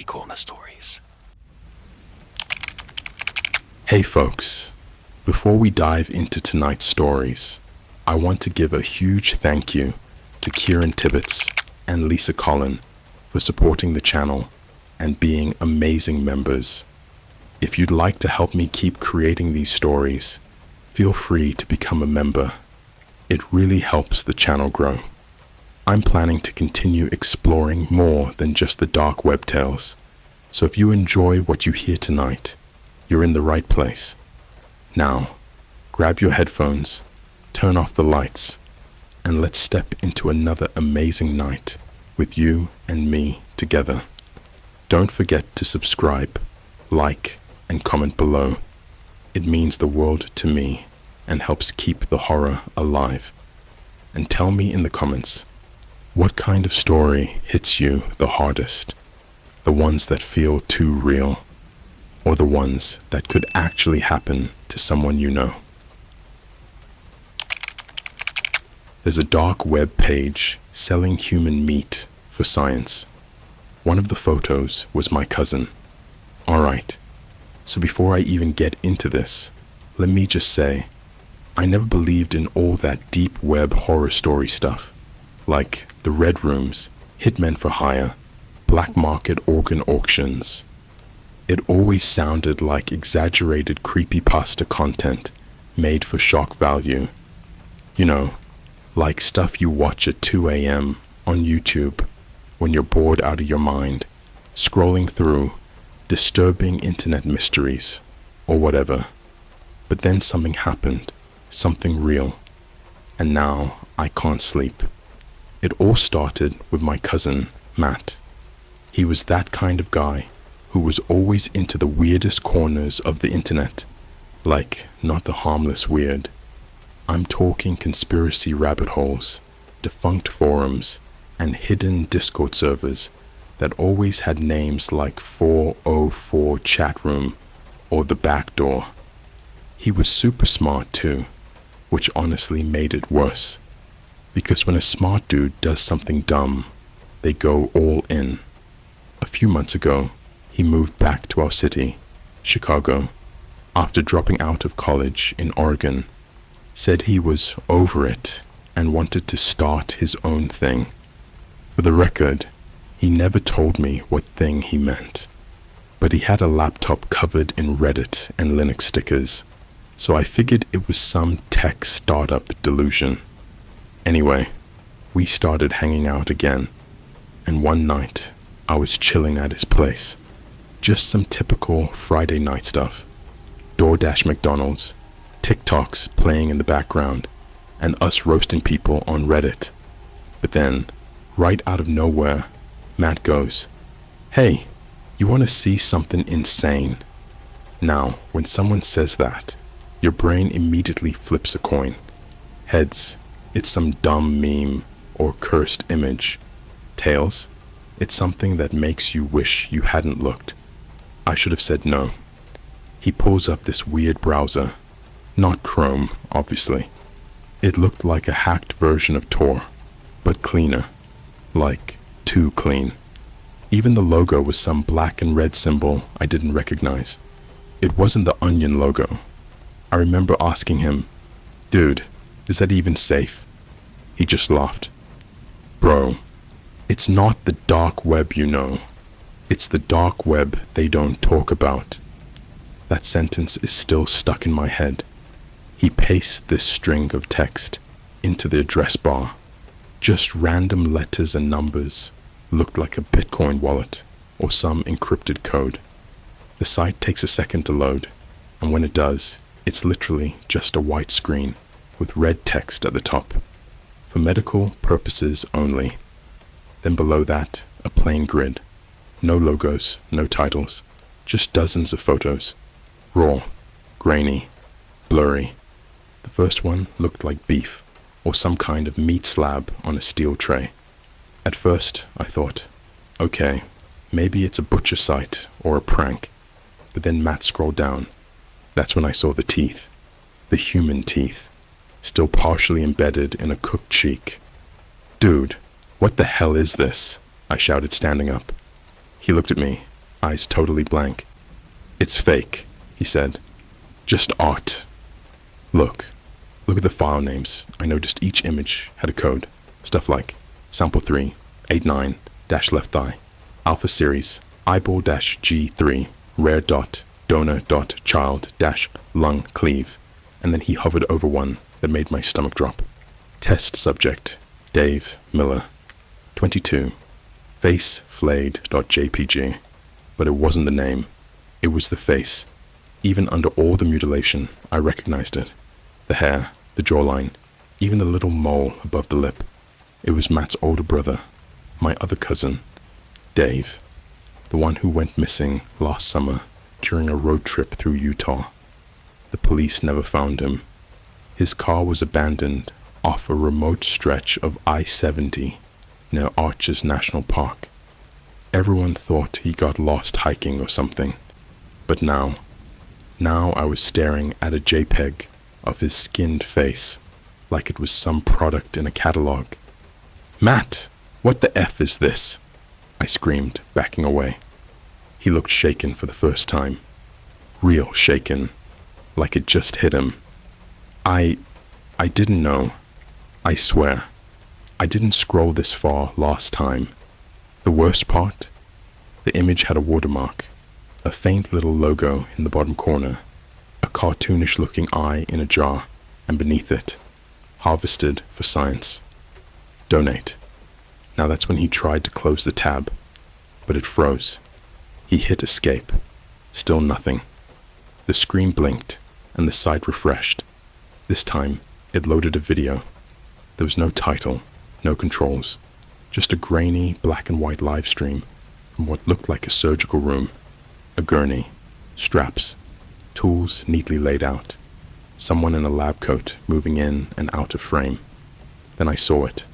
CreepyCorner stories. Hey folks, before we dive into tonight's stories, I want to give a huge thank you to Kieran Tibbetts and Lisa Collin for supporting the channel and being amazing members. If you'd like to help me keep creating these stories, feel free to become a member. It really helps the channel grow. I'm planning to continue exploring more than just the dark web tales, so if you enjoy what you hear tonight, you're in the right place. Now, grab your headphones, turn off the lights, and let's step into another amazing night with you and me together. Don't forget to subscribe, like, and comment below. It means the world to me and helps keep the horror alive. And tell me in the comments, what kind of story hits you the hardest? The ones that feel too real, or the ones that could actually happen to someone you know? There's a dark web page selling human meat for science. One of the photos was my cousin. Alright, so before I even get into this, let me just say, I never believed in all that deep web horror story stuff, like the red rooms, hitmen for hire, black market organ auctions. It always sounded like exaggerated creepypasta content made for shock value. You know, like stuff you watch at 2 a.m. on YouTube when you're bored out of your mind, scrolling through disturbing internet mysteries or whatever. But then something happened, something real, and now I can't sleep. It all started with my cousin, Matt. He was that kind of guy who was always into the weirdest corners of the internet, like not the harmless weird. I'm talking conspiracy rabbit holes, defunct forums, and hidden Discord servers that always had names like 404 chat room or the back door. He was super smart too, which honestly made it worse, because when a smart dude does something dumb, they go all in. A few months ago, he moved back to our city, Chicago, after dropping out of college in Oregon. Said he was over it and wanted to start his own thing. For the record, he never told me what thing he meant, but he had a laptop covered in Reddit and Linux stickers, so I figured it was some tech startup delusion. Anyway, we started hanging out again, and one night I was chilling at his place. Just some typical Friday night stuff. DoorDash McDonald's, TikToks playing in the background, and us roasting people on Reddit. But then, right out of nowhere, Matt goes, "Hey, you want to see something insane?" Now, when someone says that, your brain immediately flips a coin. Heads, it's some dumb meme or cursed image. Tails, it's something that makes you wish you hadn't looked. I should have said no. He pulls up this weird browser. Not Chrome, obviously. It looked like a hacked version of Tor, but cleaner. Like, too clean. Even the logo was some black and red symbol I didn't recognize. It wasn't the onion logo. I remember asking him, "Dude, is that even safe?" He just laughed. "Bro, it's not the dark web you know. It's the dark web they don't talk about." That sentence is still stuck in my head. He pastes this string of text into the address bar. Just random letters and numbers, looked like a Bitcoin wallet or some encrypted code. The site takes a second to load, and when it does, it's literally just a white screen with red text at the top. For medical purposes only. Then below that, a plain grid. No logos, no titles, just dozens of photos. Raw, grainy, blurry. The first one looked like beef, or some kind of meat slab on a steel tray. At first, I thought, okay, maybe it's a butcher site or a prank. But then Matt scrolled down. That's when I saw the teeth. The human teeth. Still partially embedded in a cooked cheek. "Dude, what the hell is this?" I shouted, standing up. He looked at me, eyes totally blank. "It's fake," he said. "Just art. Look at the file names. I noticed each image had a code. Stuff like sample 3, 89, dash left thigh, alpha series, eyeball dash G3, rare dot, donor dot, child dash lung cleave." And then he hovered over one that made my stomach drop. Test subject, Dave Miller, 22, face flayed.jpg. But it wasn't the name. It was the face. Even under all the mutilation, I recognized it. The hair, the jawline, even the little mole above the lip. It was Matt's older brother, my other cousin, Dave, the one who went missing last summer during a road trip through Utah. The police never found him. His car was abandoned off a remote stretch of I-70 near Arches National Park. Everyone thought he got lost hiking or something. But now I was staring at a JPEG of his skinned face like it was some product in a catalog. "Matt, what the F is this?" I screamed, backing away. He looked shaken for the first time. Real shaken, like it just hit him. I didn't know. I swear, I didn't scroll this far last time. The worst part? The image had a watermark, a faint little logo in the bottom corner, a cartoonish looking eye in a jar, and beneath it, harvested for science. Donate. Now that's when he tried to close the tab, but it froze. He hit escape. Still nothing. The screen blinked, and the site refreshed. This time, it loaded a video. There was no title, no controls, just a grainy black and white live stream from what looked like a surgical room. A gurney, straps, tools neatly laid out, someone in a lab coat moving in and out of frame. Then I saw it,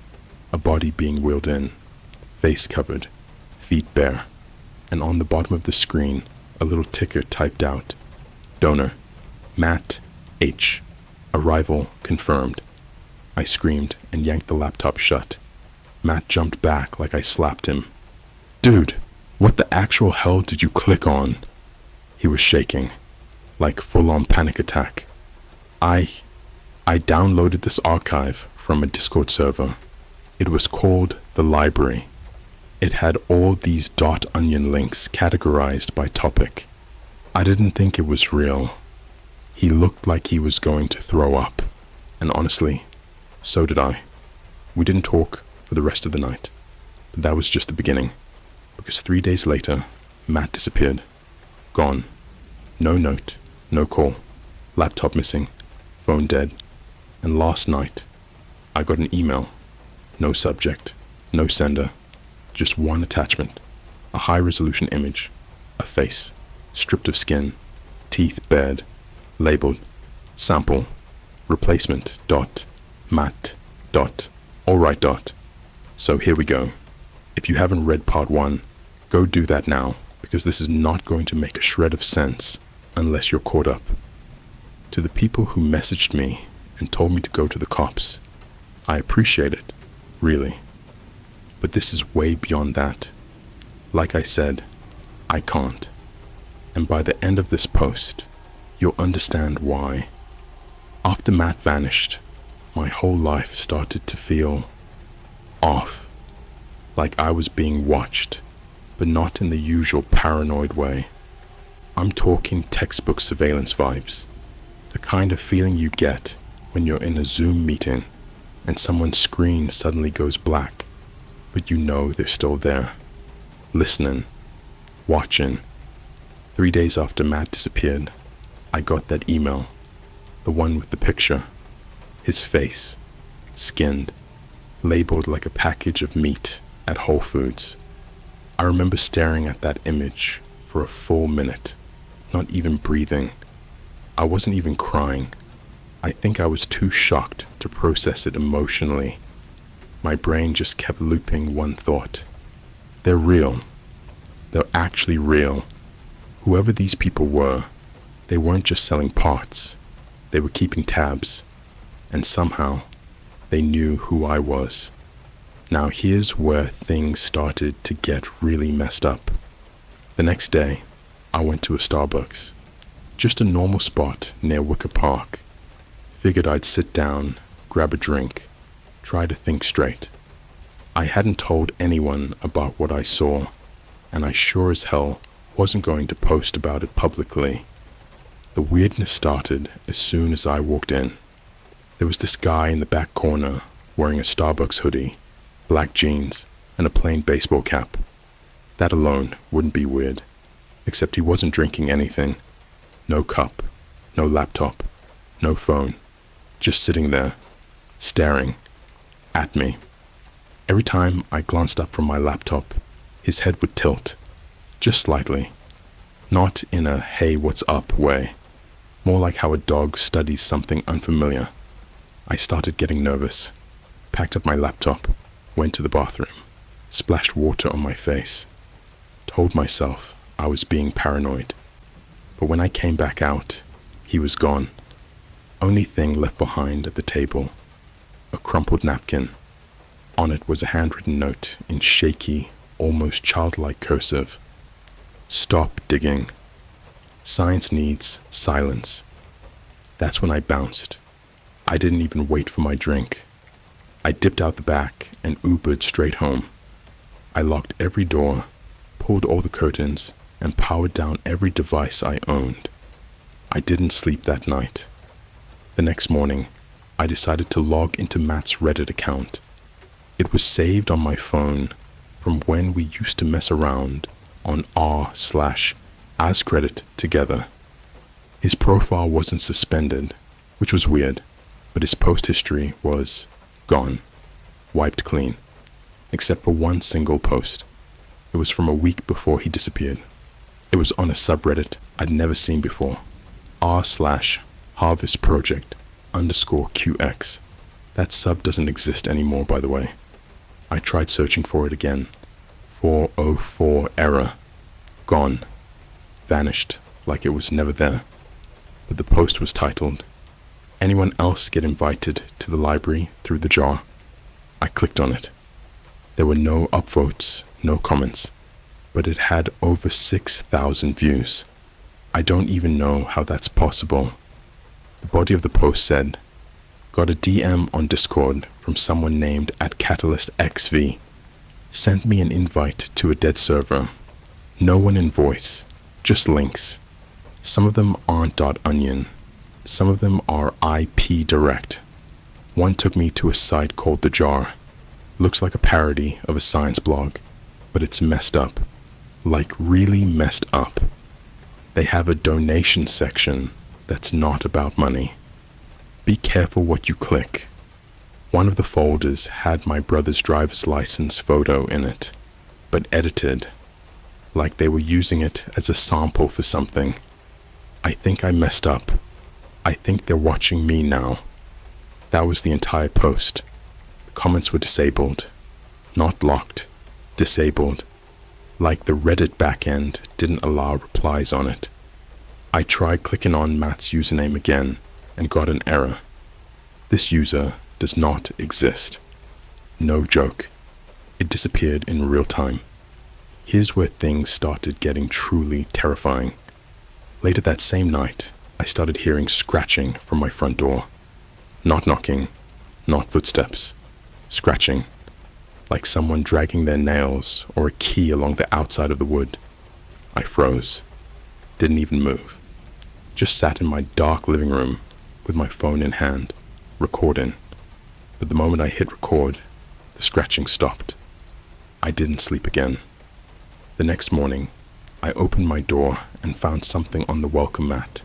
a body being wheeled in, face covered, feet bare, and on the bottom of the screen, a little ticker typed out, "Donor, Matt H. Arrival confirmed." I screamed and yanked the laptop shut. Matt jumped back like I slapped him. "Dude, what the actual hell did you click on?" He was shaking, like full-on panic attack. I downloaded this archive from a Discord server. It was called The Library. It had all these .onion links categorized by topic. I didn't think it was real. He looked like he was going to throw up, and honestly, so did I. We didn't talk for the rest of the night, but that was just the beginning, because 3 days later, Matt disappeared. Gone. No note, no call, laptop missing, phone dead, and last night, I got an email. No subject, no sender, just one attachment, a high-resolution image, a face, stripped of skin, teeth bared, labeled, sample, replacement, Matt, alright, So here we go. If you haven't read part 1, go do that now, because this is not going to make a shred of sense unless you're caught up. To the people who messaged me and told me to go to the cops, I appreciate it, really. But this is way beyond that. Like I said, I can't. And by the end of this post, you'll understand why. After Matt vanished, my whole life started to feel off. Like I was being watched, but not in the usual paranoid way. I'm talking textbook surveillance vibes. The kind of feeling you get when you're in a Zoom meeting and someone's screen suddenly goes black, but you know they're still there, listening, watching. 3 days after Matt disappeared, I got that email, the one with the picture, his face, skinned, labeled like a package of meat at Whole Foods. I remember staring at that image for a full minute, not even breathing. I wasn't even crying. I think I was too shocked to process it emotionally. My brain just kept looping one thought. They're real. They're actually real. Whoever these people were, they weren't just selling parts. They were keeping tabs. And somehow, they knew who I was. Now here's where things started to get really messed up. The next day, I went to a Starbucks. Just a normal spot near Wicker Park. Figured I'd sit down, grab a drink, try to think straight. I hadn't told anyone about what I saw, and I sure as hell wasn't going to post about it publicly. The weirdness started as soon as I walked in. There was this guy in the back corner wearing a Starbucks hoodie, black jeans, and a plain baseball cap. That alone wouldn't be weird, except he wasn't drinking anything. No cup, no laptop, no phone, just sitting there, staring at me. Every time I glanced up from my laptop, his head would tilt, just slightly. Not in a "hey, what's up" way, more like how a dog studies something unfamiliar. I started getting nervous, packed up my laptop, went to the bathroom, splashed water on my face, told myself I was being paranoid. But when I came back out, he was gone. Only thing left behind at the table, a crumpled napkin. On it was a handwritten note in shaky, almost childlike cursive. Stop digging. Science needs silence. That's when I bounced. I didn't even wait for my drink. I dipped out the back and Ubered straight home. I locked every door, pulled all the curtains, and powered down every device I owned. I didn't sleep that night. The next morning, I decided to log into Matt's Reddit account. It was saved on my phone from when we used to mess around on r/ascredit together. His profile wasn't suspended, which was weird, but his post history was gone, wiped clean, except for one single post. It was from a week before he disappeared. It was on a subreddit I'd never seen before, r/harvestproject_QX. That sub doesn't exist anymore, by the way. I tried searching for it again. 404 error. Gone. Vanished like it was never there. But the post was titled, "Anyone else get invited to the library through the jar?" I clicked on it. There were no upvotes, no comments, but it had over 6,000 views. I don't even know how that's possible. The body of the post said, "Got a DM on Discord from someone named @CatalystXV. Sent me an invite to a dead server. No one in voice, just links. Some of them aren't .onion. Some of them are IP direct. One took me to a site called The Jar. Looks like a parody of a science blog, but it's messed up. Like really messed up. They have a donation section that's not about money. Be careful what you click. One of the folders had my brother's driver's license photo in it, but edited, like they were using it as a sample for something. I think I messed up. I think they're watching me now." That was the entire post. The comments were disabled. Not locked. Disabled. Like the Reddit backend didn't allow replies on it. I tried clicking on Matt's username again and got an error. This user does not exist. No joke. It disappeared in real time. Here's where things started getting truly terrifying. Later that same night, I started hearing scratching from my front door. Not knocking, not footsteps. Scratching, like someone dragging their nails or a key along the outside of the wood. I froze. Didn't even move. Just sat in my dark living room with my phone in hand, recording. But the moment I hit record, the scratching stopped. I didn't sleep again. The next morning, I opened my door and found something on the welcome mat.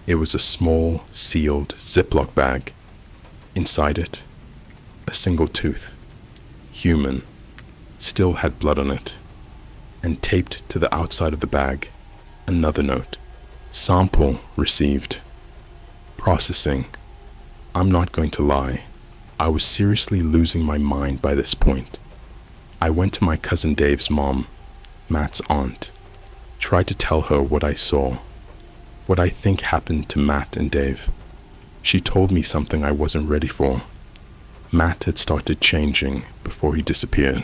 It was a small, sealed Ziploc bag. Inside it, a single tooth, human, still had blood on it, and taped to the outside of the bag, another note. Sample received. Processing. I'm not going to lie. I was seriously losing my mind by this point. I went to my cousin Dave's mom, Matt's aunt, tried to tell her what I saw, what I think happened to Matt and Dave. She told me something I wasn't ready for. Matt had started changing before he disappeared.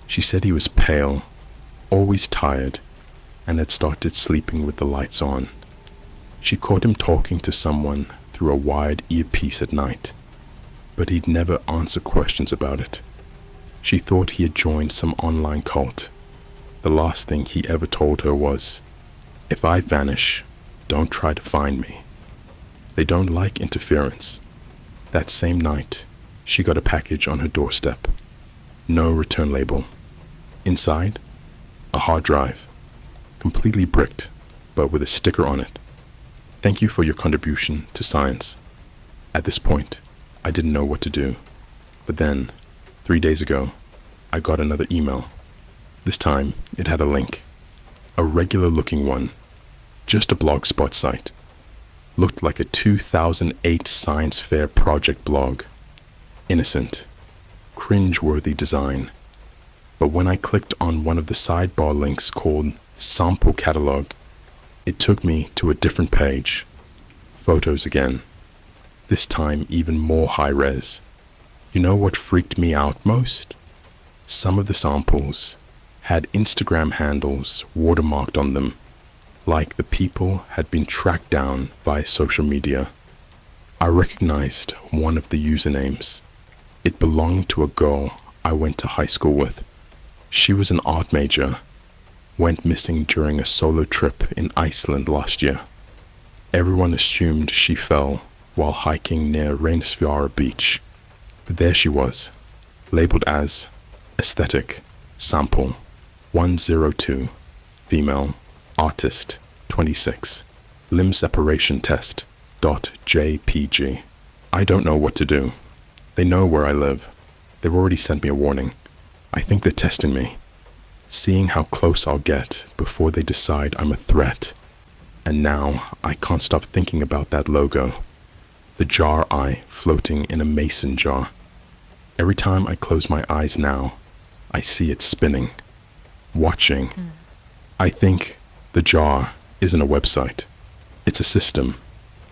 She said he was pale, always tired, and had started sleeping with the lights on. She caught him talking to someone through a wired earpiece at night, but he'd never answer questions about it. She thought he had joined some online cult. The last thing he ever told her was, "If I vanish, don't try to find me." They don't like interference. That same night, she got a package on her doorstep. No return label. Inside, a hard drive, completely bricked, but with a sticker on it. "Thank you for your contribution to science." At this point, I didn't know what to do. But then, 3 days ago, I got another email. This time, it had a link. A regular looking one. Just a blogspot site. Looked like a 2008 science fair project blog. Innocent. Cringe-worthy design. But when I clicked on one of the sidebar links called Sample Catalog, it took me to a different page. Photos again. This time even more high-res. You know what freaked me out most? Some of the samples had Instagram handles watermarked on them, like the people had been tracked down via social media. I recognized one of the usernames. It belonged to a girl I went to high school with. She was an art major, went missing during a solo trip in Iceland last year. Everyone assumed she fell while hiking near Reynisfjara beach, but there she was, labeled as Aesthetic Sample 102, female, artist, 26, limb separation test, .jpg. I don't know what to do. They know where I live. They've already sent me a warning. I think they're testing me, seeing how close I'll get before they decide I'm a threat. And now I can't stop thinking about that logo, the jar eye floating in a mason jar. Every time I close my eyes now, I see it spinning, watching. I think the jar isn't a website. It's a system,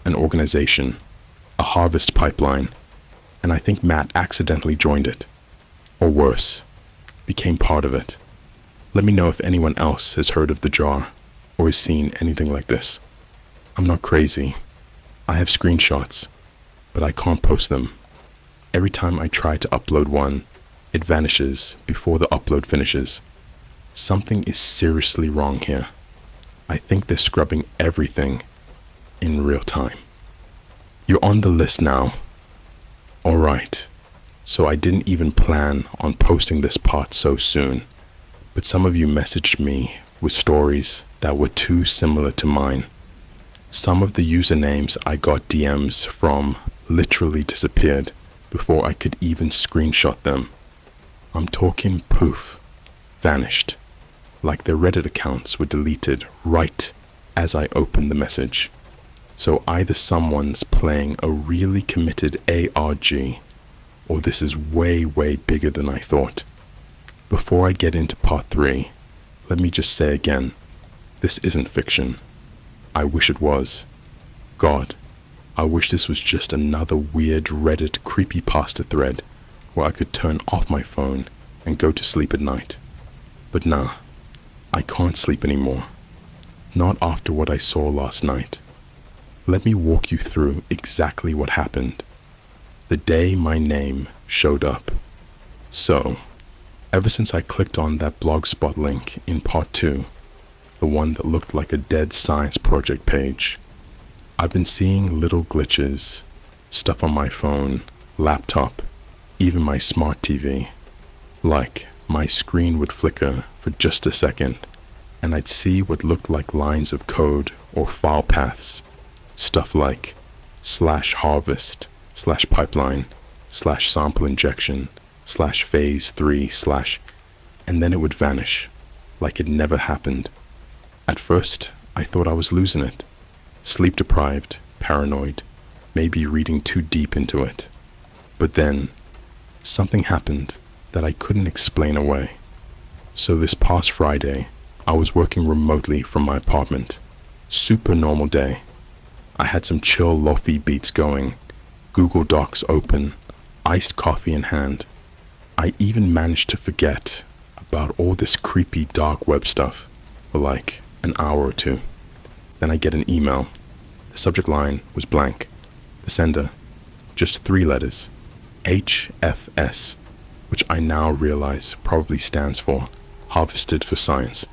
an organization, a harvest pipeline, and I think Matt accidentally joined it. Or worse, became part of it. Let me know if anyone else has heard of the jar or has seen anything like this. I'm not crazy. I have screenshots, but I can't post them. Every time I try to upload one, it vanishes before the upload finishes. Something is seriously wrong here. I think they're scrubbing everything in real time. You're on the list now. Alright, so I didn't even plan on posting this part so soon, but some of you messaged me with stories that were too similar to mine. Some of the usernames I got DMs from literally disappeared before I could even screenshot them. I'm talking poof, vanished, like their Reddit accounts were deleted right as I opened the message. So either someone's playing a really committed ARG, or this is way bigger than I thought. Before I get into part 3, let me just say again, this isn't fiction. I wish it was. God, I wish this was just another weird Reddit creepypasta thread where I could turn off my phone and go to sleep at night. But nah, I can't sleep anymore. Not after what I saw last night. Let me walk you through exactly what happened. The day my name showed up. So, ever since I clicked on that blogspot link in part 2, the one that looked like a dead science project page, I've been seeing little glitches, stuff on my phone, laptop, even my smart TV. Like, my screen would flicker for just a second, and I'd see what looked like lines of code or file paths. Stuff like /harvest, /pipeline, /sample injection, /phase 3, and then it would vanish, like it never happened. At first, I thought I was losing it. Sleep deprived, paranoid, maybe reading too deep into it. But then, something happened that I couldn't explain away. So this past Friday, I was working remotely from my apartment. Super normal day. I had some chill lofi beats going, Google Docs open, iced coffee in hand. I even managed to forget about all this creepy dark web stuff for like an hour or two. Then I get an email. The subject line was blank. The sender, just 3 letters, HFS, which I now realize probably stands for Harvested for Science.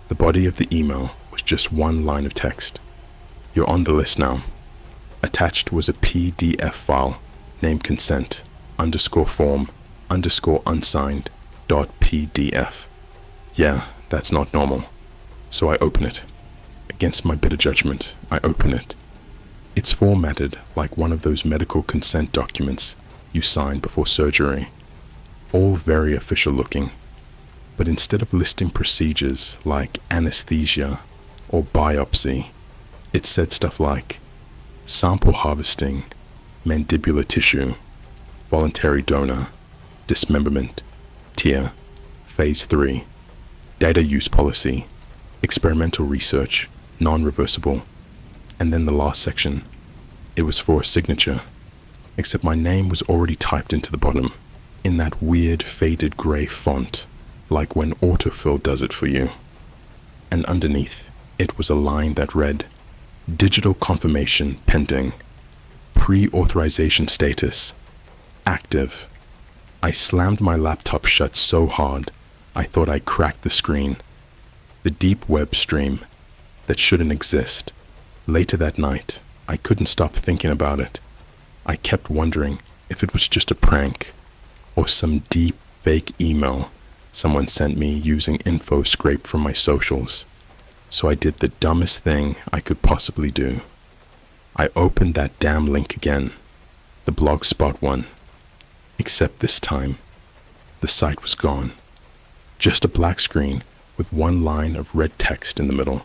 The body of the email was just 1 line of text. You're on the list now. Attached was a PDF file named consent _form _unsigned .pdf. Yeah, that's not normal. So I open it. Against my better judgment, I open it. It's formatted like one of those medical consent documents you sign before surgery. All very official looking. But instead of listing procedures like anesthesia or biopsy, it said stuff like sample harvesting, mandibular tissue, voluntary donor, dismemberment, tier, phase 3, data use policy, experimental research, non-reversible, and then the last section. It was for a signature, except my name was already typed into the bottom, in that weird faded grey font, like when autofill does it for you. And underneath, it was a line that read, digital confirmation pending, pre-authorization status, active. I slammed my laptop shut so hard, I thought I cracked the screen. The deep web stream that shouldn't exist. Later that night, I couldn't stop thinking about it. I kept wondering if it was just a prank or some deep fake email someone sent me using info scraped from my socials. So I did the dumbest thing I could possibly do. I opened that damn link again, the Blogspot one. Except this time, the site was gone. Just a black screen with 1 line of red text in the middle.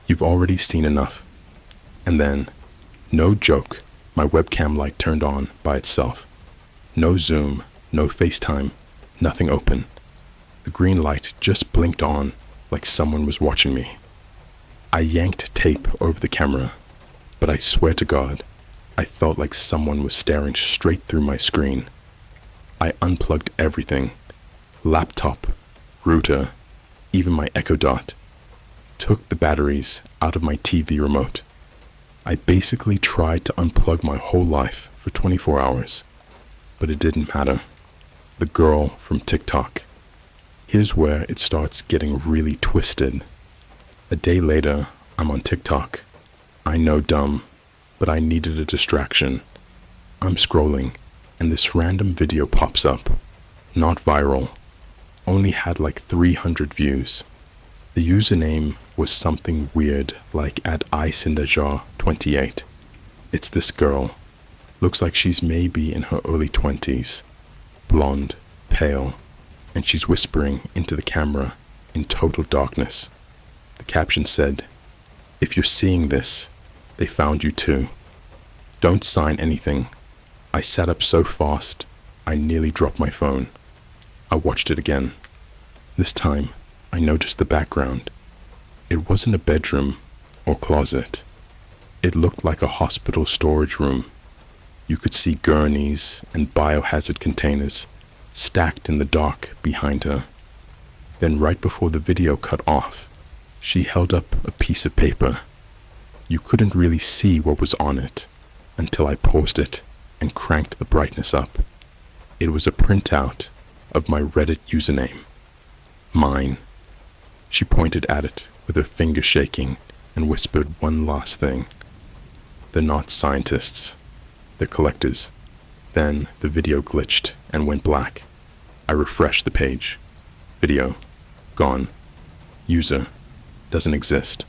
You've already seen enough. And then, no joke, my webcam light turned on by itself. No Zoom, no FaceTime, nothing open. The green light just blinked on like someone was watching me. I yanked tape over the camera, but I swear to God, I felt like someone was staring straight through my screen. I unplugged everything, laptop, router, even my Echo Dot, took the batteries out of my TV remote. I basically tried to unplug my whole life for 24 hours, but it didn't matter. The girl from TikTok. Here's where it starts getting really twisted. A day later, I'm on TikTok. I know, dumb, but I needed a distraction. I'm scrolling, and this random video pops up. Not viral. Only had like 300 views. The username was something weird like @icinderjar28. It's this girl. Looks like she's maybe in her early 20s. Blonde, pale, and she's whispering into the camera in total darkness. The caption said, if you're seeing this, they found you too. Don't sign anything. I sat up so fast, I nearly dropped my phone. I watched it again. This time, I noticed the background. It wasn't a bedroom or closet. It looked like a hospital storage room. You could see gurneys and biohazard containers stacked in the dark behind her. Then right before the video cut off, she held up a piece of paper. You couldn't really see what was on it until I paused it and cranked the brightness up. It was a printout of my Reddit username. Mine. She pointed at it with her finger shaking and whispered one last thing. They're not scientists. They're collectors. Then the video glitched and went black. I refreshed the page. Video. Gone. User. Doesn't exist.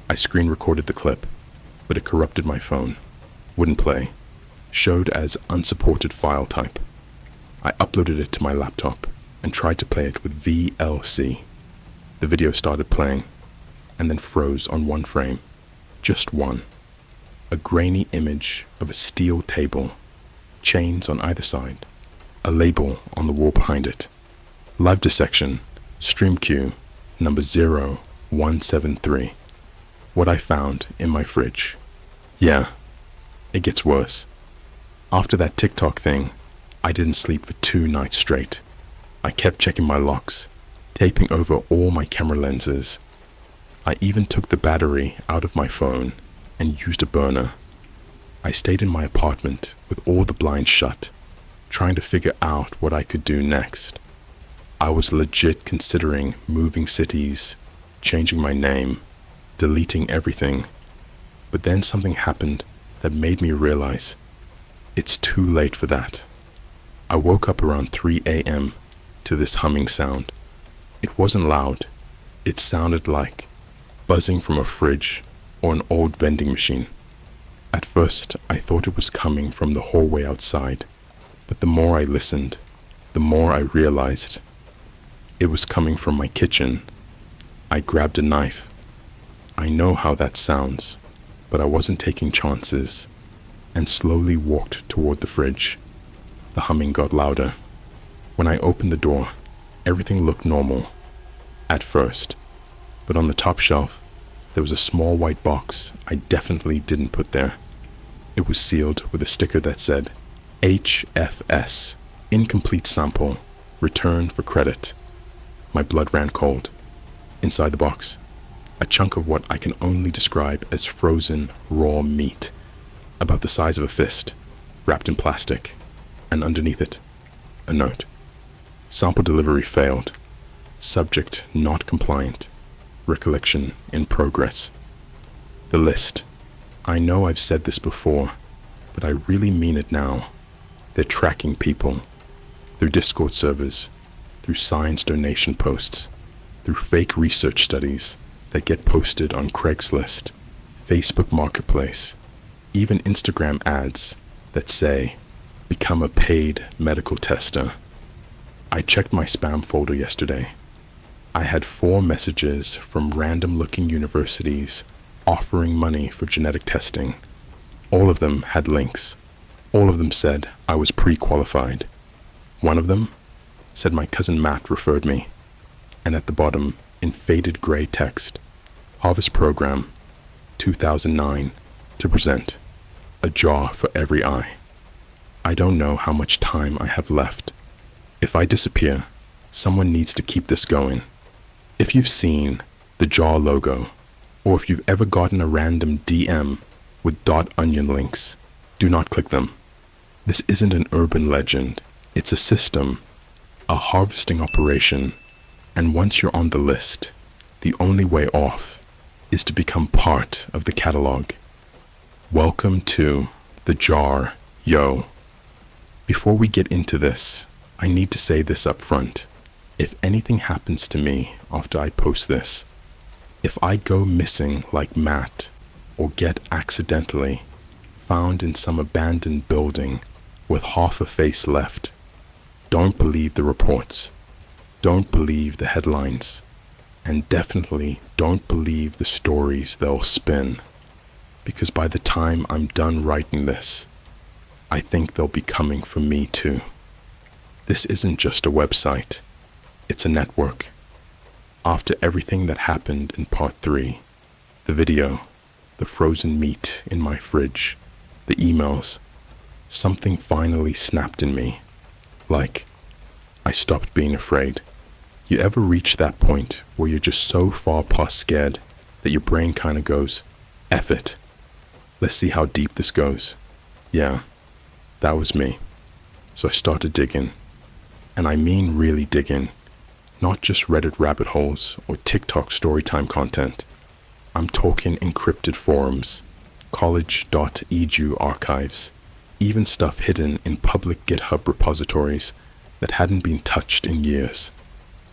I screen recorded the clip, but it corrupted my phone. Wouldn't play. Showed as unsupported file type. I uploaded it to my laptop and tried to play it with VLC. The video started playing and then froze on one frame. Just one. A grainy image of a steel table, chains on either side, a label on the wall behind it. Live dissection, stream queue, number 0173. What I found in my fridge. Yeah, it gets worse. After that TikTok thing, I didn't sleep for 2 nights straight. I kept checking my locks, taping over all my camera lenses. I even took the battery out of my phone and used a burner. I stayed in my apartment with all the blinds shut, trying to figure out what I could do next. I was legit considering moving cities, changing my name, deleting everything. But then something happened that made me realize it's too late for that. I woke up around 3 a.m. to this humming sound. It wasn't loud. It sounded like buzzing from a fridge or an old vending machine. At first, I thought it was coming from the hallway outside, but the more I listened, the more I realized it was coming from my kitchen. I grabbed a knife. I know how that sounds, but I wasn't taking chances, and slowly walked toward the fridge. The humming got louder. When I opened the door, everything looked normal at first, but on the top shelf, there was a small white box I definitely didn't put there. It was sealed with a sticker that said, HFS, incomplete sample, returned for credit. My blood ran cold. Inside the box, a chunk of what I can only describe as frozen raw meat, about the size of a fist, wrapped in plastic, and underneath it, a note. Sample delivery failed. Subject not compliant. Recollection in progress. The list. I know I've said this before, but I really mean it now. They're tracking people through Discord servers, through science donation posts, through fake research studies that get posted on Craigslist, Facebook Marketplace, even Instagram ads that say, become a paid medical tester. I checked my spam folder yesterday. I had 4 messages from random-looking universities offering money for genetic testing. All of them had links. All of them said I was pre-qualified. One of them said my cousin Matt referred me, and at the bottom, in faded gray text, Harvest Program, 2009, to present, a jar for every eye. I don't know how much time I have left. If I disappear, someone needs to keep this going. If you've seen the jar logo, or if you've ever gotten a random DM with .onion links, do not click them. This isn't an urban legend. It's a system, a harvesting operation, and once you're on the list, the only way off is to become part of the catalog. Welcome to the jar, yo. Before we get into this, I need to say this up front. If anything happens to me after I post this, if I go missing like Matt, or get accidentally found in some abandoned building with half a face left, don't believe the reports, don't believe the headlines, and definitely don't believe the stories they'll spin, because by the time I'm done writing this, I think they'll be coming for me too. This isn't just a website, it's a network. After everything that happened in part 3, the video, the frozen meat in my fridge, the emails, something finally snapped in me. Like, I stopped being afraid. You ever reach that point where you're just so far past scared that your brain kind of goes, F it. Let's see how deep this goes. Yeah, that was me. So I started digging. And I mean really digging. Not just Reddit rabbit holes or TikTok storytime content. I'm talking encrypted forums, college.edu archives, even stuff hidden in public GitHub repositories that hadn't been touched in years.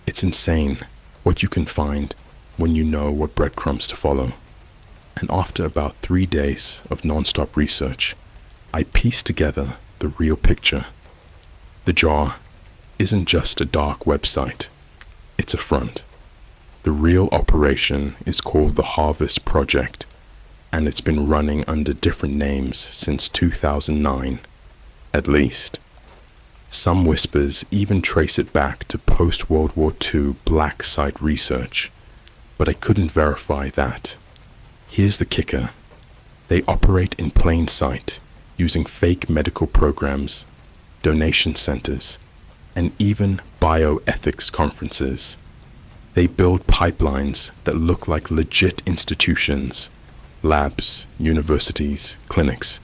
It's insane what you can find when you know what breadcrumbs to follow. And after about 3 days of non-stop research, I pieced together the real picture. The jar isn't just a dark website. It's a front. The real operation is called the Harvest Project, and it's been running under different names since 2009, at least. Some whispers even trace it back to post-World War II black site research, but I couldn't verify that. Here's the kicker. They operate in plain sight, using fake medical programs, donation centers, and even bioethics conferences. They build pipelines that look like legit institutions, labs, universities, clinics,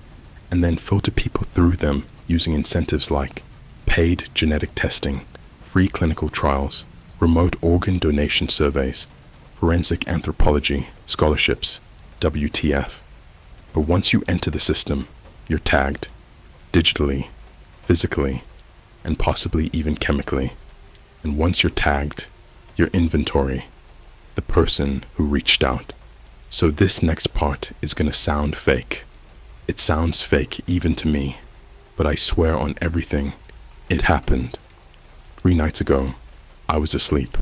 and then filter people through them using incentives like paid genetic testing, free clinical trials, remote organ donation surveys, forensic anthropology, scholarships, WTF. But once you enter the system, you're tagged, digitally, physically, and possibly even chemically. And once you're tagged, your inventory, the person who reached out. So this next part is gonna sound fake. It sounds fake even to me, but I swear on everything, it happened. 3 nights ago, I was asleep.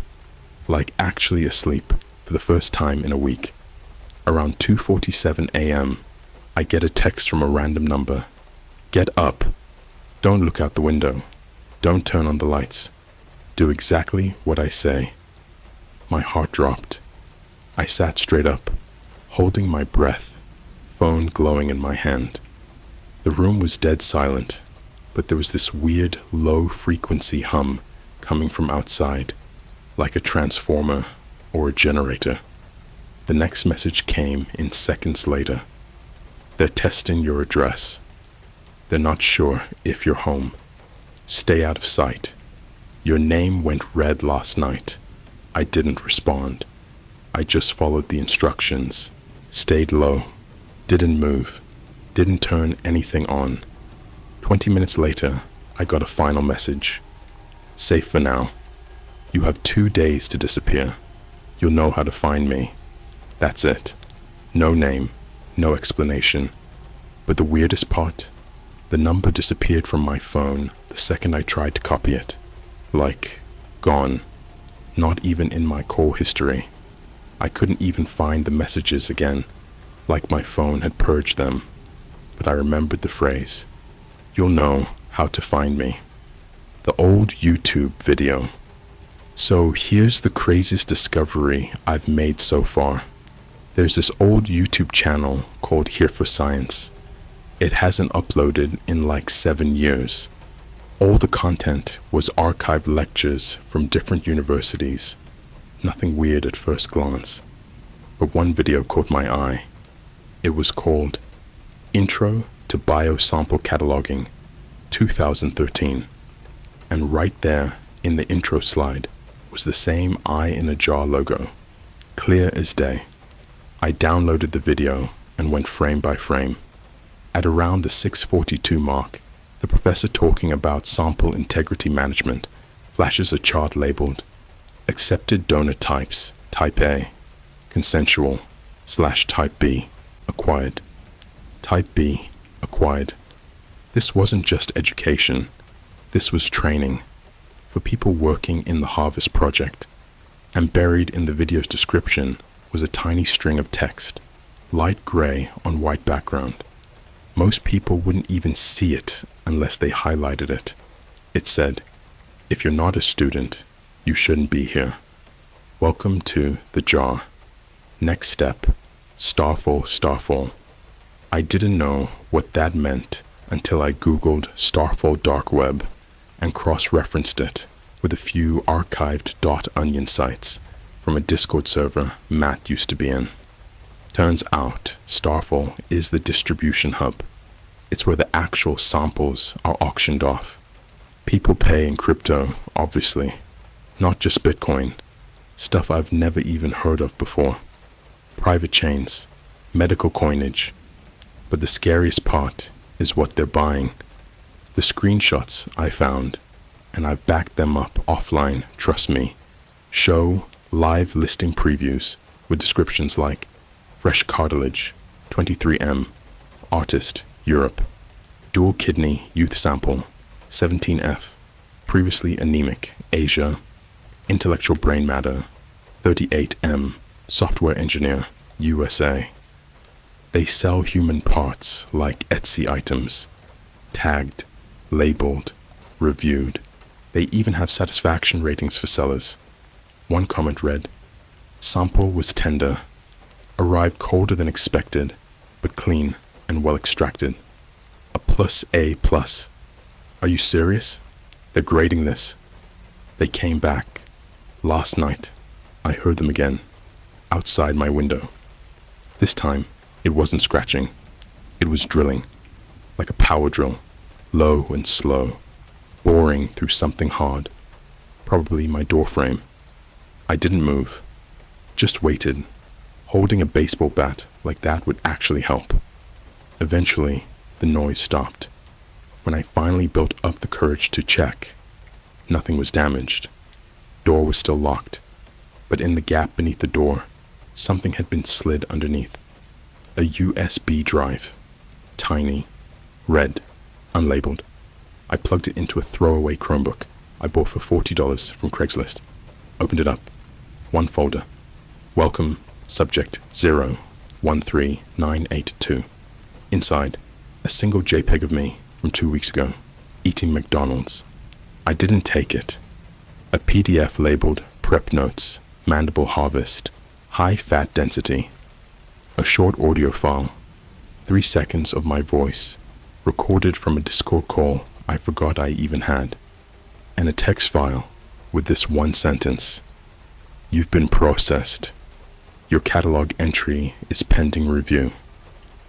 Like actually asleep for the first time in a week. Around 2:47 a.m., I get a text from a random number. Get up. Don't look out the window. Don't turn on the lights. Do exactly what I say. My heart dropped. I sat straight up, holding my breath, phone glowing in my hand. The room was dead silent, but there was this weird low-frequency hum coming from outside, like a transformer or a generator. The next message came in seconds later. They're testing your address. They're not sure if you're home. Stay out of sight. Your name went red last night. I didn't respond. I just followed the instructions, stayed low, didn't move, didn't turn anything on. 20 minutes later, I got a final message. Safe for now. You have 2 days to disappear. You'll know how to find me. That's it. No name, no explanation. But the weirdest part, the number disappeared from my phone the second I tried to copy it. Like, gone. Not even in my call history. I couldn't even find the messages again, like my phone had purged them. But I remembered the phrase, "You'll know how to find me." The old YouTube video. So here's the craziest discovery I've made so far. There's this old YouTube channel called Here for Science. It hasn't uploaded in like 7 years. All the content was archived lectures from different universities. Nothing weird at first glance. But one video caught my eye. It was called Intro to Biosample Cataloging, 2013. And right there in the intro slide was the same eye in a jar logo, clear as day. I downloaded the video and went frame by frame. At around the 6:42 mark, the professor talking about sample integrity management flashes a chart labeled Accepted Donor Types, Type A, Consensual, /Type B, Acquired. Type B, Acquired. This wasn't just education. This was training for people working in the Harvest Project. And buried in the video's description was a tiny string of text, light gray on white background. Most people wouldn't even see it unless they highlighted it. It said, "If you're not a student, you shouldn't be here. Welcome to the jar. Next step, starfall, starfall." I didn't know what that meant until I Googled starfall dark web and cross-referenced it with a few archived .onion sites from a Discord server Matt used to be in. Turns out starfall is the distribution hub. It's where the actual samples are auctioned off. People pay in crypto, obviously, not just Bitcoin, stuff I've never even heard of before. Private chains, medical coinage. But the scariest part is what they're buying. The screenshots I found, and I've backed them up offline, trust me, show live listing previews with descriptions like fresh cartilage, 23M, artist, Europe, dual kidney youth sample, 17F, previously anemic, Asia, intellectual brain matter, 38M, software engineer, USA. They sell human parts like Etsy items, tagged, labeled, reviewed. They even have satisfaction ratings for sellers. One comment read, "Sample was tender, arrived colder than expected, but clean and well extracted. A +A+. Are you serious? They're grading this." They came back. Last night, I heard them again, outside my window. This time, it wasn't scratching. It was drilling, like a power drill, low and slow, boring through something hard, probably my door frame. I didn't move, just waited. Holding a baseball bat like that would actually help. Eventually, the noise stopped. When I finally built up the courage to check, nothing was damaged. Door was still locked, but in the gap beneath the door, something had been slid underneath. A USB drive. Tiny, red, unlabeled. I plugged it into a throwaway Chromebook I bought for $40 from Craigslist. Opened it up. One folder. Welcome, subject 013982. Inside, a single JPEG of me from 2 weeks ago, eating McDonald's. I didn't take it. A PDF labeled Prep Notes, Mandible Harvest, High Fat Density. A short audio file, 3 seconds of my voice, recorded from a Discord call I forgot I even had. And a text file with this one sentence. You've been processed. Your catalog entry is pending review.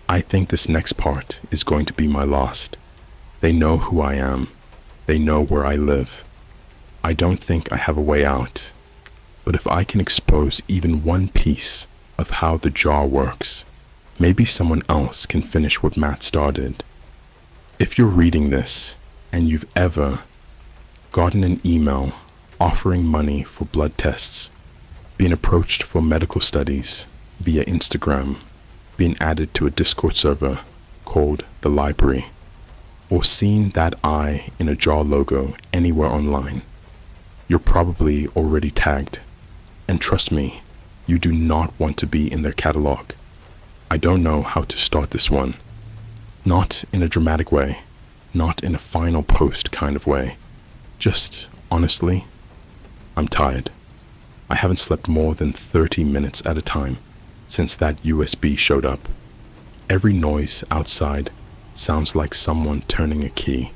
I think this next part is going to be my last. They know who I am. They know where I live. I don't think I have a way out. But if I can expose even one piece of how the jar works, maybe someone else can finish what Matt started. If you're reading this and you've ever gotten an email offering money for blood tests, being approached for medical studies via Instagram, being added to a Discord server called The Library, or seen that eye in a jar logo anywhere online, you're probably already tagged. And trust me, you do not want to be in their catalog. I don't know how to start this one. Not in a dramatic way, not in a final post kind of way. Just, honestly, I'm tired. I haven't slept more than 30 minutes at a time since that USB showed up. Every noise outside sounds like someone turning a key.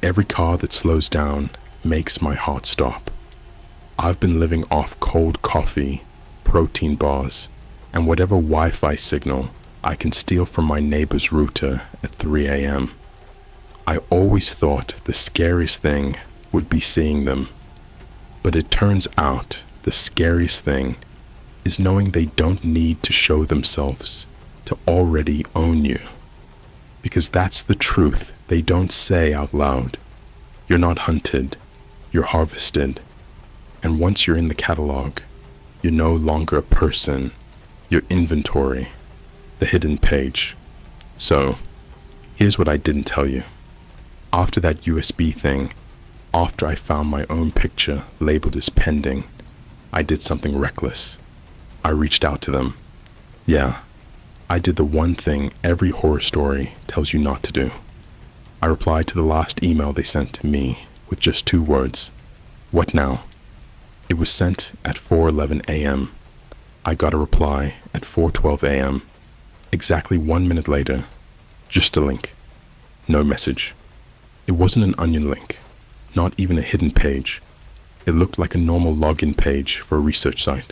Every car that slows down makes my heart stop. I've been living off cold coffee, protein bars, and whatever Wi-Fi signal I can steal from my neighbor's router at 3 a.m. I always thought the scariest thing would be seeing them, but it turns out the scariest thing is knowing they don't need to show themselves to already own you. Because that's the truth they don't say out loud. You're not hunted, you're harvested. And once you're in the catalog, you're no longer a person, your inventory, the hidden page. So, here's what I didn't tell you. After that USB thing, after I found my own picture labeled as pending, I did something reckless. I reached out to them. Yeah, I did the one thing every horror story tells you not to do. I replied to the last email they sent to me with just 2 words. What now? It was sent at 4:11 a.m. I got a reply at 4:12 a.m. Exactly 1 minute later, just a link. No message. It wasn't an onion link, not even a hidden page. It looked like a normal login page for a research site.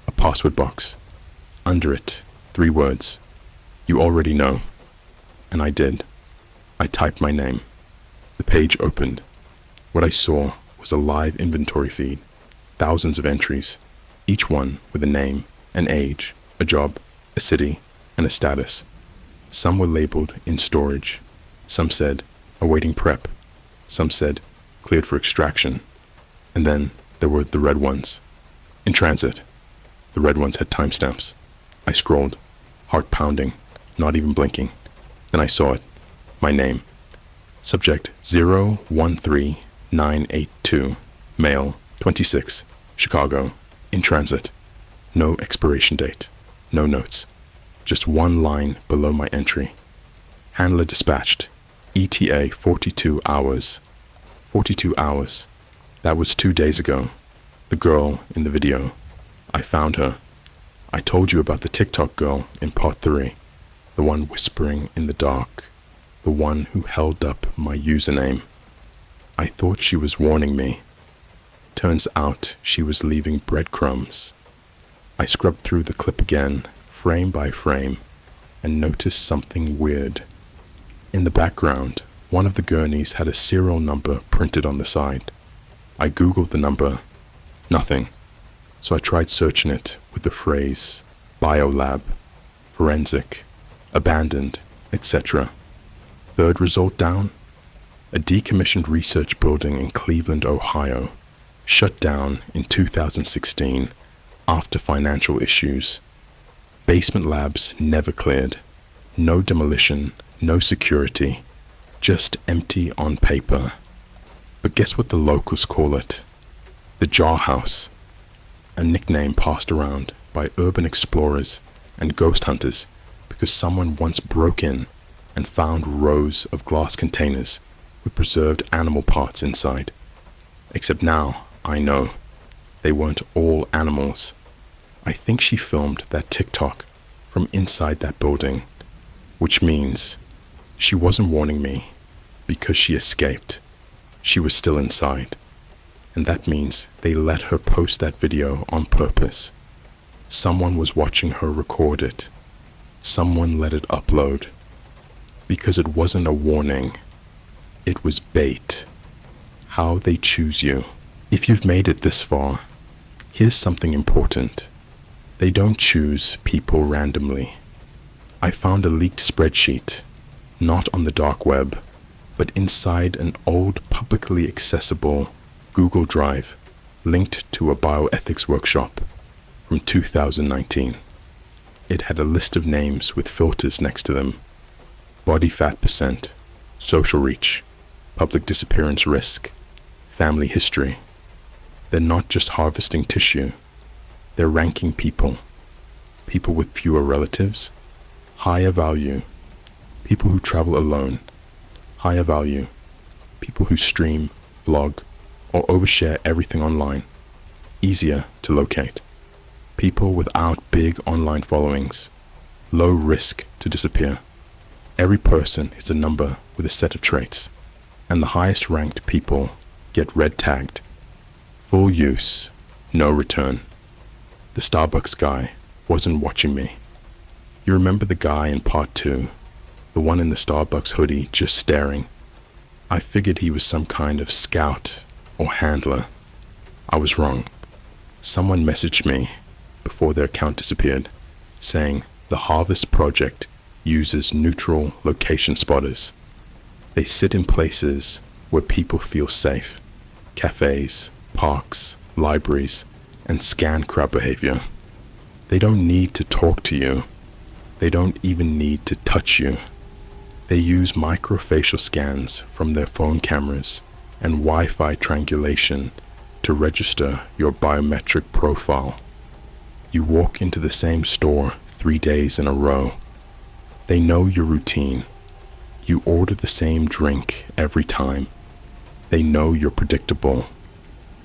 A password box. Under it, 3 words. You already know. And I did. I typed my name. The page opened. What I saw was a live inventory feed. Thousands of entries, each one with a name, an age, a job, a city, and a status. Some were labeled in storage. Some said, awaiting prep. Some said, cleared for extraction. And then there were the red ones. In transit. The red ones had timestamps. I scrolled, heart pounding, not even blinking. Then I saw it. My name. Subject 013982. Male, 26. Chicago. In transit. No expiration date. No notes. Just one line below my entry. Handler dispatched. ETA 42 hours. 42 hours. That was 2 days ago. The girl in the video. I found her. I told you about the TikTok girl in part 3. The one whispering in the dark. The one who held up my username. I thought she was warning me. Turns out she was leaving breadcrumbs. I scrubbed through the clip again, frame by frame, and noticed something weird. In the background, one of the gurneys had a serial number printed on the side. I googled the number. Nothing. So I tried searching it with the phrase biolab, forensic, abandoned, etc. Third result down. A decommissioned research building in Cleveland, Ohio, shut down in 2016 after financial issues. Basement labs never cleared. No demolition, no security, just empty on paper. But guess what the locals call it? The Jar House, a nickname passed around by urban explorers and ghost hunters because someone once broke in and found rows of glass containers with preserved animal parts inside. Except now, I know, they weren't all animals. I think she filmed that TikTok from inside that building, which means she wasn't warning me because she escaped. She was still inside. And that means they let her post that video on purpose. Someone was watching her record it. Someone let it upload. Because it wasn't a warning. It was bait. How they choose you. If you've made it this far, here's something important. They don't choose people randomly. I found a leaked spreadsheet, not on the dark web, but inside an old publicly accessible Google Drive linked to a bioethics workshop from 2019. It had a list of names with filters next to them. Body fat percent, social reach, public disappearance risk, family history. They're not just harvesting tissue. They're ranking people. People with fewer relatives, higher value. People who travel alone, higher value. People who stream, vlog, or overshare everything online, easier to locate. People without big online followings, low risk to disappear. Every person is a number with a set of traits, and the highest ranked people get red tagged. Full use, no return. The Starbucks guy wasn't watching me. You remember the guy in part 2, the one in the Starbucks hoodie just staring? I figured he was some kind of scout or handler. I was wrong. Someone messaged me before their account disappeared, saying the Harvest Project uses neutral location spotters. They sit in places where people feel safe, cafes, parks, libraries, and scan crowd behavior. They don't need to talk to you. They don't even need to touch you. They use microfacial scans from their phone cameras and Wi-Fi triangulation to register your biometric profile. You walk into the same store 3 days in a row. They know your routine. You order the same drink every time. They know you're predictable.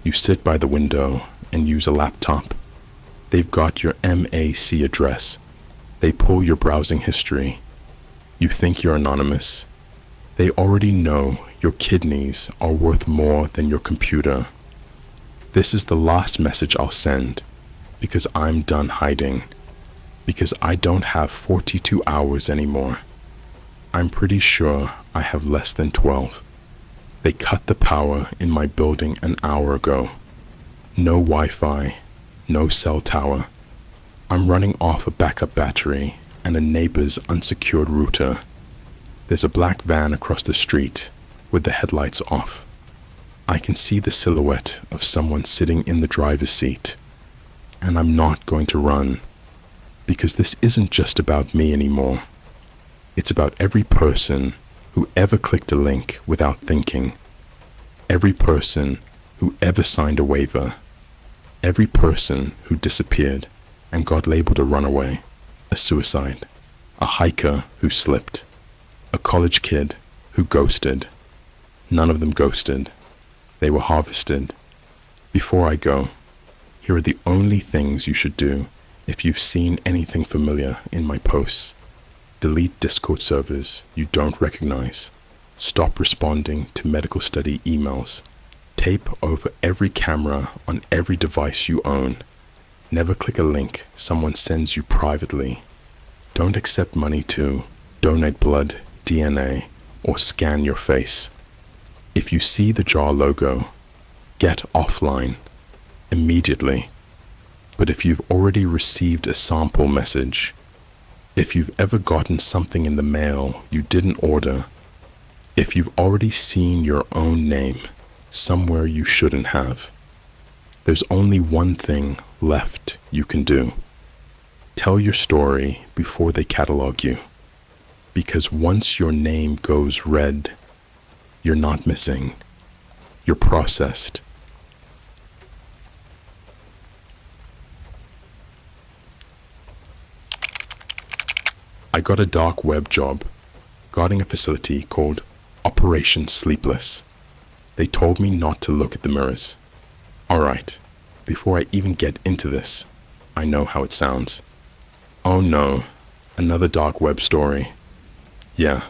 You sit by the window and use a laptop. They've got your MAC address. They pull your browsing history. You think you're anonymous. They already know your kidneys are worth more than your computer. This is the last message I'll send because I'm done hiding. Because I don't have 42 hours anymore. I'm pretty sure I have less than 12. They cut the power in my building an hour ago. No Wi-Fi, no cell tower. I'm running off a backup battery and a neighbor's unsecured router. There's a black van across the street with the headlights off. I can see the silhouette of someone sitting in the driver's seat. And I'm not going to run, because this isn't just about me anymore. It's about every person who ever clicked a link without thinking. Every person who ever signed a waiver. Every person who disappeared and got labeled a runaway, a suicide, a hiker who slipped, a college kid who ghosted. None of them ghosted. They were harvested. Before I go, here are the only things you should do if you've seen anything familiar in my posts. Delete Discord servers you don't recognize. Stop responding to medical study emails. Tape over every camera on every device you own. Never click a link someone sends you privately. Don't accept money to donate blood, DNA, or scan your face. If you see the jar logo, get offline immediately. But if you've already received a sample message, if you've ever gotten something in the mail you didn't order, if you've already seen your own name somewhere you shouldn't have, there's only one thing left you can do. Tell your story before they catalog you. Because once your name goes red, you're not missing. You're processed. I got a dark web job guarding a facility called Operation Sleepless. They told me not to look at the mirrors. Alright, before I even get into this, I know how it sounds. Oh no, another dark web story. Yeah,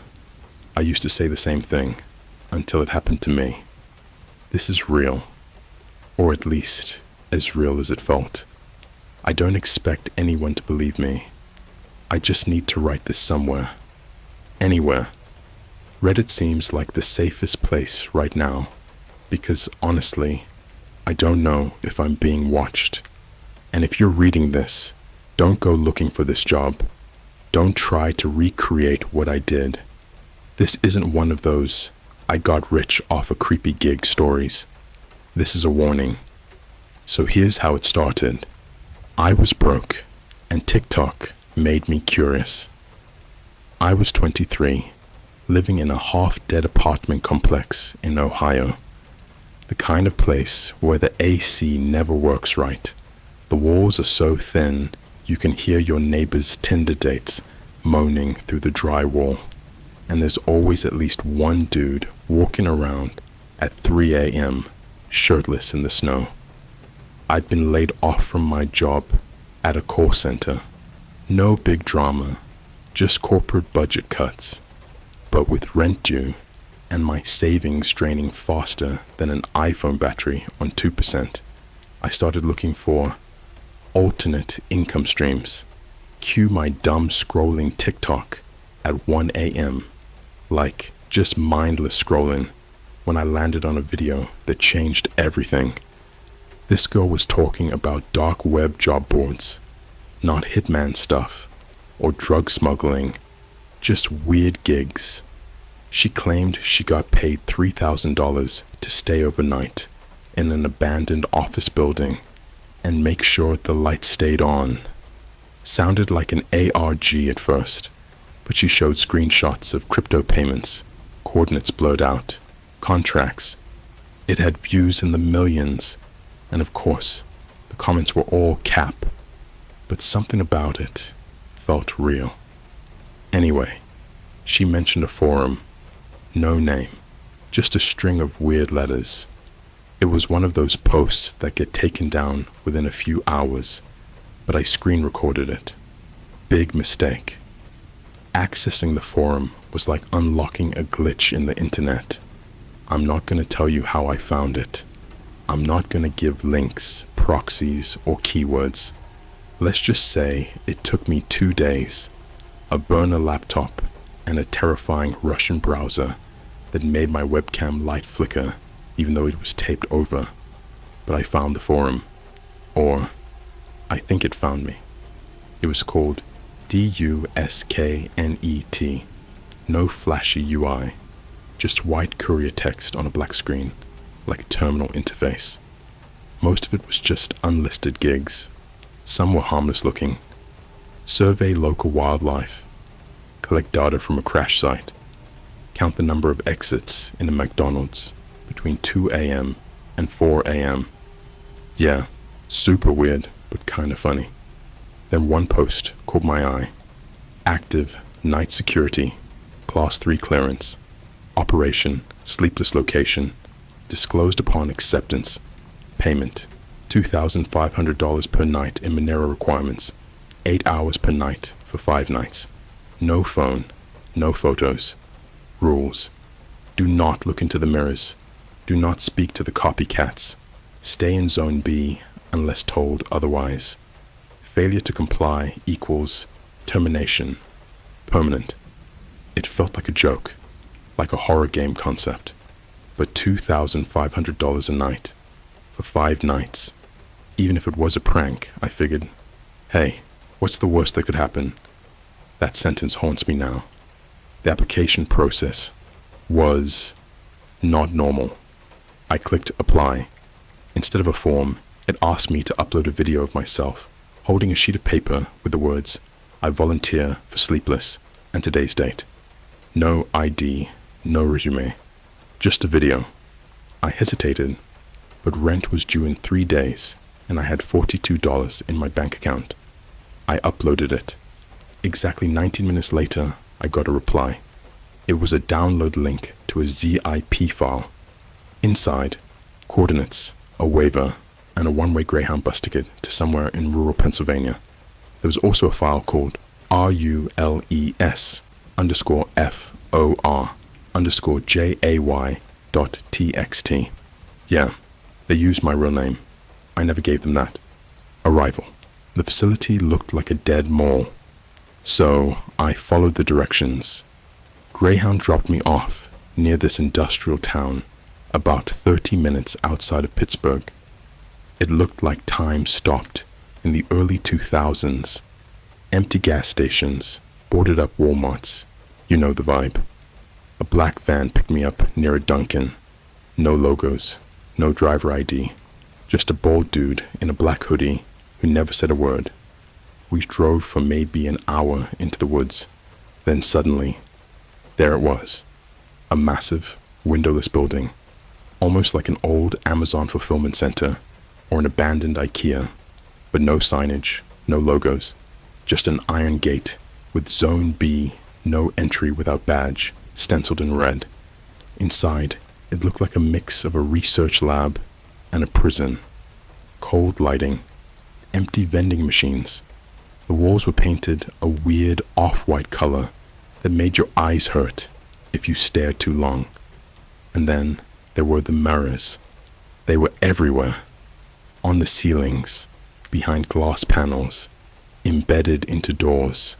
I used to say the same thing until it happened to me. This is real, or at least as real as it felt. I don't expect anyone to believe me. I just need to write this somewhere. Anywhere. Reddit seems like the safest place right now because honestly, I don't know if I'm being watched. And if you're reading this, don't go looking for this job. Don't try to recreate what I did. This isn't one of those I got rich off a creepy gig stories. This is a warning. So here's how it started. I was broke, and TikTok made me curious. I was 23, living in a half-dead apartment complex in Ohio. The kind of place where the AC never works right. The walls are so thin, you can hear your neighbor's Tinder dates moaning through the drywall. And there's always at least one dude walking around at 3 a.m., shirtless in the snow. I'd been laid off from my job at a call center. No big drama, just corporate budget cuts. But with rent due and my savings draining faster than an iPhone battery on 2%, I started looking for alternate income streams. Cue my dumb scrolling TikTok at 1 a.m. Like just mindless scrolling when I landed on a video that changed everything. This girl was talking about dark web job boards, not hitman stuff or drug smuggling, just weird gigs. She claimed she got paid $3,000 to stay overnight in an abandoned office building and make sure the lights stayed on. Sounded like an ARG at first, but she showed screenshots of crypto payments, coordinates blurred out, contracts. It had views in the millions, and of course, the comments were all cap. But something about it felt real. Anyway, she mentioned a forum. No name, just a string of weird letters. It was one of those posts that get taken down within a few hours, but I screen recorded it. Big mistake. Accessing the forum was like unlocking a glitch in the internet. I'm not going to tell you how I found it. I'm not going to give links, proxies, or keywords. Let's just say it took me 2 days, a burner laptop, and a terrifying Russian browser that made my webcam light flicker even though it was taped over. But I found the forum. Or, I think it found me. It was called DUSKNET. No flashy UI, just white courier text on a black screen, like a terminal interface. Most of it was just unlisted gigs. Some were harmless looking. Survey local wildlife. Collect data from a crash site. Count the number of exits in a McDonald's between 2 a.m. and 4 a.m. Yeah, super weird, but kind of funny. Then one post caught my eye. Active night security, class 3 clearance, operation, sleepless location, disclosed upon acceptance, payment, $2,500 per night in Monero requirements, 8 hours per night for 5 nights. No phone, no photos. Rules: do not look into the mirrors. Do not speak to the copycats. Stay in Zone B unless told otherwise. Failure to comply equals termination. Permanent. It felt like a joke, like a horror game concept. But $2,500 a night for 5 nights. Even if it was a prank, I figured, hey, what's the worst that could happen? That sentence haunts me now. The application process was not normal. I clicked apply. Instead of a form, it asked me to upload a video of myself holding a sheet of paper with the words, I volunteer for Sleepless, and today's date. No ID, no resume, just a video. I hesitated, but rent was due in 3 days, and I had $42 in my bank account. I uploaded it. Exactly 19 minutes later, I got a reply. It was a download link to a ZIP file. Inside, coordinates, a waiver, and a one-way Greyhound bus ticket to somewhere in rural Pennsylvania. There was also a file called RULES_FOR_JAY.txt. Yeah, they used my real name. I never gave them that. Arrival. The facility looked like a dead mall. So I followed the directions. Greyhound dropped me off near this industrial town, about 30 minutes outside of Pittsburgh. It looked like time stopped in the early 2000s. Empty gas stations, boarded up Walmarts. You know the vibe. A black van picked me up near a Dunkin'. No logos, no driver ID. Just a bald dude in a black hoodie who never said a word. We drove for maybe an hour into the woods. Then suddenly, there it was. A massive, windowless building, almost like an old Amazon fulfillment center or an abandoned IKEA, but no signage, no logos, just an iron gate with Zone B, no entry without badge, stenciled in red. Inside, it looked like a mix of a research lab and a prison. Cold lighting, empty vending machines. The walls were painted a weird off-white color that made your eyes hurt if you stared too long. And then there were the mirrors. They were everywhere. On the ceilings, behind glass panels, embedded into doors.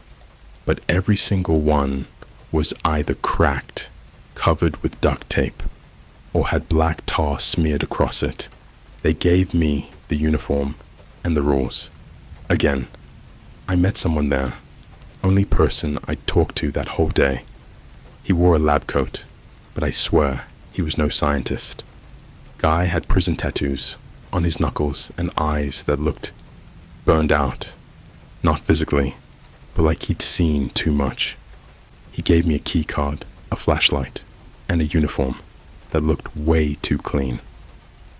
But every single one was either cracked, covered with duct tape, or had black tar smeared across it. They gave me the uniform and the rules. Again, I met someone there, only person I talked to that whole day. He wore a lab coat, but I swear he was no scientist. Guy had prison tattoos on his knuckles and eyes that looked burned out, not physically, but like he'd seen too much. He gave me a key card, a flashlight, and a uniform that looked way too clean.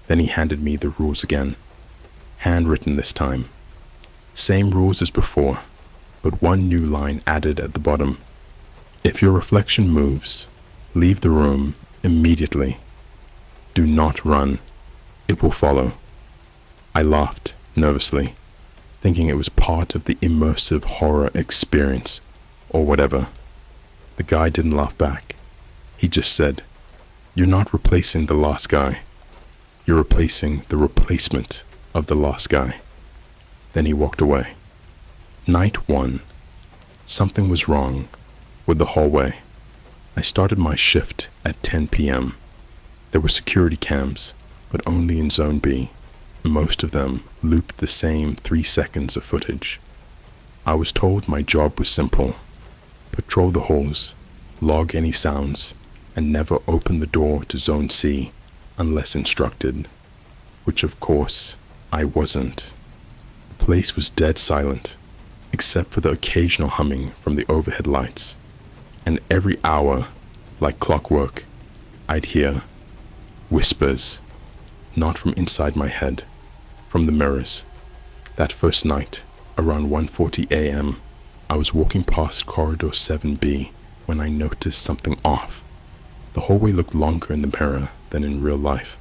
Then he handed me the rules again, handwritten this time. Same rules as before, but one new line added at the bottom. If your reflection moves, leave the room immediately. Do not run. It will follow. I laughed nervously, thinking it was part of the immersive horror experience, or whatever. The guy didn't laugh back. He just said, "You're not replacing the last guy. You're replacing the replacement of the last guy." Then he walked away. Night 1. Something was wrong with the hallway. I started my shift at 10 p.m. There were security cams, but only in Zone B. Most of them looped the same 3 seconds of footage. I was told my job was simple. Patrol the halls, log any sounds, and never open the door to Zone C unless instructed, which of course I wasn't. The place was dead silent, except for the occasional humming from the overhead lights, and every hour, like clockwork, I'd hear whispers, not from inside my head, from the mirrors. That first night, around 1:40 a.m., I was walking past corridor 7B when I noticed something off. The hallway looked longer in the mirror than in real life,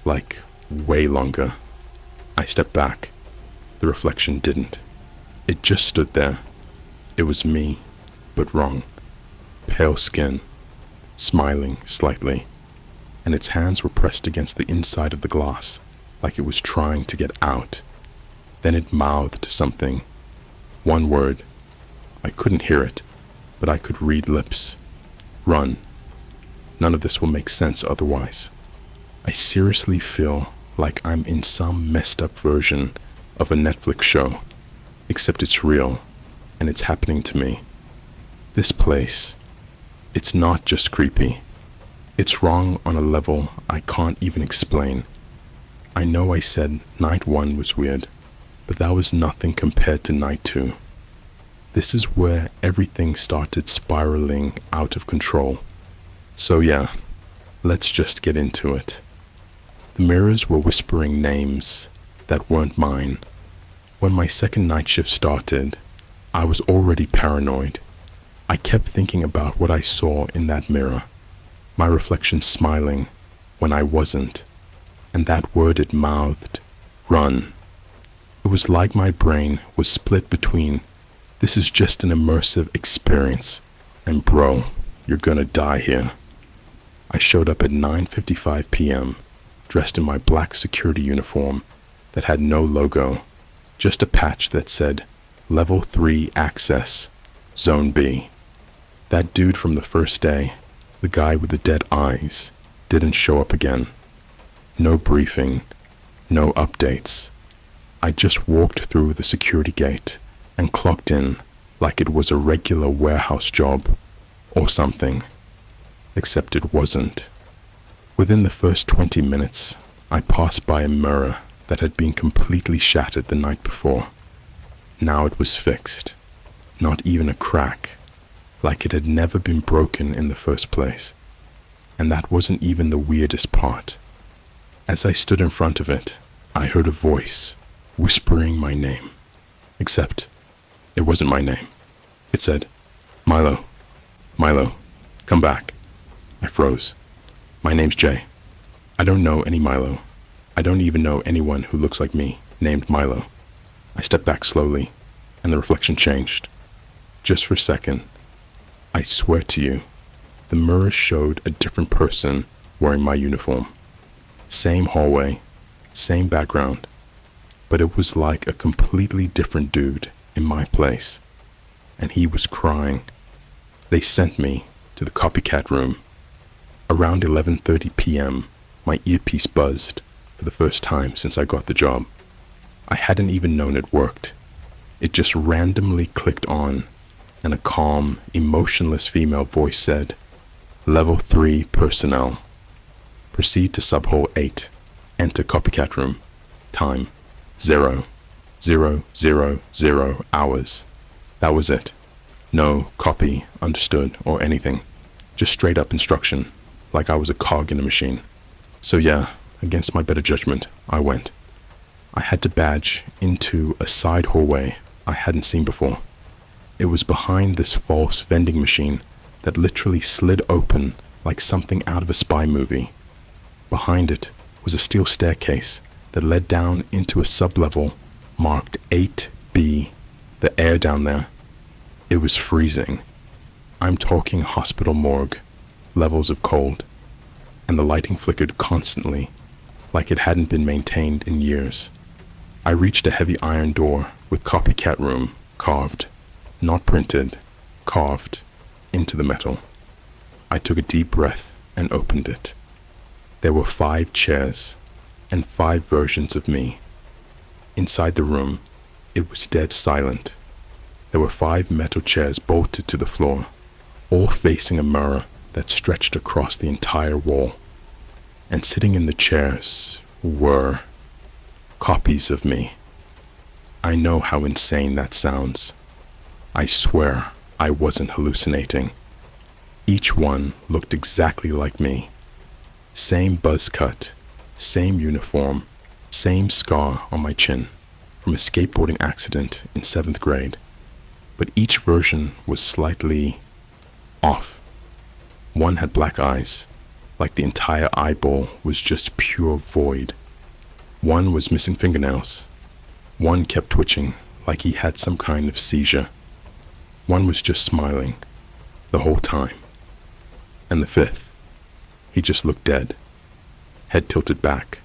like way longer. I stepped back. The reflection didn't. It just stood there. It was me, but wrong. Pale skin, smiling slightly. and its hands were pressed against the inside of the glass, like it was trying to get out. Then it mouthed something. One word. I couldn't hear it, but I could read lips. Run. None of this will make sense otherwise. I seriously feel like I'm in some messed up version of a Netflix show, except it's real, and it's happening to me. This place, it's not just creepy. It's wrong on a level I can't even explain. I know I said night 1 was weird, but that was nothing compared to night 2. This is where everything started spiraling out of control. So yeah, let's just get into it. The mirrors were whispering names that weren't mine. When my second night shift started, I was already paranoid. I kept thinking about what I saw in that mirror, my reflection smiling when I wasn't, and that word it mouthed, run. It was like my brain was split between, this is just an immersive experience, and bro, you're gonna die here. I showed up at 9:55 p.m., dressed in my black security uniform that had no logo, just a patch that said, Level 3 Access, Zone B. That dude from the first day, the guy with the dead eyes, didn't show up again. No briefing, no updates. I just walked through the security gate and clocked in like it was a regular warehouse job or something, except it wasn't. Within the first 20 minutes, I passed by a mirror that had been completely shattered the night before. Now it was fixed, not even a crack, like it had never been broken in the first place. And that wasn't even the weirdest part. As I stood in front of it, I heard a voice whispering my name. Except, it wasn't my name. It said, Milo, Milo, come back. I froze. My name's Jay. I don't know any Milo. I don't even know anyone who looks like me, named Milo. I stepped back slowly, and the reflection changed. Just for a second, I swear to you, the mirror showed a different person wearing my uniform. Same hallway, same background, but it was like a completely different dude in my place, and he was crying. They sent me to the copycat room. Around 11:30 p.m., my earpiece buzzed for the first time since I got the job. I hadn't even known it worked. It just randomly clicked on, and a calm, emotionless female voice said, Level 3 personnel. Proceed to subhole 8. Enter copycat room. Time 0:00:00 hours. That was it. No copy, understood, or anything. Just straight up instruction, like I was a cog in a machine. So yeah, against my better judgment, I went. I had to badge into a side hallway I hadn't seen before. It was behind this false vending machine that literally slid open like something out of a spy movie. Behind it was a steel staircase that led down into a sublevel marked 8B. The air down there, it was freezing. I'm talking hospital morgue levels of cold, and the lighting flickered constantly, like it hadn't been maintained in years. I reached a heavy iron door with copycat room carved, not printed, carved into the metal. I took a deep breath and opened it. There were 5 chairs and 5 versions of me. Inside the room, it was dead silent. There were 5 metal chairs bolted to the floor, all facing a mirror that stretched across the entire wall. And sitting in the chairs were copies of me. I know how insane that sounds. I swear I wasn't hallucinating. Each one looked exactly like me. Same buzz cut, same uniform, same scar on my chin from a skateboarding accident in 7th grade. But each version was slightly off. One had black eyes, like the entire eyeball was just pure void. One was missing fingernails. One kept twitching like he had some kind of seizure. One was just smiling the whole time. And the 5th, he just looked dead. head tilted back,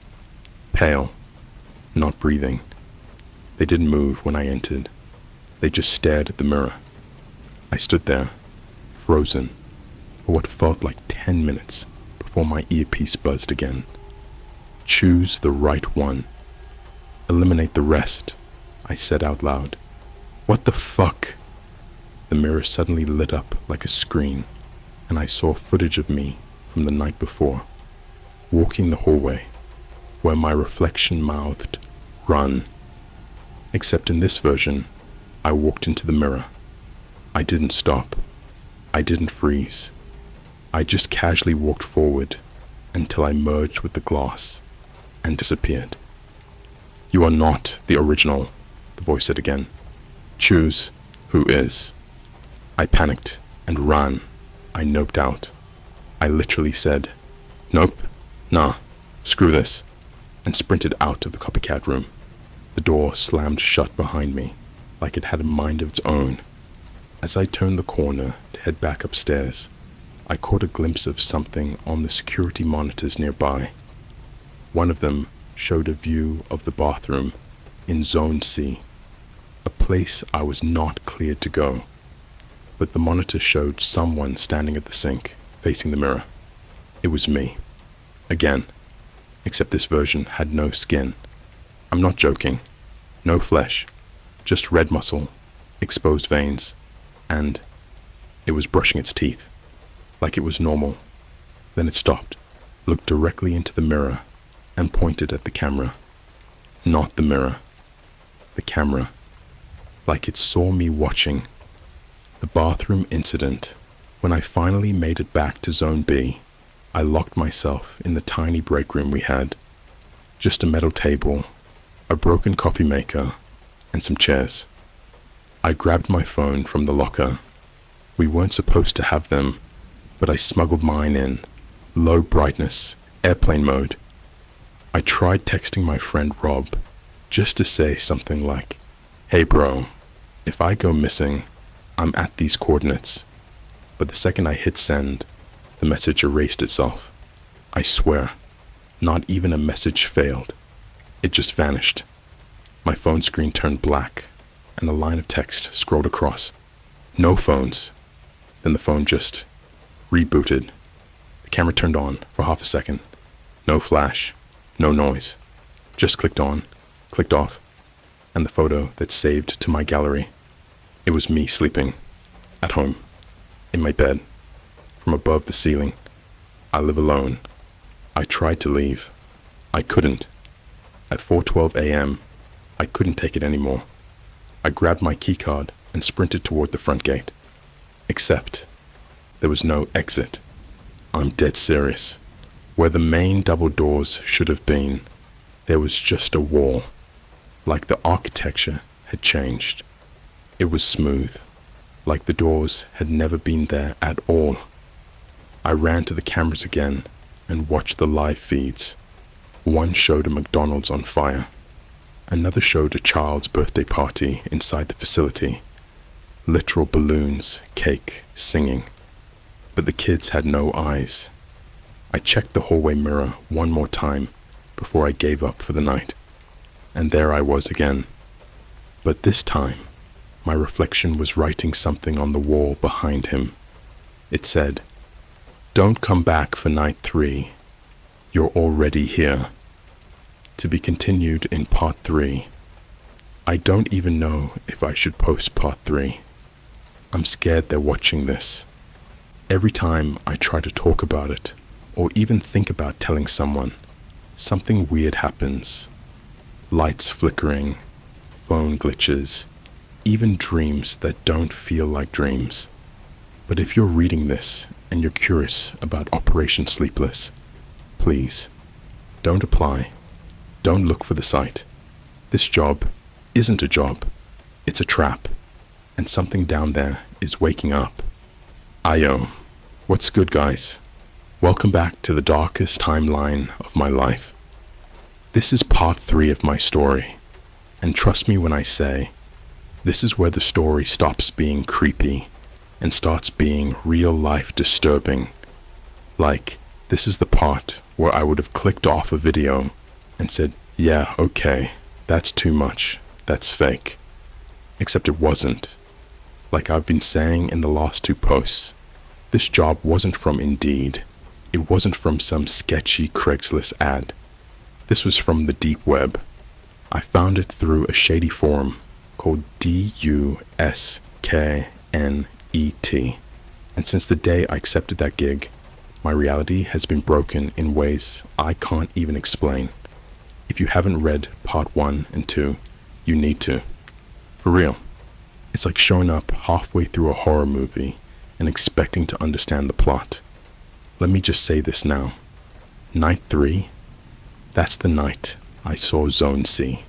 pale, not breathing. They didn't move when I entered. They just stared at the mirror. I stood there, frozen, for what felt like 10 minutes before my earpiece buzzed again. Choose the right one. Eliminate the rest, I said out loud. What the fuck? The mirror suddenly lit up like a screen, and I saw footage of me from the night before, walking the hallway, where my reflection mouthed, "Run." Except in this version, I walked into the mirror. I didn't stop. I didn't freeze. I just casually walked forward until I merged with the glass and disappeared. "You are not the original," the voice said again. "Choose who is." I panicked and ran. I noped out. I literally said, "Nope, nah, screw this," and sprinted out of the copycat room. The door slammed shut behind me, like it had a mind of its own. As I turned the corner to head back upstairs, I caught a glimpse of something on the security monitors nearby. One of them showed a view of the bathroom in Zone C, a place I was not cleared to go, but the monitor showed someone standing at the sink, facing the mirror. It was me. Again, except this version had no skin. I'm not joking. No flesh, just red muscle, exposed veins, and it was brushing its teeth, like it was normal. Then it stopped, looked directly into the mirror, and pointed at the camera. Not the mirror. The camera. Like it saw me watching. The bathroom incident. When I finally made it back to Zone B, I locked myself in the tiny break room we had. Just a metal table, a broken coffee maker, and some chairs. I grabbed my phone from the locker. We weren't supposed to have them, but I smuggled mine in, low brightness, airplane mode. I tried texting my friend Rob, just to say something like, "Hey bro, if I go missing, I'm at these coordinates." But the second I hit send, the message erased itself. I swear, not even a message failed. It just vanished. My phone screen turned black, and a line of text scrolled across. No phones. Then the phone just rebooted. The camera turned on for half a second. No flash, no noise. Just clicked on, clicked off, and the photo that saved to my gallery. It was me sleeping, at home, in my bed, from above the ceiling. I live alone. I tried to leave. I couldn't. At 4:12 a.m., I couldn't take it anymore. I grabbed my keycard and sprinted toward the front gate. Except there was no exit. I'm dead serious. Where the main double doors should have been, there was just a wall, like the architecture had changed. It was smooth, like the doors had never been there at all. I ran to the cameras again and watched the live feeds. One showed a McDonald's on fire. Another showed a child's birthday party inside the facility. Literal balloons, cake, singing. But the kids had no eyes. I checked the hallway mirror one more time before I gave up for the night. And there I was again. But this time, my reflection was writing something on the wall behind him. It said, "Don't come back for night 3. You're already here. To be continued in part 3. I don't even know if I should post part 3. I'm scared they're watching this. Every time I try to talk about it, or even think about telling someone, something weird happens. Lights flickering, phone glitches, even dreams that don't feel like dreams. But if you're reading this and you're curious about Operation Sleepless, please, don't apply. Don't look for the site. This job isn't a job. It's a trap. And something down there is waking up. Ayo. What's good, guys? Welcome back to the darkest timeline of my life. This is part 3 of my story. And trust me when I say, this is where the story stops being creepy and starts being real life disturbing. Like, this is the part where I would have clicked off a video and said, yeah, okay, that's too much, that's fake. Except it wasn't. Like I've been saying in the last 2 posts, this job wasn't from Indeed. It wasn't from some sketchy Craigslist ad. This was from the deep web. I found it through a shady forum called DUSKNET. And since the day I accepted that gig, my reality has been broken in ways I can't even explain. If you haven't read part 1 and 2, you need to. For real. It's like showing up halfway through a horror movie and expecting to understand the plot. Let me just say this now. Night 3, that's the night I saw Zone C.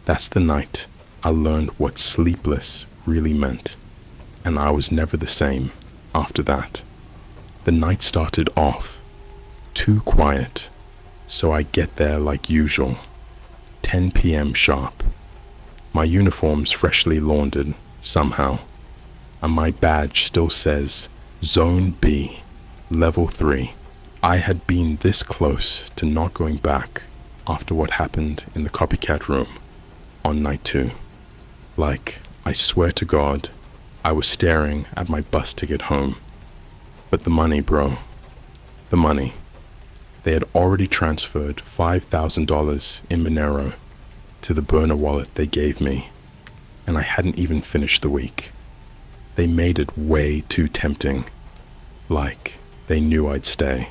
That's the night I learned what sleepless really meant. And I was never the same after that. The night started off too quiet, so I get there like usual, 10 p.m. sharp. My uniform's freshly laundered somehow, and my badge still says Zone B, Level 3. I had been this close to not going back after what happened in the copycat room on night 2. Like, I swear to God, I was staring at my bus ticket home. But the money, bro. The money. They had already transferred $5,000 in Monero to the burner wallet they gave me, and I hadn't even finished the week. They made it way too tempting. Like, they knew I'd stay.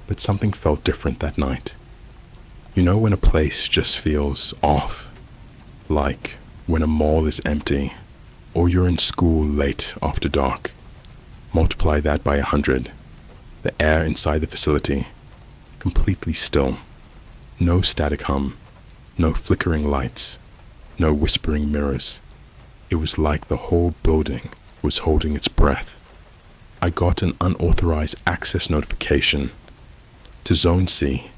But something felt different that night. You know when a place just feels off? Like when a mall is empty, or you're in school late after dark. Multiply that by 100. The air inside the facility, completely still. No static hum, no flickering lights, no whispering mirrors. It was like the whole building was holding its breath. I got an unauthorized access notification to Zone C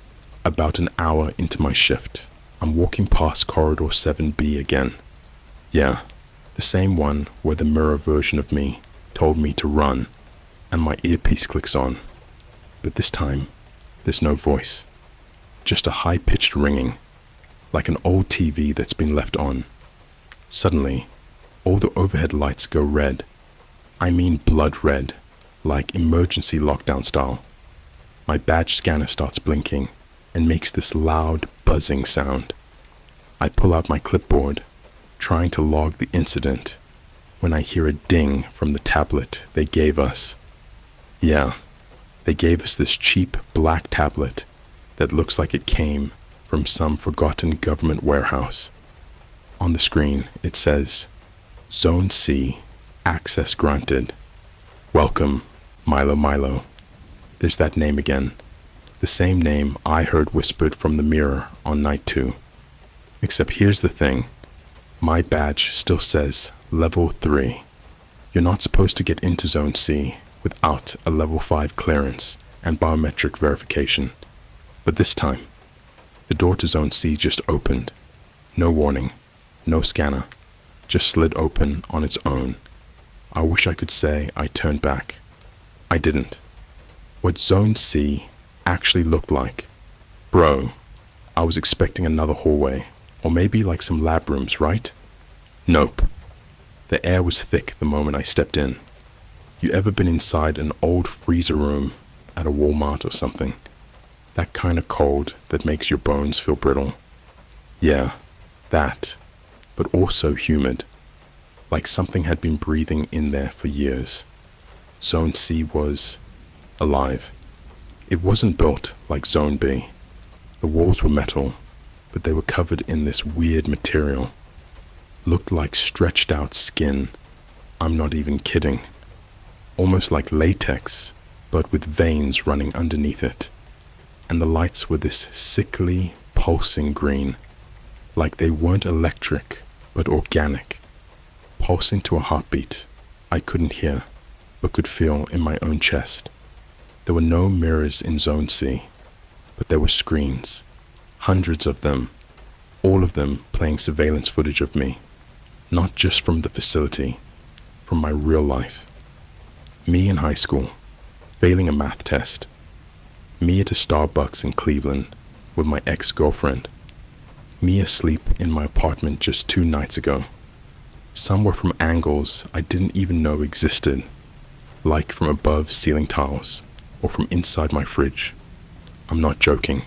about an hour into my shift. I'm walking past corridor 7B again. Yeah, the same one where the mirror version of me told me to run, and my earpiece clicks on. But this time, there's no voice. Just a high-pitched ringing, like an old TV that's been left on. Suddenly, all the overhead lights go red. I mean blood red, like emergency lockdown style. My badge scanner starts blinking and makes this loud, buzzing sound. I pull out my clipboard, trying to log the incident, when I hear a ding from the tablet they gave us. Yeah, they gave us this cheap black tablet that looks like it came from some forgotten government warehouse. On the screen, it says, Zone C, access granted. Welcome, Milo. There's that name again. The same name I heard whispered from the mirror on night 2. Except here's the thing. My badge still says Level 3. You're not supposed to get into Zone C without a Level 5 clearance and biometric verification. But this time, the door to Zone C just opened. No warning, no scanner, just slid open on its own. I wish I could say I turned back. I didn't. What Zone C actually looked like, bro, I was expecting another hallway, or maybe like some lab rooms, right? Nope. The air was thick the moment I stepped in. You ever been inside an old freezer room at a Walmart or something? That kind of cold that makes your bones feel brittle. Yeah, that, but also humid. Like something had been breathing in there for years. Zone C was alive. It wasn't built like Zone B. The walls were metal, but they were covered in this weird material. Looked like stretched out skin. I'm not even kidding. Almost like latex, but with veins running underneath it. And the lights were this sickly, pulsing green. Like they weren't electric, but organic. Pulsing to a heartbeat I couldn't hear, but could feel in my own chest. There were no mirrors in Zone C, but there were screens. Hundreds of them, all of them playing surveillance footage of me. Not just from the facility, from my real life. Me in high school, failing a math test. Me at a Starbucks in Cleveland with my ex-girlfriend. Me asleep in my apartment just 2 nights ago. Some were from angles I didn't even know existed, like from above ceiling tiles or from inside my fridge. I'm not joking.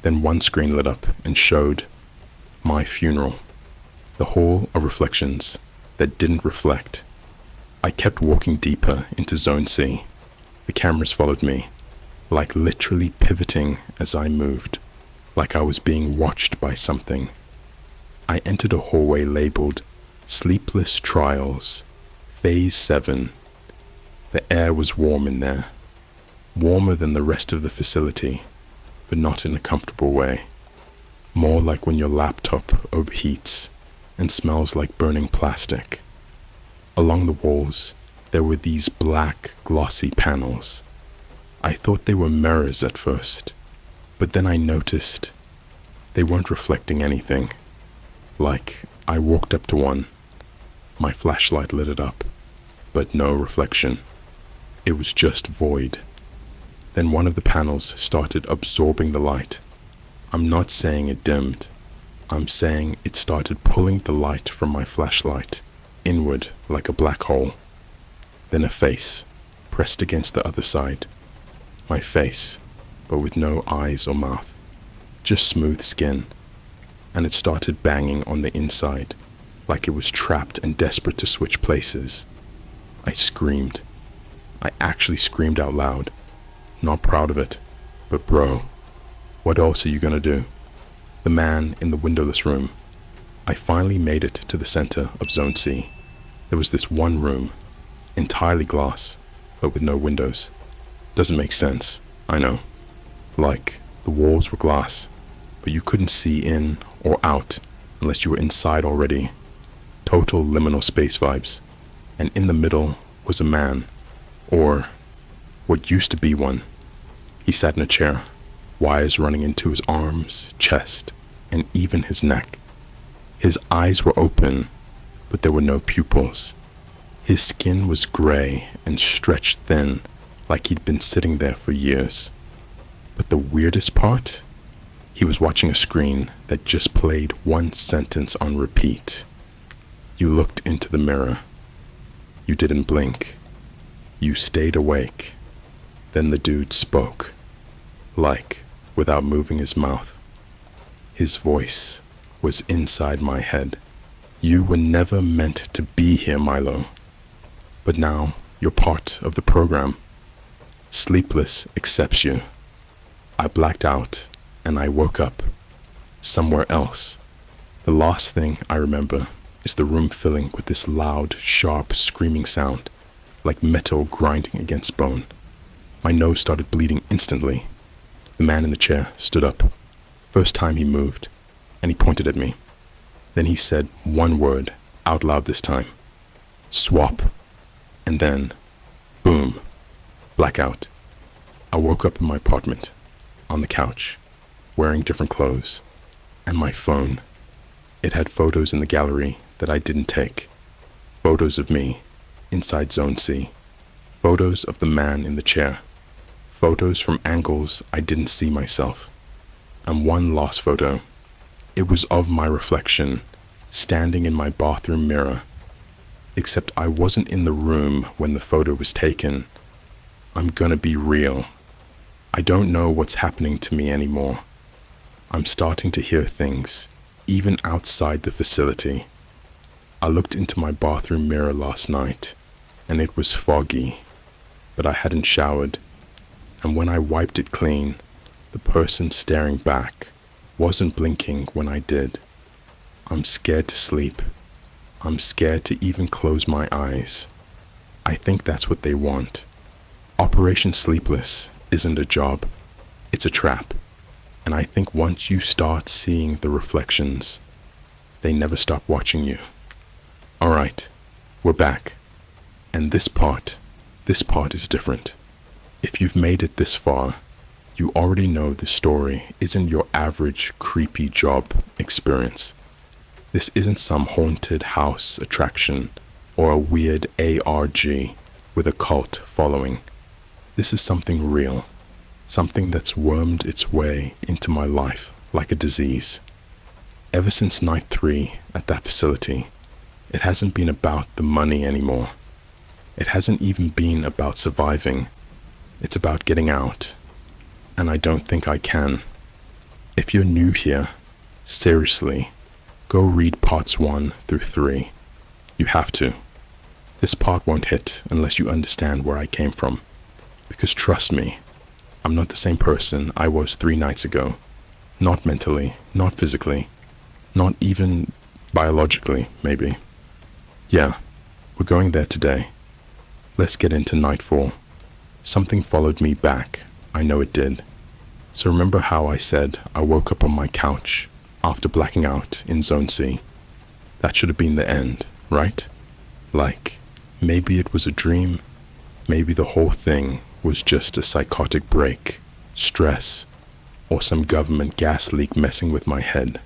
Then one screen lit up and showed my funeral. The hall of reflections that didn't reflect. I kept walking deeper into Zone C. The cameras followed me, like literally pivoting as I moved, like I was being watched by something. I entered a hallway labeled Sleepless Trials, Phase 7. The air was warm in there, warmer than the rest of the facility, but not in a comfortable way. More like when your laptop overheats and smells like burning plastic. Along the walls, there were these black, glossy panels. I thought they were mirrors at first, but then I noticed they weren't reflecting anything. Like, I walked up to one. My flashlight lit it up, but no reflection. It was just void. Then one of the panels started absorbing the light. I'm not saying it dimmed. I'm saying it started pulling the light from my flashlight inward like a black hole. Then a face pressed against the other side. My face, but with no eyes or mouth, just smooth skin. And it started banging on the inside, like it was trapped and desperate to switch places. I screamed. I actually screamed out loud. Not proud of it, but bro, what else are you gonna do? The man in the windowless room. I finally made it to the center of Zone C. There was this one room, entirely glass, but with no windows. Doesn't make sense, I know. Like, the walls were glass, but you couldn't see in or out unless you were inside already. Total liminal space vibes. And in the middle was a man, or what used to be one. He sat in a chair, wires running into his arms, chest, and even his neck. His eyes were open, but there were no pupils. His skin was gray and stretched thin, like he'd been sitting there for years. But the weirdest part? He was watching a screen that just played one sentence on repeat. You looked into the mirror. You didn't blink. You stayed awake. Then the dude spoke, like, without moving his mouth. His voice was inside my head. You were never meant to be here, Milo. But now you're part of the program. Sleepless accepts you. I blacked out and I woke up somewhere else. The last thing I remember is the room filling with this loud, sharp, screaming sound, like metal grinding against bone. My nose started bleeding instantly. The man in the chair stood up. First time he moved, and he pointed at me. Then he said one word, out loud this time. Swap. And then, boom, blackout. I woke up in my apartment, on the couch, wearing different clothes, and my phone. It had photos in the gallery that I didn't take. Photos of me, inside Zone C. Photos of the man in the chair. Photos from angles I didn't see myself. And one lost photo. It was of my reflection, standing in my bathroom mirror. Except I wasn't in the room when the photo was taken. I'm gonna be real. I don't know what's happening to me anymore. I'm starting to hear things, even outside the facility. I looked into my bathroom mirror last night, and it was foggy, but I hadn't showered. And when I wiped it clean, the person staring back wasn't blinking when I did. I'm scared to sleep. I'm scared to even close my eyes. I think that's what they want. Operation Sleepless isn't a job. It's a trap. And I think once you start seeing the reflections, they never stop watching you. Alright, we're back. And this part is different. If you've made it this far, you already know the story isn't your average creepy job experience. This isn't some haunted house attraction or a weird ARG with a cult following. This is something real. something that's wormed its way into my life like a disease. Ever since night 3 at that facility, it hasn't been about the money anymore. It hasn't even been about surviving. It's about getting out. And I don't think I can. If you're new here, seriously, go read parts 1 through 3. You have to. This part won't hit unless you understand where I came from. Because trust me, I'm not the same person I was 3 nights ago. Not mentally, not physically, not even biologically, maybe. Yeah, we're going there today. Let's get into night 4. Something followed me back. I know it did. So remember how I said I woke up on my couch after blacking out in Zone C? That should have been the end, right? Like, maybe it was a dream. Maybe the whole thing was just a psychotic break, stress, or some government gas leak messing with my head.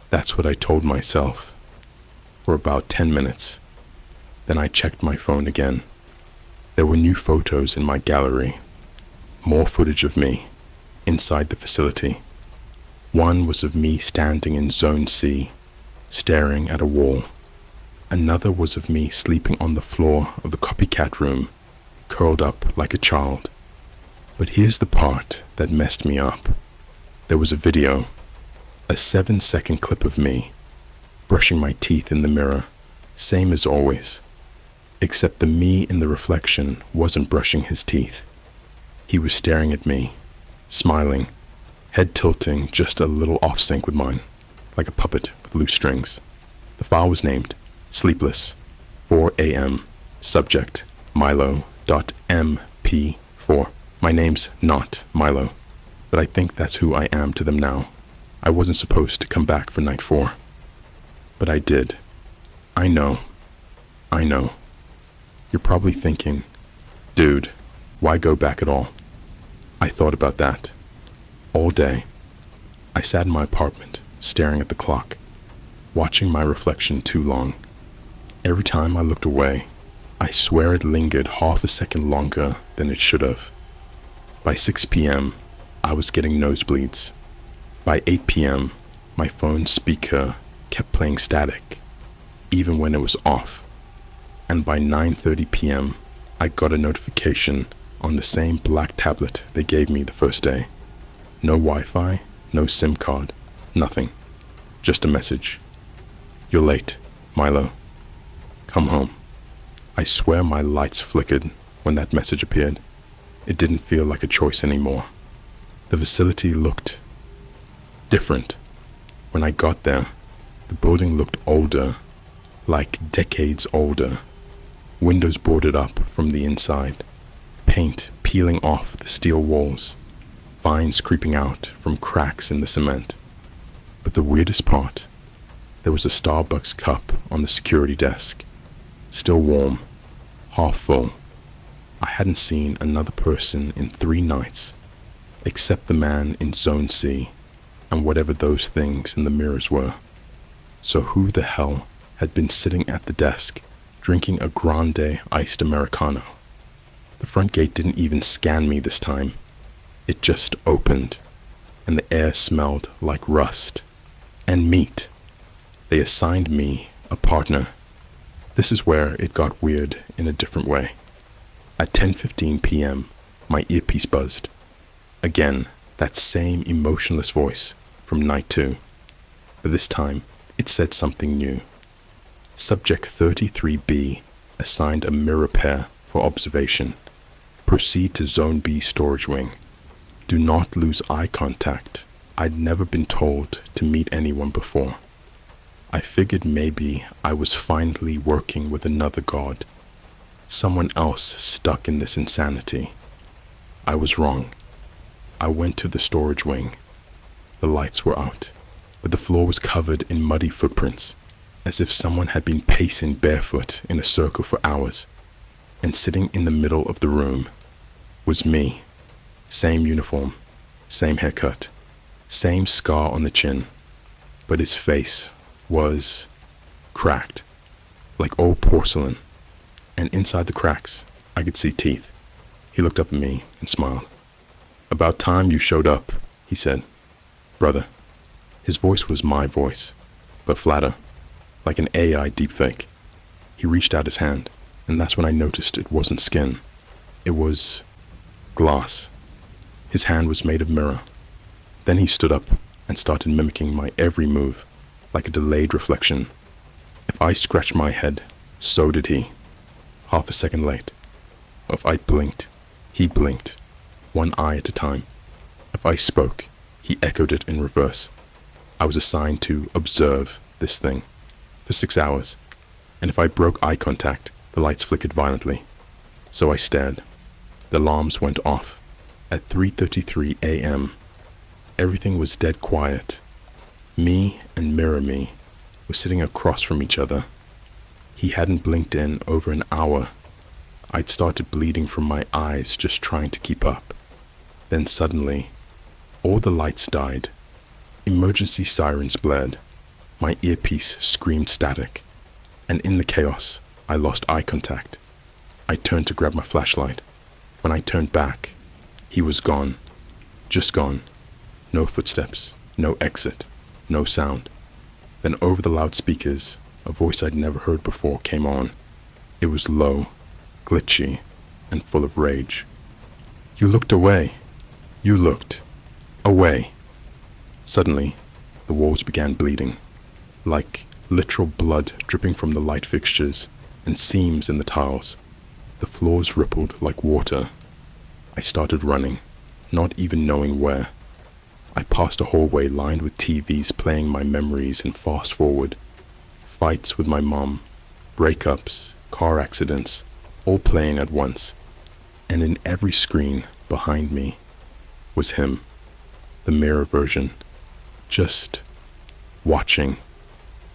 That's what I told myself for about 10 minutes. Then I checked my phone again. There were new photos in my gallery. More footage of me inside the facility. One was of me standing in Zone C, staring at a wall. Another was of me sleeping on the floor of the copycat room, curled up like a child. But here's the part that messed me up. There was a video, a 7-second clip of me brushing my teeth in the mirror, same as always. Except the me in the reflection wasn't brushing his teeth. He was staring at me, smiling, head tilting just a little off sync with mine, like a puppet with loose strings. The file was named Sleepless, 4 a.m., subject Milo.mp4. My name's not Milo, but I think that's who I am to them now. I wasn't supposed to come back for night 4. But I did. I know. You're probably thinking, dude, why go back at all? I thought about that. All day. I sat in my apartment, staring at the clock, watching my reflection too long. Every time I looked away, I swear it lingered half a second longer than it should have. By 6 p.m., I was getting nosebleeds. By 8 p.m., my phone's speaker kept playing static, even when it was off. And by 9:30 p.m., I got a notification on the same black tablet they gave me the first day. No Wi-Fi, no SIM card, nothing. Just a message. You're late, Milo. Come home. I swear my lights flickered when that message appeared. It didn't feel like a choice anymore. The facility looked different. When I got there, the building looked older, like decades older. Windows boarded up from the inside, paint peeling off the steel walls, vines creeping out from cracks in the cement. But the weirdest part, there was a Starbucks cup on the security desk, still warm, half full. I hadn't seen another person in 3 nights, except the man in Zone C and whatever those things in the mirrors were. So who the hell had been sitting at the desk drinking a grande iced Americano? The front gate didn't even scan me this time. It just opened, and the air smelled like rust and meat. They assigned me a partner. This is where it got weird in a different way. At 10:15 p.m., my earpiece buzzed. Again, that same emotionless voice from night 2. But this time, it said something new. Subject 33B assigned a mirror pair for observation. Proceed to Zone B storage wing. Do not lose eye contact. I'd never been told to meet anyone before. I figured maybe I was finally working with another god. Someone else stuck in this insanity. I was wrong. I went to the storage wing. The lights were out, but the floor was covered in muddy footprints, as if someone had been pacing barefoot in a circle for hours. And sitting in the middle of the room was me. Same uniform, same haircut, same scar on the chin, but his face was cracked, like old porcelain, and inside the cracks, I could see teeth. He looked up at me and smiled. "About time you showed up," he said. "Brother." His voice was my voice, but flatter, like an AI deepfake. He reached out his hand, and that's when I noticed it wasn't skin. It was glass. His hand was made of mirror. Then he stood up and started mimicking my every move, like a delayed reflection. If I scratched my head, so did he. Half a second late. If I blinked, he blinked, one eye at a time. If I spoke, he echoed it in reverse. I was assigned to observe this thing for 6 hours, and if I broke eye contact, the lights flickered violently. So I stared. The alarms went off at 3:33 a.m. Everything was dead quiet. Me and Mirror Me were sitting across from each other. He hadn't blinked in over an hour. I'd started bleeding from my eyes just trying to keep up. Then suddenly, all the lights died. Emergency sirens blared. My earpiece screamed static. And in the chaos, I lost eye contact. I turned to grab my flashlight. When I turned back, he was gone. Just gone. No footsteps, no exit, no sound. Then over the loudspeakers, a voice I'd never heard before came on. It was low, glitchy, and full of rage. "You looked away. You looked away." Suddenly, the walls began bleeding, like literal blood dripping from the light fixtures and seams in the tiles. The floors rippled like water. I started running, not even knowing where. I passed a hallway lined with TVs playing my memories in fast forward. Fights with my mom, breakups, car accidents, all playing at once. And in every screen behind me was him, the mirror version, just watching.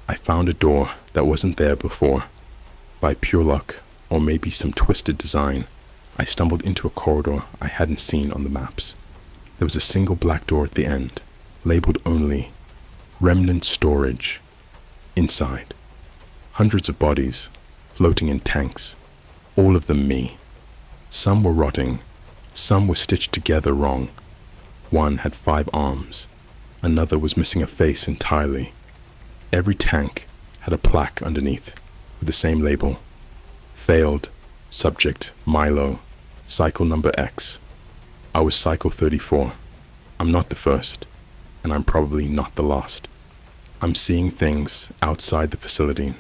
I found a door that wasn't there before. By pure luck, or maybe some twisted design, I stumbled into a corridor I hadn't seen on the maps. There was a single black door at the end, labeled only Remnant Storage. Inside, hundreds of bodies, floating in tanks, all of them me. Some were rotting, some were stitched together wrong. One had 5 arms, another was missing a face entirely. Every tank had a plaque underneath with the same label. Failed, subject Milo, cycle number X. I was cycle 34. I'm not the first, and I'm probably not the last. I'm seeing things outside the facility.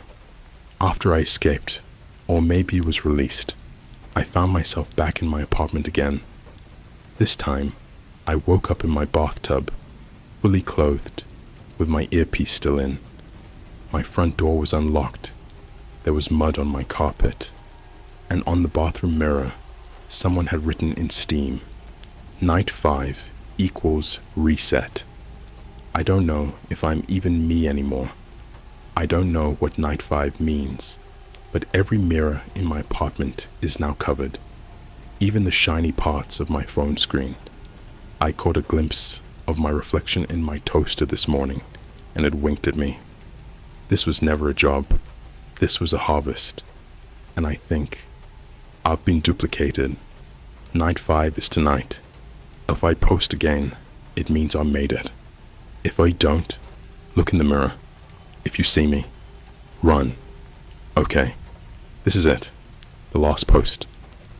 After I escaped, or maybe was released, I found myself back in my apartment again. This time, I woke up in my bathtub, fully clothed, with my earpiece still in. My front door was unlocked. There was mud on my carpet, and on the bathroom mirror, someone had written in steam, Night 5 equals reset. I don't know if I'm even me anymore. I don't know what Night 5 means, but every mirror in my apartment is now covered, even the shiny parts of my phone screen. I caught a glimpse of my reflection in my toaster this morning, and it winked at me. This was never a job. This was a harvest. And I think I've been duplicated. Night 5 is tonight. If I post again, it means I made it. If I don't, look in the mirror. If you see me, run. Okay, this is it. The last post.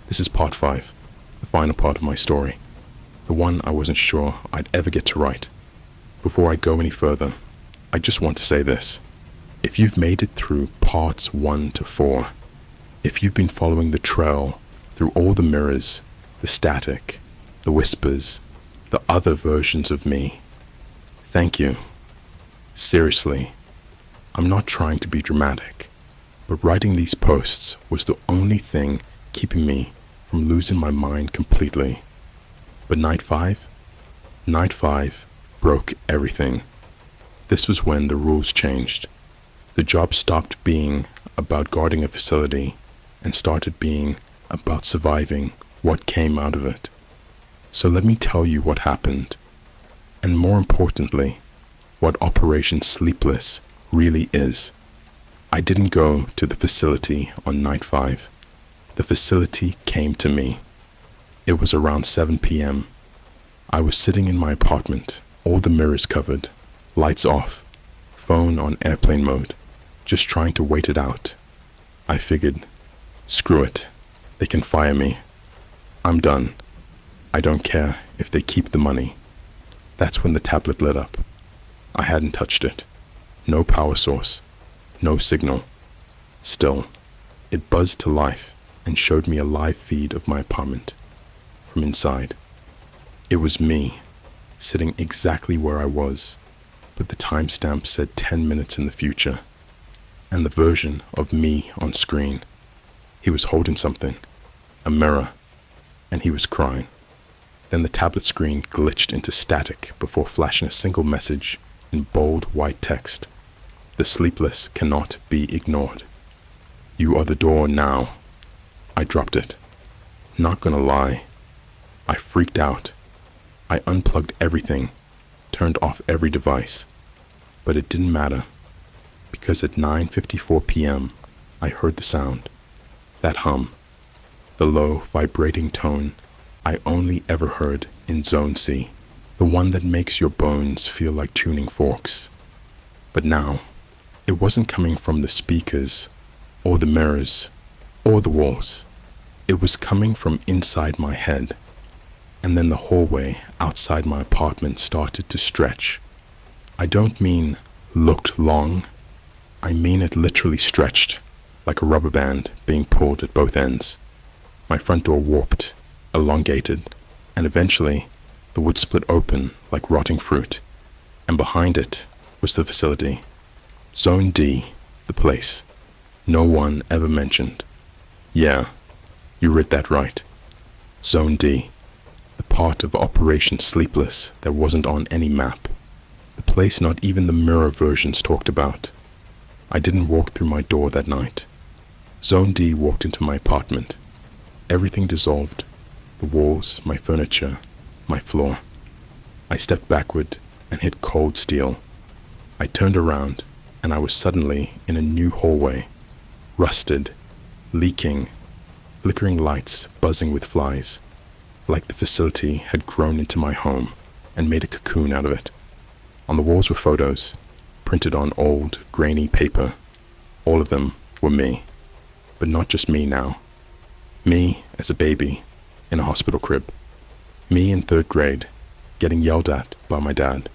This is part 5, the final part of my story. The one I wasn't sure I'd ever get to write. Before I go any further, I just want to say this. If you've made it through parts 1 to 4, if you've been following the trail through all the mirrors, the static, the whispers, the other versions of me, thank you. Seriously, I'm not trying to be dramatic, but writing these posts was the only thing keeping me from losing my mind completely. But Night 5 broke everything. This was when the rules changed. The job stopped being about guarding a facility and started being about surviving what came out of it. So let me tell you what happened, and more importantly, what Operation Sleepless really is. I didn't go to the facility on Night 5. The facility came to me. It was around 7 p.m. I was sitting in my apartment, all the mirrors covered, lights off, phone on airplane mode, just trying to wait it out. I figured, screw it, they can fire me. I'm done. I don't care if they keep the money. That's when the tablet lit up. I hadn't touched it. No power source, no signal. Still, it buzzed to life and showed me a live feed of my apartment from inside. It was me, sitting exactly where I was, but the timestamp said 10 minutes in the future, and the version of me on screen. He was holding something, a mirror, and he was crying. Then the tablet screen glitched into static before flashing a single message in bold white text. The sleepless cannot be ignored. You are the door now. I dropped it. Not gonna lie, I freaked out. I unplugged everything, turned off every device, but it didn't matter, because at 9:54 p.m. I heard the sound, that hum, the low vibrating tone I only ever heard in Zone C, the one that makes your bones feel like tuning forks. But now, it wasn't coming from the speakers, or the mirrors, or the walls. It was coming from inside my head. And then the hallway outside my apartment started to stretch. I don't mean looked long. I mean it literally stretched, like a rubber band being pulled at both ends. My front door warped, elongated, and eventually the wood split open like rotting fruit, and behind it was the facility. Zone D, the place no one ever mentioned. Yeah, you read that right. Zone D, the part of Operation Sleepless that wasn't on any map. The place not even the mirror versions talked about. I didn't walk through my door that night. Zone D walked into my apartment. Everything dissolved. The walls, my furniture, my floor. I stepped backward and hit cold steel. I turned around and I was suddenly in a new hallway. Rusted, leaking, flickering lights buzzing with flies. Like the facility had grown into my home and made a cocoon out of it. On the walls were photos, printed on old, grainy paper. All of them were me, but not just me now. Me as a baby in a hospital crib. Me in 3rd grade, getting yelled at by my dad.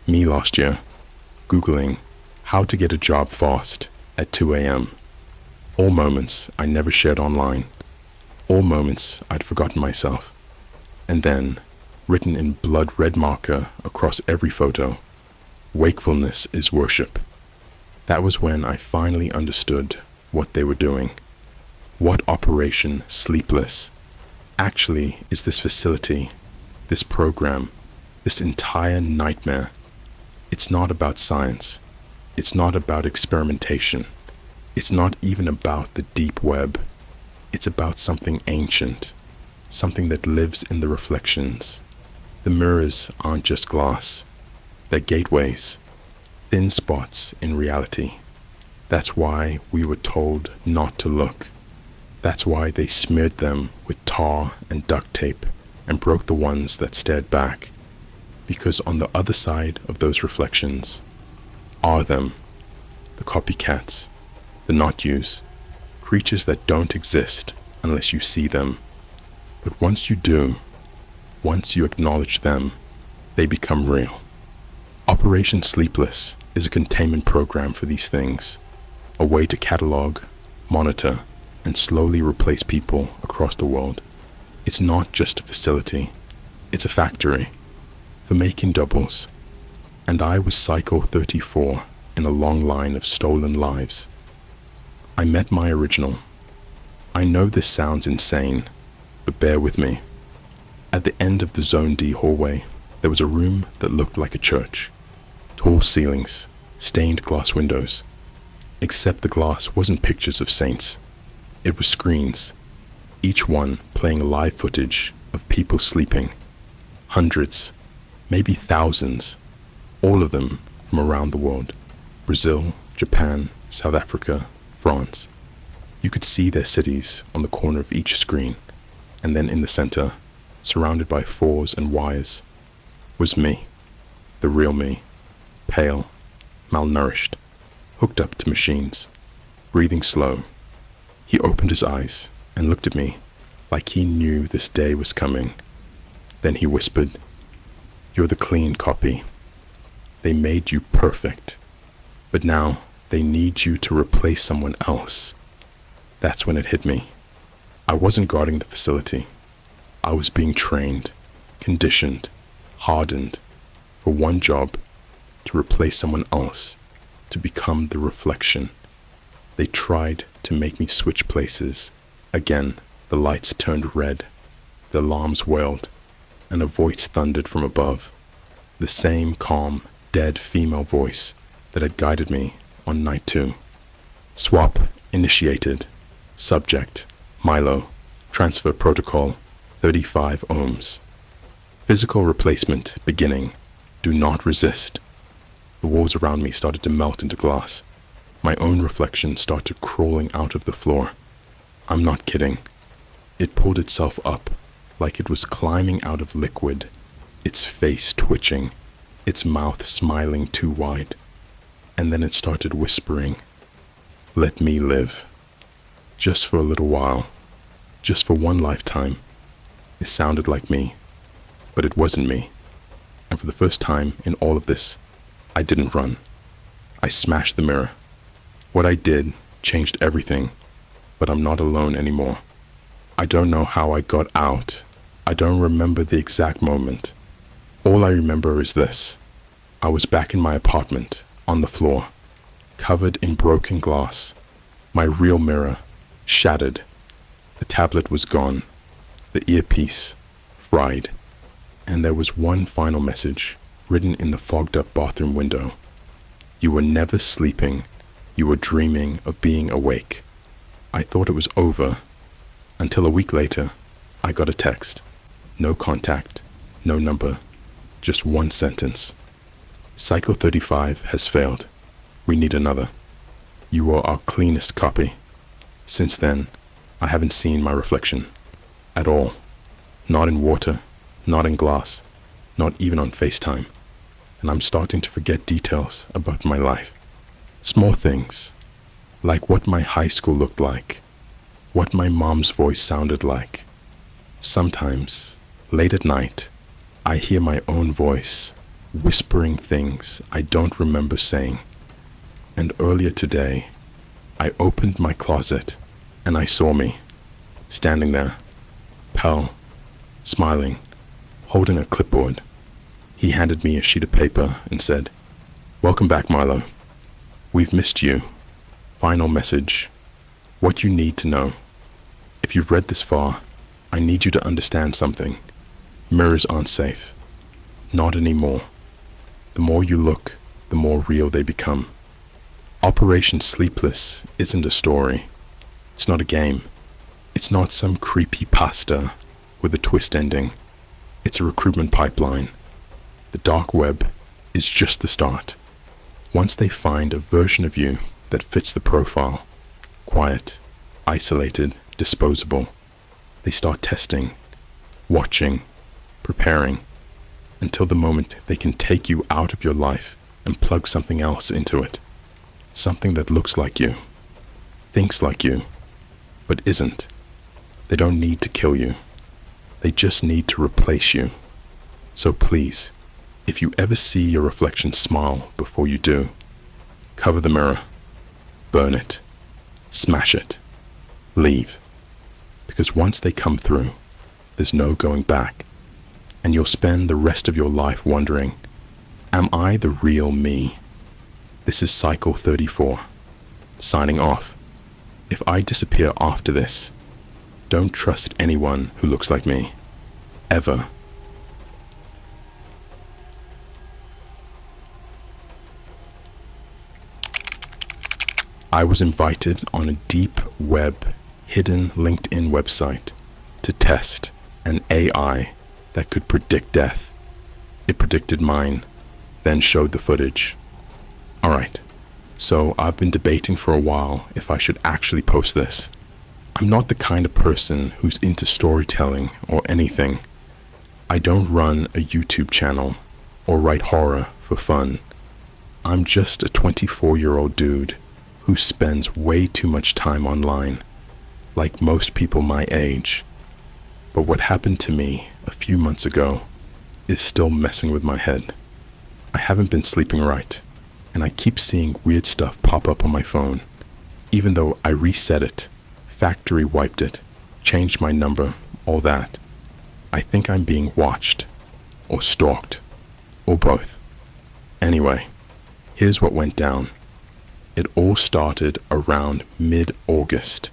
Me last year, Googling how to get a job fast at 2 a.m. All moments I never shared online. All moments I'd forgotten myself. And then, written in blood red marker across every photo, wakefulness is worship. That was when I finally understood what they were doing. What Operation Sleepless actually is this facility, this program, this entire nightmare. It's not about science. It's not about experimentation. It's not even about the deep web. It's about something ancient, something that lives in the reflections. The mirrors aren't just glass. They're gateways, thin spots in reality. That's why we were told not to look. That's why they smeared them with tar and duct tape and broke the ones that stared back. Because on the other side of those reflections are them, the copycats, the not yous, creatures that don't exist unless you see them. But once you do, once you acknowledge them, they become real. Operation Sleepless is a containment program for these things, a way to catalog, monitor, and slowly replace people across the world. It's not just a facility, it's a factory for making doubles. And I was Cycle 34 in a long line of stolen lives. I met my original. I know this sounds insane, but bear with me. At the end of the Zone D hallway, there was a room that looked like a church. Tall ceilings, stained glass windows. Except the glass wasn't pictures of saints. It was screens, each one playing live footage of people sleeping. Hundreds, maybe thousands, all of them from around the world. Brazil, Japan, South Africa, France. You could see their cities on the corner of each screen, and then in the center, surrounded by fours and wires, was me, the real me, pale, malnourished, hooked up to machines, breathing slow. He opened his eyes and looked at me like he knew this day was coming. Then he whispered, "You're the clean copy. They made you perfect, but now they need you to replace someone else." That's when it hit me. I wasn't guarding the facility. I was being trained, conditioned, hardened for one job: to replace someone else, to become the reflection. They tried to make me switch places. Again, the lights turned red, the alarms wailed, and a voice thundered from above. The same calm, dead female voice that had guided me on night 2. Swap initiated. Subject, Milo. Transfer protocol, 35 ohms. Physical replacement beginning. Do not resist. The walls around me started to melt into glass. My own reflection started crawling out of the floor. I'm not kidding. It pulled itself up, like it was climbing out of liquid, its face twitching, its mouth smiling too wide. And then it started whispering, "Let me live. Just for a little while. Just for one lifetime." It sounded like me, but it wasn't me. And for the first time in all of this, I didn't run. I smashed the mirror. What I did changed everything, but I'm not alone anymore. I don't know how I got out. I don't remember the exact moment. All I remember is this. I was back in my apartment, on the floor, covered in broken glass. My real mirror, shattered. The tablet was gone. The earpiece, fried. And there was one final message, written in the fogged-up bathroom window. "You were never sleeping. You were dreaming of being awake." I thought it was over, until a week later, I got a text. No contact, no number, just one sentence. "Cycle 35 has failed. We need another. You are our cleanest copy." Since then, I haven't seen my reflection at all. Not in water, not in glass, not even on FaceTime. And I'm starting to forget details about my life. Small things, like what my high school looked like, what my mom's voice sounded like. Sometimes, late at night, I hear my own voice whispering things I don't remember saying. And earlier today, I opened my closet and I saw me, standing there, pale, smiling, holding a clipboard. He handed me a sheet of paper and said, "Welcome back, Milo. We've missed you. Final message. What you need to know. If you've read this far, I need you to understand something. Mirrors aren't safe. Not anymore. The more you look, the more real they become. Operation Sleepless isn't a story. It's not a game. It's not some creepy pasta with a twist ending. It's a recruitment pipeline. The dark web is just the start. Once they find a version of you that fits the profile, quiet, isolated, disposable, they start testing, watching, preparing, until the moment they can take you out of your life and plug something else into it. Something that looks like you, thinks like you, but isn't. They don't need to kill you. They just need to replace you. So please, if you ever see your reflection smile before you do, cover the mirror, burn it, smash it, leave. Because once they come through, there's no going back. And you'll spend the rest of your life wondering, am I the real me? This is Cycle 34, signing off. If I disappear after this, don't trust anyone who looks like me, ever. I was invited on a deep web, hidden LinkedIn website to test an AI that could predict death. It predicted mine, then showed the footage. Alright, so I've been debating for a while if I should actually post this. I'm not the kind of person who's into storytelling or anything, I don't run a YouTube channel or write horror for fun. I'm just a 24-year-old dude who spends way too much time online, like most people my age. But what happened to me a few months ago is still messing with my head. I haven't been sleeping right, and I keep seeing weird stuff pop up on my phone, even though I reset it, factory wiped it, changed my number, all that. I think I'm being watched, or stalked, or both. Anyway, here's what went down. It all started around mid-August.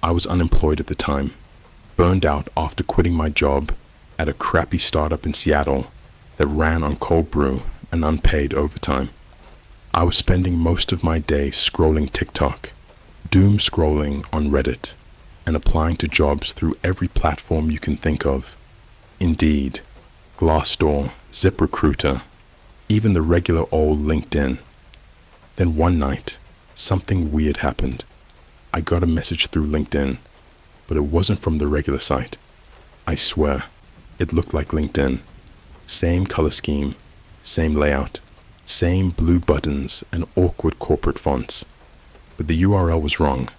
I was unemployed at the time, burned out after quitting my job at a crappy startup in Seattle that ran on cold brew and unpaid overtime. I was spending most of my day scrolling TikTok, doom scrolling on Reddit, and applying to jobs through every platform you can think of. Indeed, Glassdoor, ZipRecruiter, even the regular old LinkedIn. Then one night, something weird happened. I got a message through LinkedIn, but it wasn't from the regular site. I swear, it looked like LinkedIn. Same color scheme, same layout, same blue buttons and awkward corporate fonts. But the URL was wrong.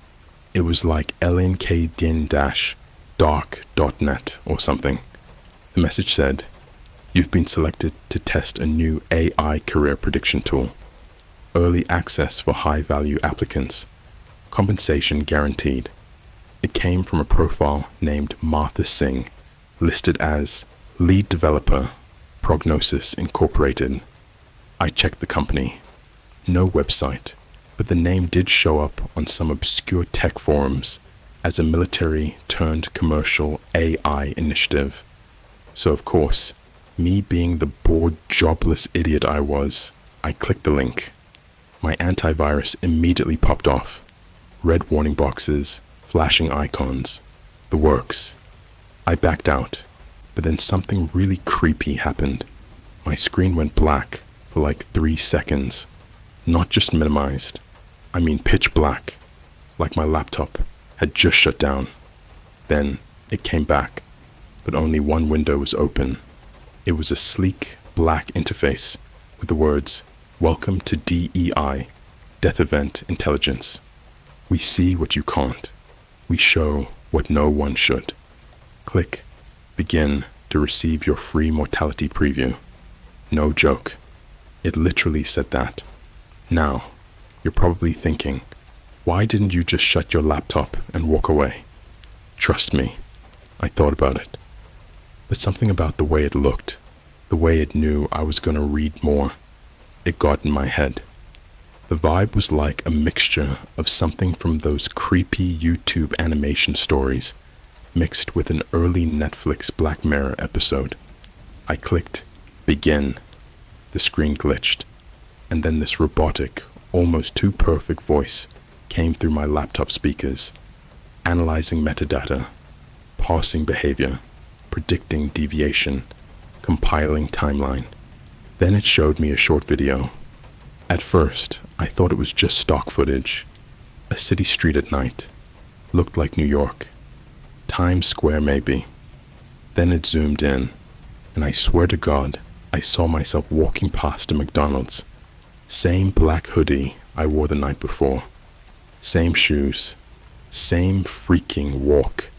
It was like lnkdin-dark.net or something. The message said, "You've been selected to test a new AI career prediction tool. Early access for high-value applicants. Compensation guaranteed." It came from a profile named Martha Singh, listed as lead developer, Prognosis Incorporated. I checked the company. No website, but the name did show up on some obscure tech forums as a military-turned-commercial AI initiative. So of course, me being the bored, jobless idiot I was, I clicked the link. My antivirus immediately popped off. Red warning boxes, flashing icons, the works. I backed out, but then something really creepy happened. My screen went black for like 3 seconds. Not just minimized, I mean pitch black, like my laptop had just shut down. Then it came back, but only one window was open. It was a sleek black interface with the words, "Welcome to DEI, Death Event Intelligence. We see what you can't. We show what no one should. Click Begin to receive your free mortality preview." No joke. It literally said that. Now, you're probably thinking, why didn't you just shut your laptop and walk away? Trust me, I thought about it. But something about the way it looked, the way it knew I was going to read more, it got in my head. The vibe was like a mixture of something from those creepy YouTube animation stories mixed with an early Netflix Black Mirror episode. I clicked Begin. The screen glitched, and then this robotic, almost too perfect voice came through my laptop speakers, analyzing metadata, parsing behavior, predicting deviation, compiling timeline. Then it showed me a short video. At first, I thought it was just stock footage. A city street at night. Looked like New York. Times Square maybe. Then it zoomed in, and I swear to God, I saw myself walking past a McDonald's. Same black hoodie I wore the night before. Same shoes. Same freaking walk.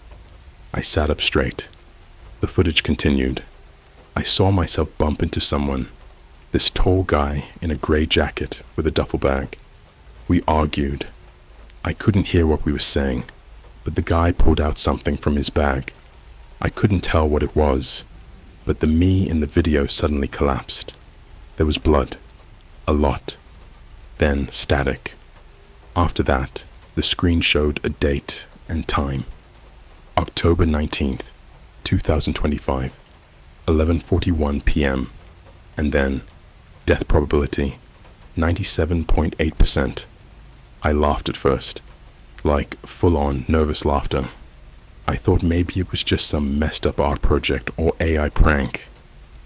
I sat up straight. The footage continued. I saw myself bump into someone. This tall guy in a gray jacket with a duffel bag. We argued. I couldn't hear what we were saying, but the guy pulled out something from his bag. I couldn't tell what it was, but the me in the video suddenly collapsed. There was blood. A lot. Then static. After that, the screen showed a date and time. October 19th, 2025, 11:41 p.m. And then, death probability, 97.8%. I laughed at first, like full-on nervous laughter. I thought maybe it was just some messed up art project or AI prank,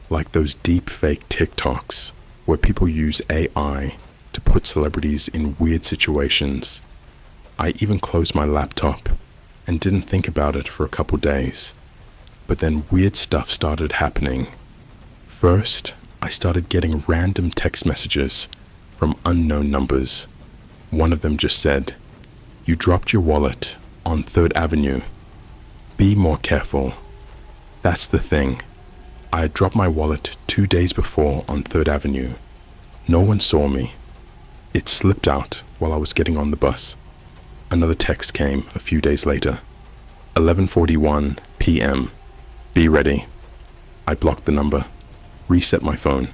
like those deep fake TikToks where people use AI to put celebrities in weird situations. I even closed my laptop and didn't think about it for a couple days. But then weird stuff started happening. First, I started getting random text messages from unknown numbers. One of them just said, "You dropped your wallet on 3rd Avenue. Be more careful." That's the thing. I had dropped my wallet 2 days before on 3rd Avenue. No one saw me. It slipped out while I was getting on the bus. Another text came a few days later. 11:41 p.m. Be ready. I blocked the number, reset my phone,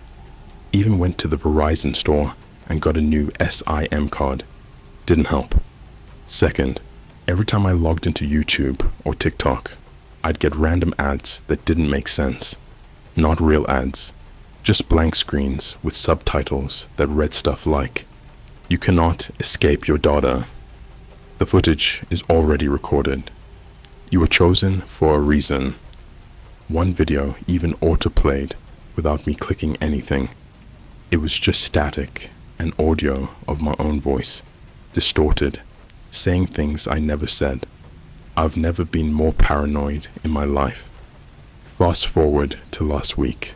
even went to the Verizon store and got a new SIM card. Didn't help. Second, every time I logged into YouTube or TikTok, I'd get random ads that didn't make sense. Not real ads, just blank screens with subtitles that read stuff like, "You cannot escape your data. The footage is already recorded. You were chosen for a reason." One video even autoplayed without me clicking anything. It was just static and audio of my own voice, distorted, saying things I never said. I've never been more paranoid in my life. Fast forward to last week.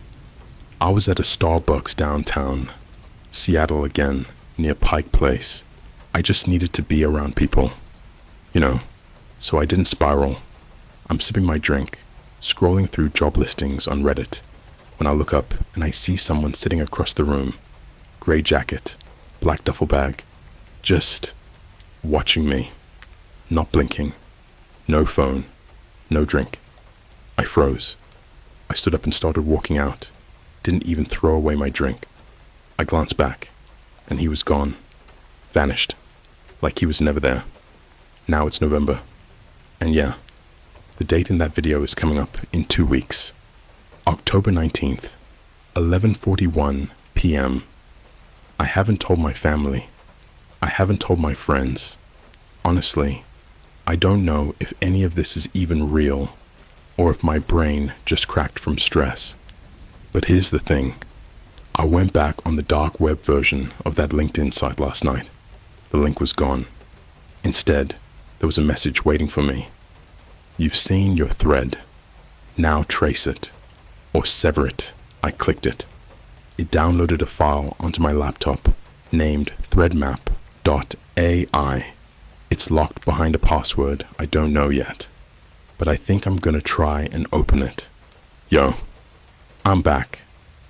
I was at a Starbucks downtown, Seattle again, near Pike Place. I just needed to be around people, so I didn't spiral. I'm sipping my drink, scrolling through job listings on Reddit, when I look up and I see someone sitting across the room, gray jacket, black duffel bag, just watching me, not blinking, no phone, no drink. I froze. I stood up and started walking out, didn't even throw away my drink. I glanced back, and he was gone, vanished, like he was never there. Now it's November, and yeah, the date in that video is coming up in 2 weeks. October 19th, 11:41 p.m. I haven't told my family. I haven't told my friends. Honestly, I don't know if any of this is even real, or if my brain just cracked from stress. But here's the thing. I went back on the dark web version of that LinkedIn site last night. The link was gone. Instead, there was a message waiting for me. "You've seen your thread. Now trace it, or sever it." I clicked it. It downloaded a file onto my laptop named threadmap.ai. It's locked behind a password I don't know yet, but I think I'm gonna try and open it. Yo, I'm back.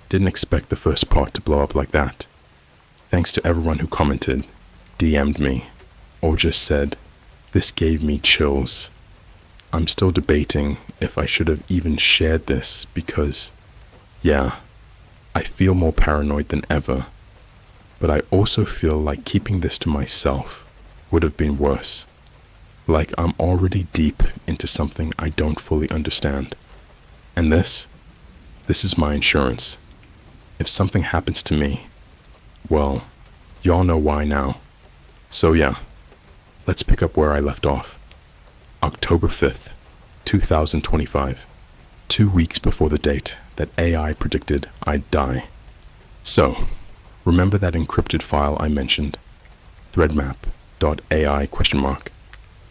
Didn't expect the first part to blow up like that. Thanks to everyone who commented, DM'd me, or just said, "This gave me chills." I'm still debating if I should have even shared this because, yeah, I feel more paranoid than ever, but I also feel like keeping this to myself would have been worse. Like I'm already deep into something I don't fully understand. And this is my insurance. If something happens to me, well, y'all know why now. So yeah, let's pick up where I left off. October 5th, 2025, 2 weeks before the date that AI predicted I'd die. So, remember that encrypted file I mentioned? Threadmap.ai ?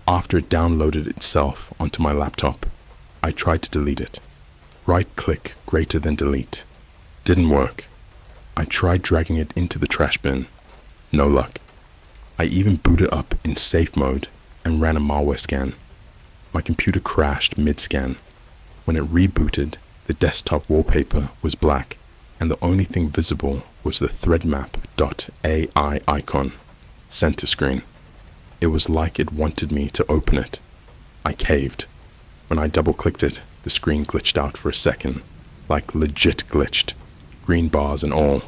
After it downloaded itself onto my laptop, I tried to delete it. Right-click greater than delete. Didn't work. I tried dragging it into the trash bin. No luck. I even booted up in safe mode and ran a malware scan. My computer crashed mid-scan. When it rebooted, the desktop wallpaper was black, and the only thing visible was the threadmap.ai icon, center screen. It was like it wanted me to open it. I caved. When I double-clicked it, the screen glitched out for a second, like legit glitched, green bars and all.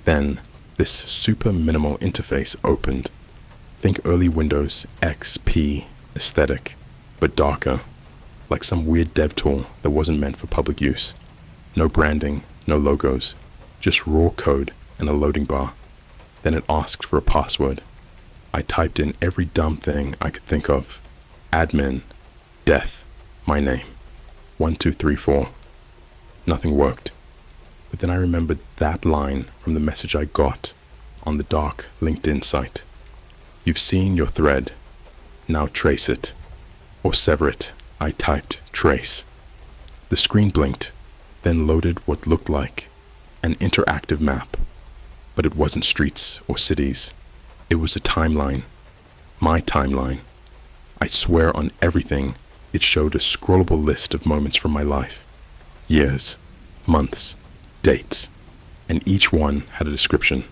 Then, this super minimal interface opened. Think early Windows XP aesthetic, but darker, like some weird dev tool that wasn't meant for public use. No branding, no logos, just raw code and a loading bar. Then it asked for a password. I typed in every dumb thing I could think of. Admin, death, my name, 1, 2, 3, 4. Nothing worked. But then I remembered that line from the message I got on the dark LinkedIn site. "You've seen your thread. Now trace it, or sever it." I typed trace. The screen blinked, then loaded what looked like an interactive map. But it wasn't streets or cities. It was a timeline. My timeline. I swear on everything, it showed a scrollable list of moments from my life. Years, months, dates, and each one had a description.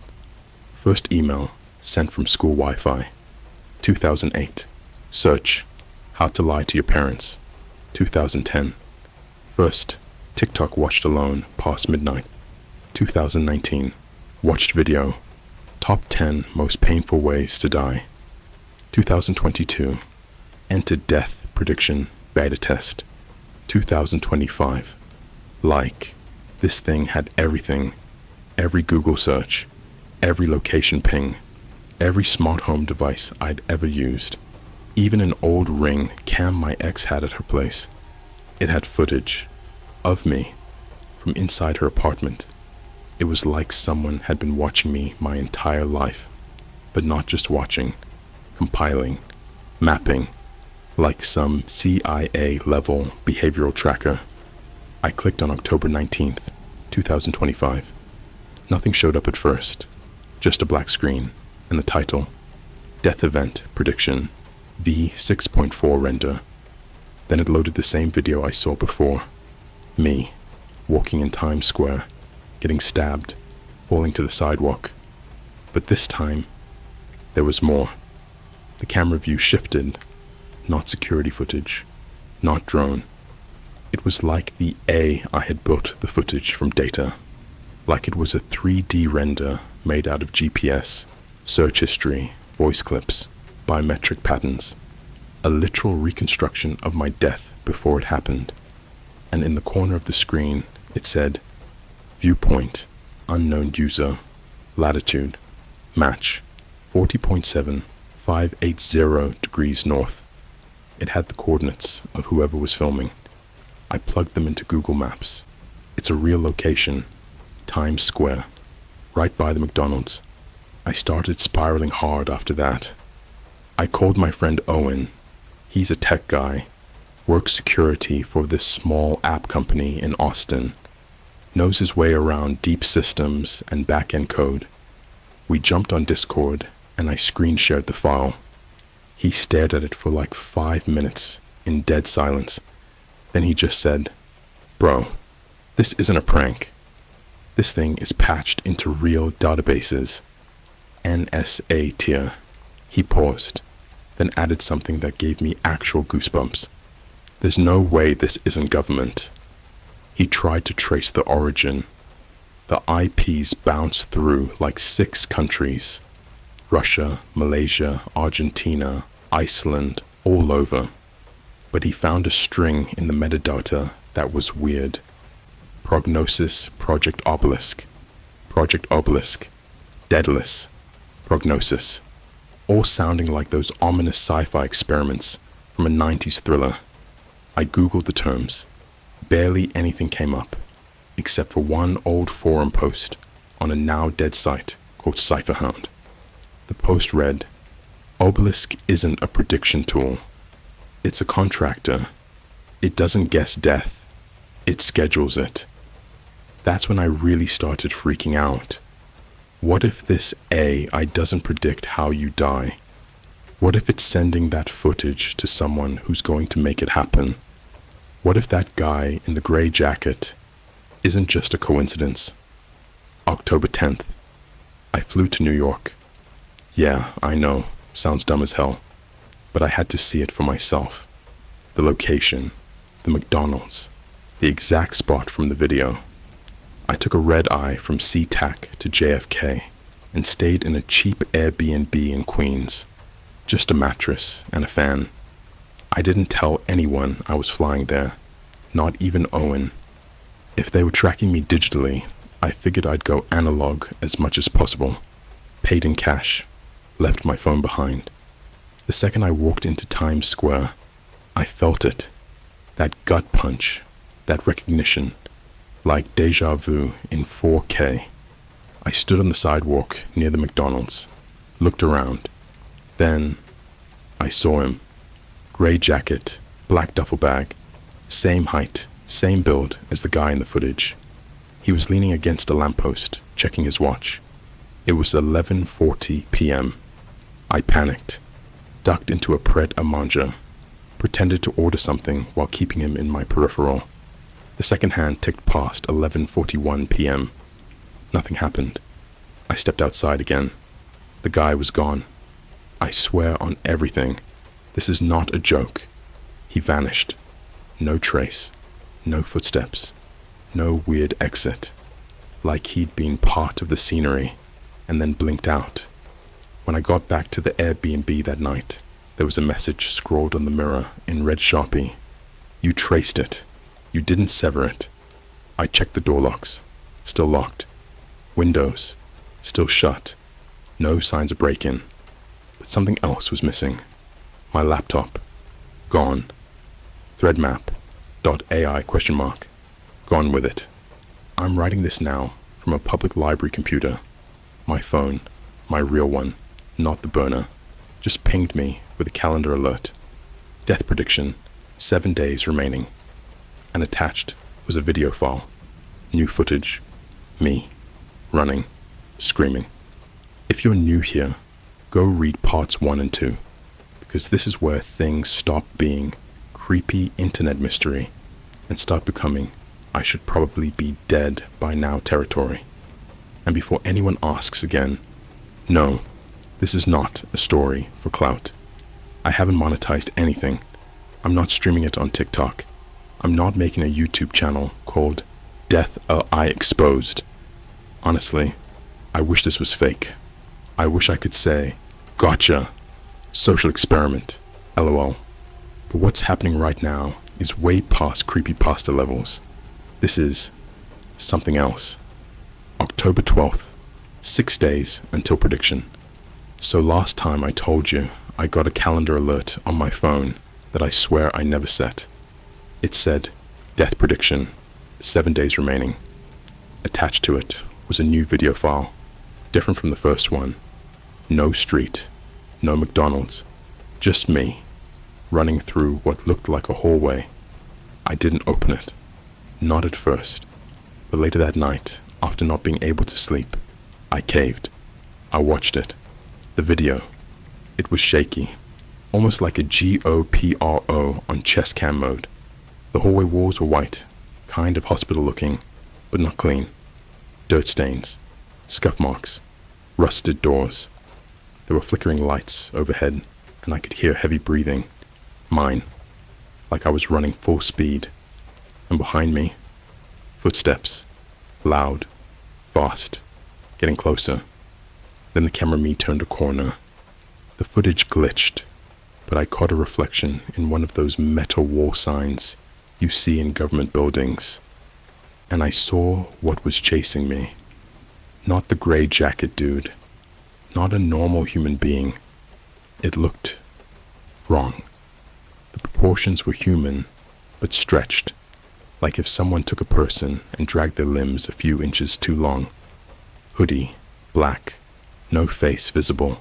First email, sent from school Wi-Fi. 2008. Search, how to lie to your parents. 2010. First, TikTok watched alone past midnight. 2019. Watched video, top 10 most painful ways to die. 2022. Entered death prediction beta test. 2025. Like, this thing had everything. Every Google search, every location ping, every smart home device I'd ever used. Even an old Ring cam my ex had at her place. It had footage of me from inside her apartment. It was like someone had been watching me my entire life, but not just watching, compiling, mapping, like some CIA-level behavioral tracker. I clicked on October 19th, 2025. Nothing showed up at first, just a black screen and the title, Death Event Prediction V6.4 Render. Then it loaded the same video I saw before. Me, walking in Times Square, getting stabbed, falling to the sidewalk. But this time, there was more. The camera view shifted, not security footage, not drone. It was like the I had built the footage from data, like it was a 3D render made out of GPS, search history, voice clips, biometric patterns, a literal reconstruction of my death before it happened. And in the corner of the screen, it said, viewpoint, unknown user, latitude, match, 40.7580 degrees north. It had the coordinates of whoever was filming. I plugged them into Google Maps. It's a real location, Times Square, right by the McDonald's. I started spiraling hard after that. I called my friend Owen. He's a tech guy, works security for this small app company in Austin, knows his way around deep systems and back-end code. We jumped on Discord and I screen shared the file. He stared at it for like 5 minutes in dead silence. Then he just said, "Bro, this isn't a prank. This thing is patched into real databases. NSA tier." He paused, then added something that gave me actual goosebumps. "There's no way this isn't government." He tried to trace the origin. The IPs bounced through like 6 countries. Russia, Malaysia, Argentina, Iceland, all over. But he found a string in the metadata that was weird. Prognosis, Project Obelisk, Daedalus, Prognosis, all sounding like those ominous sci-fi experiments from a 90s thriller. I googled the terms. Barely anything came up, except for one old forum post on a now-dead site called Cypherhound. The post read, "Obelisk isn't a prediction tool. It's a contractor. It doesn't guess death. It schedules it." That's when I really started freaking out. What if this AI doesn't predict how you die? What if it's sending that footage to someone who's going to make it happen? What if that guy in the gray jacket isn't just a coincidence? October 10th. I flew to New York. Yeah, I know, sounds dumb as hell, but I had to see it for myself. The location, the McDonald's, the exact spot from the video. I took a red eye from SeaTac to JFK and stayed in a cheap Airbnb in Queens. Just a mattress and a fan. I didn't tell anyone I was flying there, not even Owen. If they were tracking me digitally, I figured I'd go analog as much as possible. Paid in cash, left my phone behind. The second I walked into Times Square, I felt it. That gut punch, that recognition, like deja vu in 4K. I stood on the sidewalk near the McDonald's, looked around. Then I saw him. Gray jacket, black duffel bag, same height, Same build as the guy in the footage. He was leaning against a lamppost, checking his watch. It was 11:40 p.m. I panicked, ducked into a pret-a-manger, pretended to order something while keeping him in my peripheral. The second hand ticked past 11:41 p.m. Nothing happened. I stepped outside again. The guy was gone. I swear on everything, this is not a joke. He vanished. No trace. No footsteps. No weird exit. Like he'd been part of the scenery and then blinked out. When I got back to the Airbnb that night, there was a message scrawled on the mirror in red Sharpie. You traced it. You didn't sever it. I checked the door locks. Still locked. Windows. Still shut. No signs of break-in. But something else was missing. My laptop. Gone. Threadmap.ai ? Gone with it. I'm writing this now from a public library computer. My phone, my real one, not the burner, just pinged me with a calendar alert. Death prediction, 7 days remaining. And attached was a video file. New footage. Me. Running. Screaming. If you're new here, go read parts 1 and 2, because this is where things stop being creepy internet mystery and start becoming I should probably be dead by now territory. And before anyone asks again, no, this is not a story for clout. I haven't monetized anything. I'm not streaming it on TikTok. I'm not making a YouTube channel called Death I Exposed. Honestly, I wish this was fake. I wish I could say, gotcha, social experiment, LOL. But what's happening right now is way past creepypasta levels. This is something else. October 12th, 6 days until prediction. So last time I told you I got a calendar alert on my phone that I swear I never set. It said, death prediction, 7 days remaining. Attached to it was a new video file, different from the first one. No street, no McDonald's, just me, running through what looked like a hallway. I didn't open it, not at first, but later that night, after not being able to sleep, I caved. I watched it. The video. It was shaky, almost like a GoPro on chest cam mode. The hallway walls were white, kind of hospital looking, but not clean. Dirt stains, scuff marks, rusted doors. There were flickering lights overhead, and I could hear heavy breathing. Mine, like I was running full speed. And behind me, footsteps, loud, fast, getting closer. Then the camera me turned a corner. The footage glitched, but I caught a reflection in one of those metal wall signs you see in government buildings. And I saw what was chasing me. Not the gray jacket dude. Not a normal human being. It looked wrong. The proportions were human, but stretched, like if someone took a person and dragged their limbs a few inches too long. Hoodie, black, no face visible,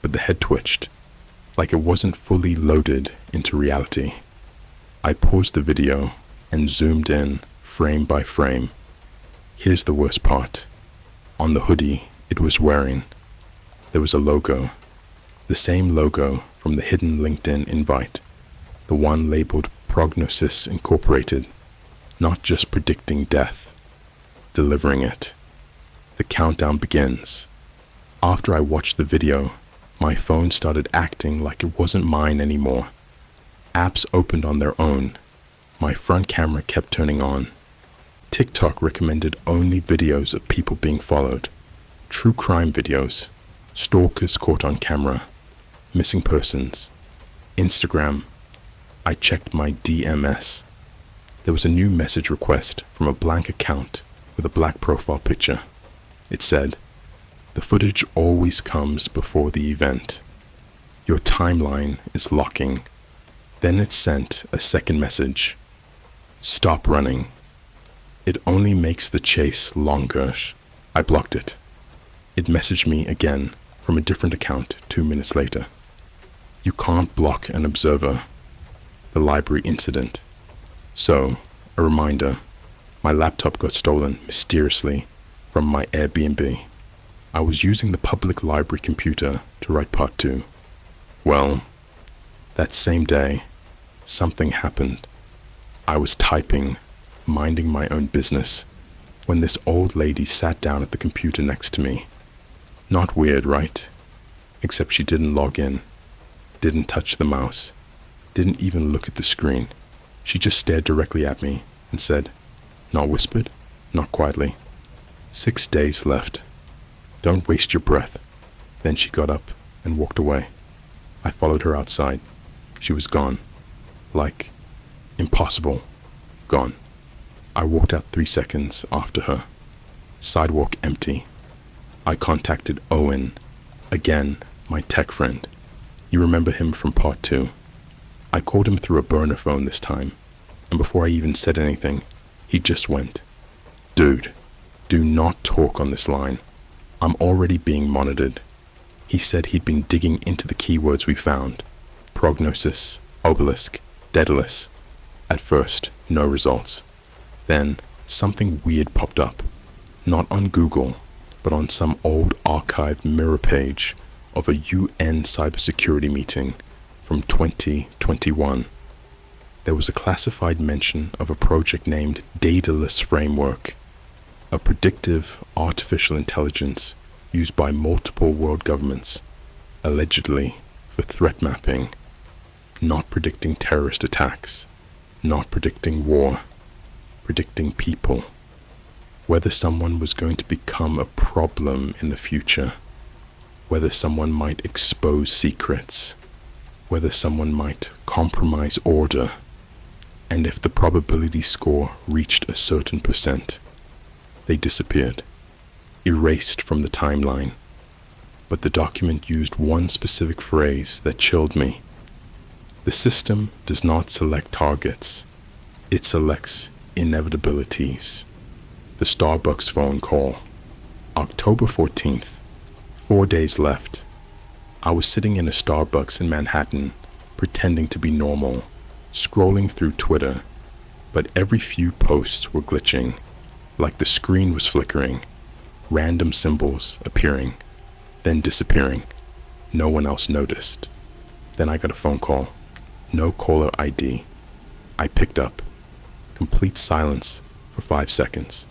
but the head twitched, like it wasn't fully loaded into reality. I paused the video and zoomed in, frame by frame. Here's the worst part. On the hoodie it was wearing, there was a logo. The same logo from the hidden LinkedIn invite. The one labeled Prognosis Incorporated. Not just predicting death, delivering it. The countdown begins. After I watched the video, my phone started acting like it wasn't mine anymore. Apps opened on their own. My front camera kept turning on. TikTok recommended only videos of people being followed. True crime videos. Stalkers caught on camera. Missing persons. Instagram. I checked my DMS. There was a new message request from a blank account with a black profile picture. It said, the footage always comes before the event. Your timeline is locking. Then it sent a second message. Stop running. It only makes the chase longer. I blocked it. It messaged me again from a different account 2 minutes later. You can't block an observer. The library incident. So, A reminder, my laptop got stolen mysteriously from my Airbnb. I was using the public library computer to write part 2. Well, that same day, something happened. I was typing, minding my own business, when this old lady sat down at the computer next to me. Not weird, right? Except she didn't log in, didn't touch the mouse, didn't even look at the screen. She just stared directly at me and said, not whispered, not quietly, 6 days left. Don't waste your breath. Then she got up and walked away. I followed her outside. She was gone. Like, impossible. Gone. I walked out 3 seconds after her. Sidewalk empty. I contacted Owen. Again, my tech friend. You remember him from part 2. I called him through a burner phone this time, and before I even said anything, he just went, "Dude, do not talk on this line. I'm already being monitored." He said he'd been digging into the keywords we found. Prognosis, obelisk, Daedalus. At first, no results. Then, something weird popped up. Not on Google, but on some old archived mirror page of a UN cybersecurity meeting from 2021. There was a classified mention of a project named Daedalus Framework, a predictive artificial intelligence used by multiple world governments, allegedly for threat mapping, not predicting terrorist attacks, not predicting war, predicting people, whether someone was going to become a problem in the future, whether someone might expose secrets, whether someone might compromise order, and if the probability score reached a certain percent, they disappeared, erased from the timeline. But the document used one specific phrase that chilled me. The system does not select targets, it selects inevitabilities. The Starbucks phone call. October 14th, 4 days left. I was sitting in a Starbucks in Manhattan, pretending to be normal, scrolling through Twitter, but every few posts were glitching, like the screen was flickering, random symbols appearing, then disappearing. No one else noticed. Then I got a phone call. No caller ID. I picked up. Complete silence for 5 seconds.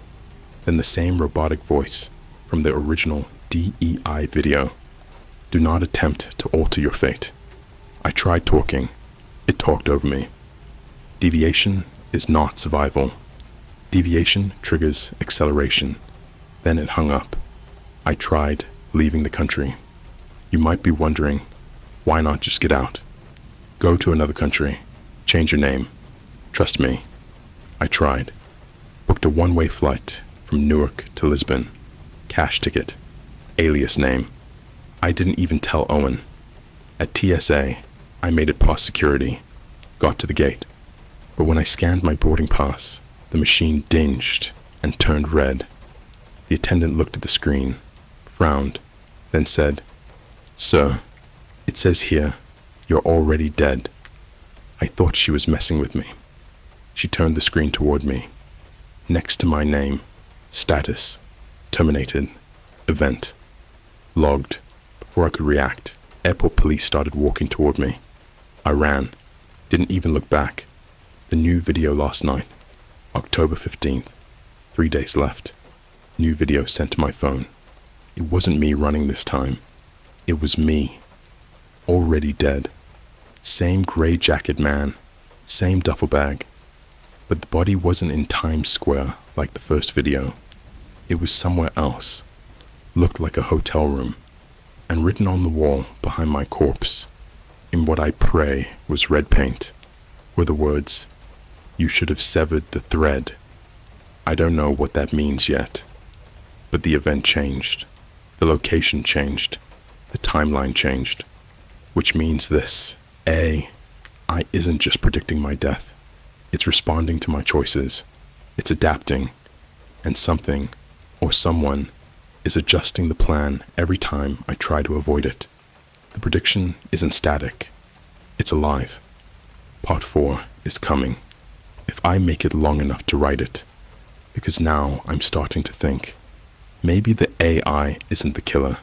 Then the same robotic voice from the original DEI video. Do not attempt to alter your fate. I tried talking. It talked over me. Deviation is not survival. Deviation triggers acceleration. Then it hung up. I tried leaving the country. You might be wondering, why not just get out? Go to another country. Change your name. Trust me. I tried. Booked a one-way flight from Newark to Lisbon. Cash ticket. Alias name. I didn't even tell Owen. At TSA, I made it past security. Got to the gate. But when I scanned my boarding pass, the machine dinged and turned red. The attendant looked at the screen, frowned, then said, "Sir, it says here, you're already dead." I thought she was messing with me. She turned the screen toward me. Next to my name, status, terminated, event, logged. Before I could react, airport police started walking toward me. I ran, didn't even look back. The new video last night, October 15th, 3 days left. New video sent to my phone. It wasn't me running this time. It was me, already dead. Same gray jacket man, same duffel bag. But the body wasn't in Times Square like the first video. It was somewhere else. Looked like a hotel room. And written on the wall behind my corpse, in what I pray was red paint, were the words, "You should have severed the thread." I don't know what that means yet. But the event changed. The location changed. The timeline changed. Which means this. AI isn't just predicting my death. It's responding to my choices. It's adapting. And something, or someone, is adjusting the plan every time I try to avoid it. The prediction isn't static. It's alive. Part 4 is coming. If if I make it long enough to write it, because now I'm starting to think, maybe the AI isn't the killer.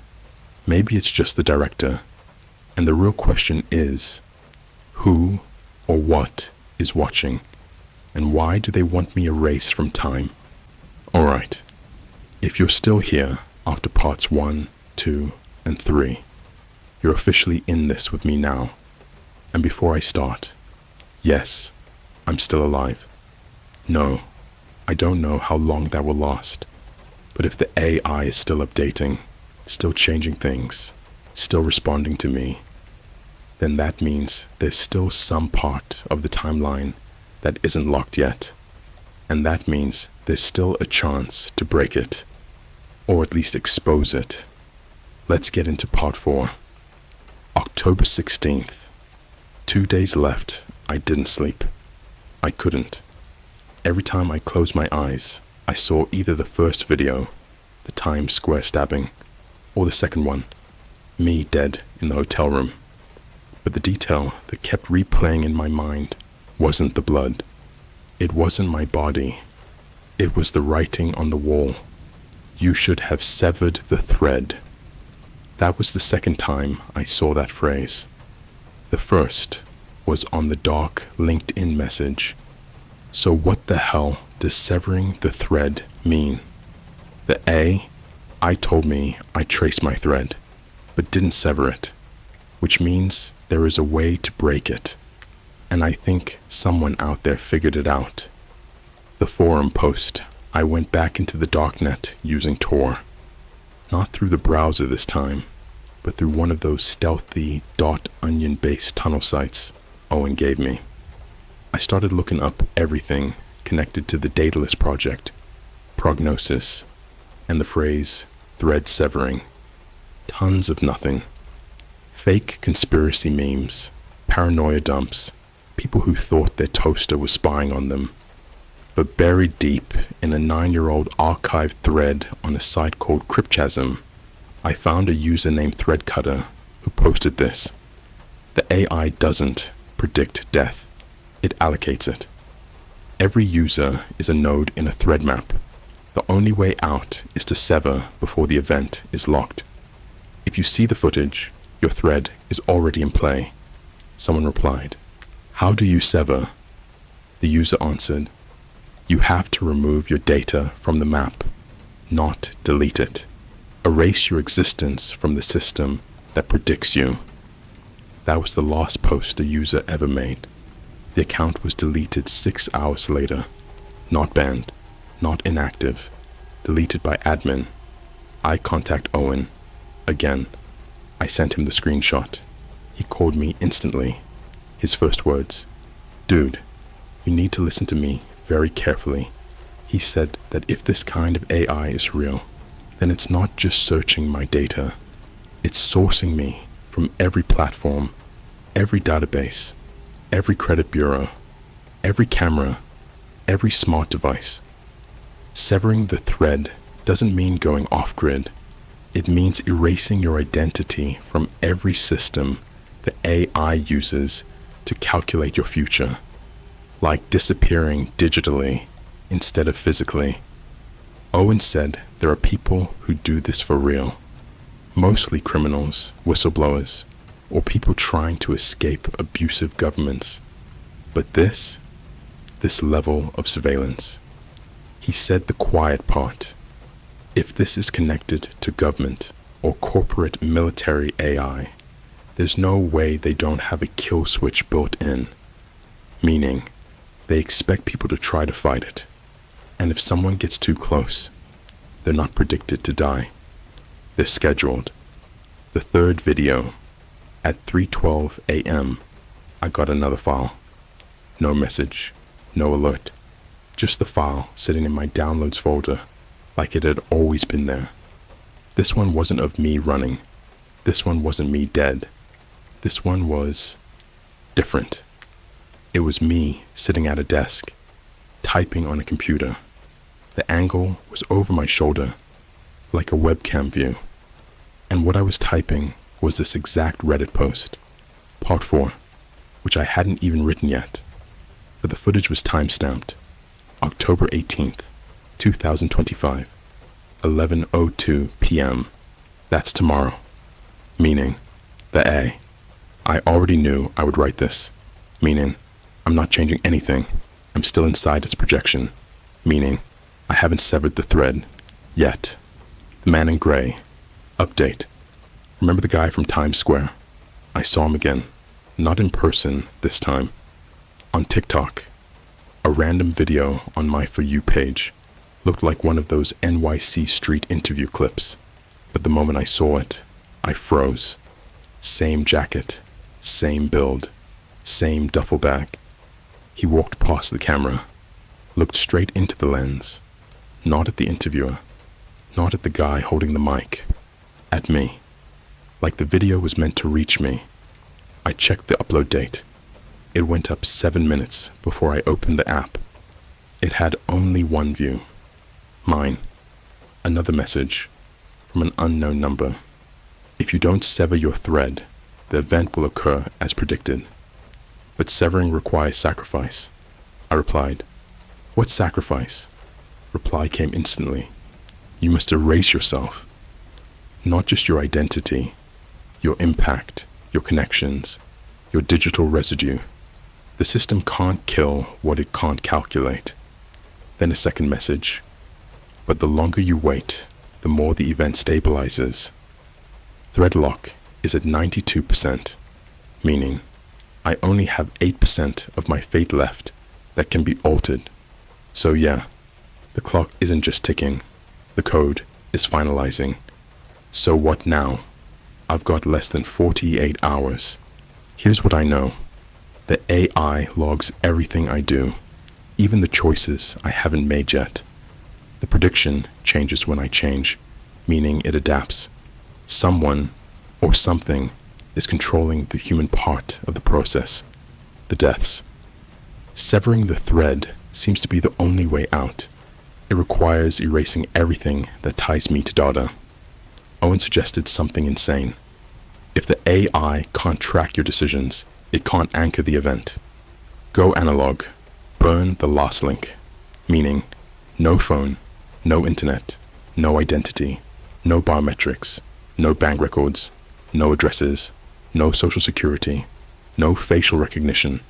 Maybe it's just the director. And the real question is, who or what is watching? And why do they want me erased from time? Alright, if you're still here after parts 1, 2, and 3, you're officially in this with me now. And before I start, yes, I'm still alive. No, I don't know how long that will last. But if the AI is still updating, still changing things, still responding to me, then that means there's still some part of the timeline that isn't locked yet. And that means there's still a chance to break it, or at least expose it. Let's get into part 4. October 16th. 2 days left. I didn't sleep. I couldn't. Every time I closed my eyes, I saw either the first video, the Times Square stabbing, or the second one, me dead in the hotel room. But the detail that kept replaying in my mind wasn't the blood. It wasn't my body. It was the writing on the wall. You should have severed the thread. That was the second time I saw that phrase. The first was on the dark LinkedIn message. So what the hell does severing the thread mean? The I told me I traced my thread, but didn't sever it, which means there is a way to break it, and I think someone out there figured it out. The forum post, I went back into the darknet using Tor, not through the browser this time, but through one of those stealthy .onion-based tunnel sites Owen gave me. I started looking up everything connected to the Daedalus project, prognosis, and the phrase thread severing. Tons of nothing. Fake conspiracy memes, paranoia dumps, people who thought their toaster was spying on them. But buried deep in a 9-year-old archived thread on a site called Crypchasm, I found a user named Threadcutter who posted this. The AI doesn't predict death, it allocates it. Every user is a node in a thread map. The only way out is to sever before the event is locked. If you see the footage, your thread is already in play. Someone replied, "How do you sever?" The user answered, "You have to remove your data from the map, not delete it. Erase your existence from the system that predicts you." That was the last post the user ever made. The account was deleted 6 hours later. Not banned, not inactive, deleted by admin. I contact Owen. Again, I sent him the screenshot. He called me instantly. His first words, "Dude, you need to listen to me very carefully." He said that if this kind of AI is real, then it's not just searching my data. It's sourcing me from every platform, every database, every credit bureau, every camera, every smart device. Severing the thread doesn't mean going off-grid. It means erasing your identity from every system the AI uses to calculate your future, like disappearing digitally instead of physically. Owen said there are people who do this for real, mostly criminals, whistleblowers, or people trying to escape abusive governments. But this level of surveillance. He said the quiet part. If this is connected to government or corporate military AI, there's no way they don't have a kill switch built in, meaning they expect people to try to fight it. And if someone gets too close, they're not predicted to die. They're scheduled. The third video, at 3:12 a.m., I got another file. No message, no alert, just the file sitting in my downloads folder like it had always been there. This one wasn't of me running. This one wasn't me dead. This one was different. It was me sitting at a desk, typing on a computer. The angle was over my shoulder, like a webcam view. And what I was typing was this exact Reddit post, part 4, which I hadn't even written yet. but the footage was time-stamped. October 18th, 2025, 11:02 p.m. That's tomorrow. Meaning, the A. I already knew I would write this. Meaning, I'm not changing anything. I'm still inside its projection. Meaning, I haven't severed the thread. Yet. The man in gray. Update. Remember the guy from Times Square? I saw him again. Not in person this time. On TikTok. A random video on my For You page looked like one of those NYC street interview clips. But the moment I saw it, I froze. Same jacket, same build, same duffel bag. He walked past the camera, looked straight into the lens, not at the interviewer, not at the guy holding the mic, at me. Like the video was meant to reach me. I checked the upload date. It went up 7 minutes before I opened the app. It had only one view. Mine. Another message from an unknown number. If you don't sever your thread, the event will occur as predicted. But severing requires sacrifice. I replied, "What sacrifice?" Reply came instantly. You must erase yourself. Not just your identity, your impact, your connections, your digital residue. The system can't kill what it can't calculate. Then a second message. But the longer you wait, the more the event stabilizes. Thread lock is at 92%, meaning I only have 8% of my fate left that can be altered. So yeah, the clock isn't just ticking, the code is finalizing. So what now? I've got less than 48 hours. Here's what I know. The AI logs everything I do, even the choices I haven't made yet. The prediction changes when I change, meaning it adapts. Someone or something is controlling the human part of the process, the deaths. Severing the thread seems to be the only way out. It requires erasing everything that ties me to data. Owen suggested something insane. If the AI can't track your decisions, it can't anchor the event. Go analog. Burn the last link. Meaning, no phone, no internet, no identity, no biometrics, no bank records, no addresses, no social security, no facial recognition.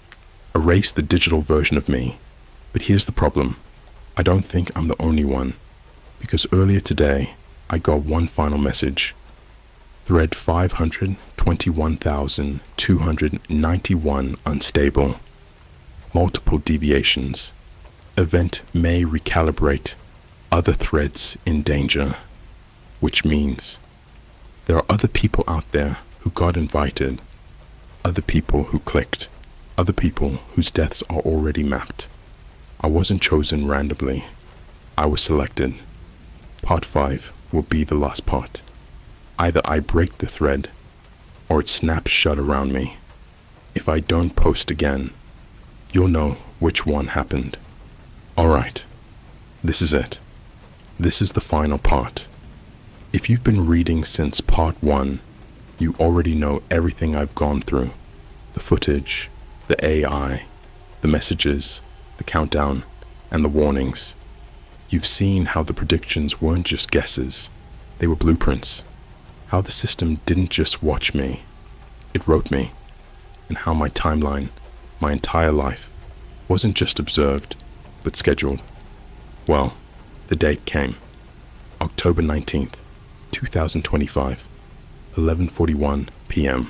Erase the digital version of me. But here's the problem. I don't think I'm the only one. Because earlier today, I got one final message. Thread 521,291 unstable. Multiple deviations. Event may recalibrate. Other threads in danger. Which means there are other people out there who got invited. Other people who clicked. Other people whose deaths are already mapped. I wasn't chosen randomly. I was selected. Part 5 will be the last part. Either I break the thread, or it snaps shut around me. If I don't post again, you'll know which one happened. Alright, this is it. This is the final part. If you've been reading since part 1, you already know everything I've gone through. The footage, the AI, the messages, the countdown, and the warnings. You've seen how the predictions weren't just guesses, they were blueprints. How the system didn't just watch me, it wrote me. And how my timeline, my entire life, wasn't just observed, but scheduled. Well, the date came. October 19th, 2025, 11:41 p.m.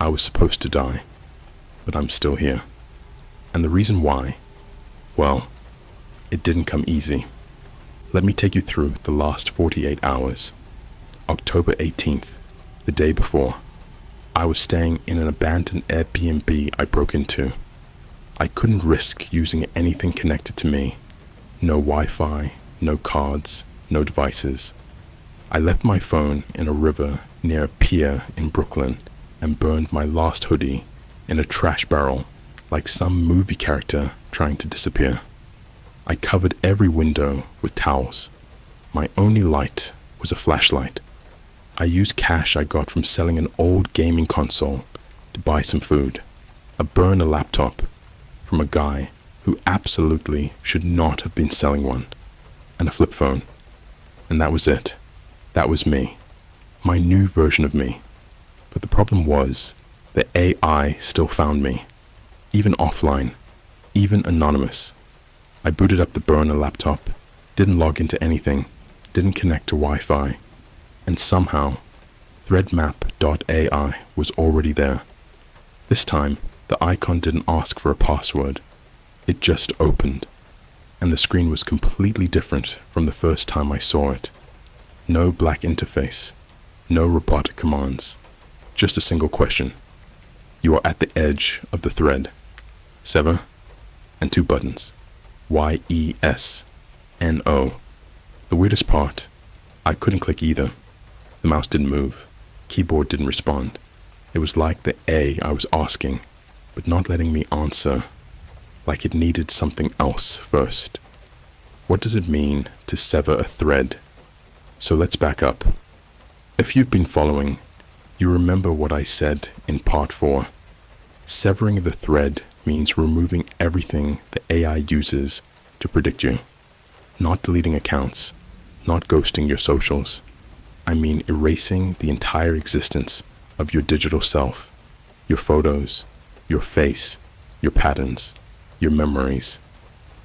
I was supposed to die, but I'm still here. And the reason why, well, it didn't come easy. Let me take you through the last 48 hours. October 18th, the day before, I was staying in an abandoned Airbnb I broke into. I couldn't risk using anything connected to me. No Wi-Fi, no cards, no devices. I left my phone in a river near a pier in Brooklyn and burned my last hoodie in a trash barrel like some movie character trying to disappear. I covered every window with towels. My only light was a flashlight. I used cash I got from selling an old gaming console to buy some food, a burner laptop from a guy who absolutely should not have been selling one, and a flip phone. And that was it. That was me. My new version of me. But the problem was, the AI still found me. Even offline. Even anonymous. I booted up the burner laptop, didn't log into anything, didn't connect to Wi-Fi, and somehow, threadmap.ai was already there. This time, the icon didn't ask for a password. It just opened, and the screen was completely different from the first time I saw it. No black interface, no robotic commands, just a single question. You are at the edge of the thread. Sever, and 2 buttons. Y-E-S-N-O. The weirdest part, I couldn't click either. The mouse didn't move. Keyboard didn't respond. It was like the A I was asking, but not letting me answer, like it needed something else first. What does it mean to sever a thread? So let's back up. If you've been following, you remember what I said in part 4. Severing the thread means removing everything the AI uses to predict you. Not deleting accounts, not ghosting your socials. I mean erasing the entire existence of your digital self, your photos, your face, your patterns, your memories.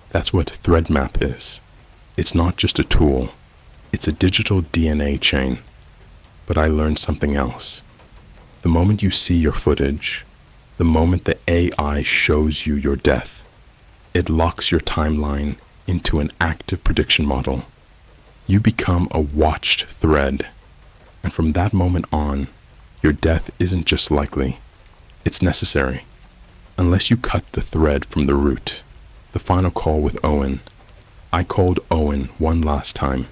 That's what ThreadMap is. It's not just a tool, it's a digital DNA chain. But I learned something else. The moment you see your footage, the moment the AI shows you your death, it locks your timeline into an active prediction model. You become a watched thread, and from that moment on, your death isn't just likely, it's necessary. Unless you cut the thread from the root. The final call with Owen. I called Owen one last time.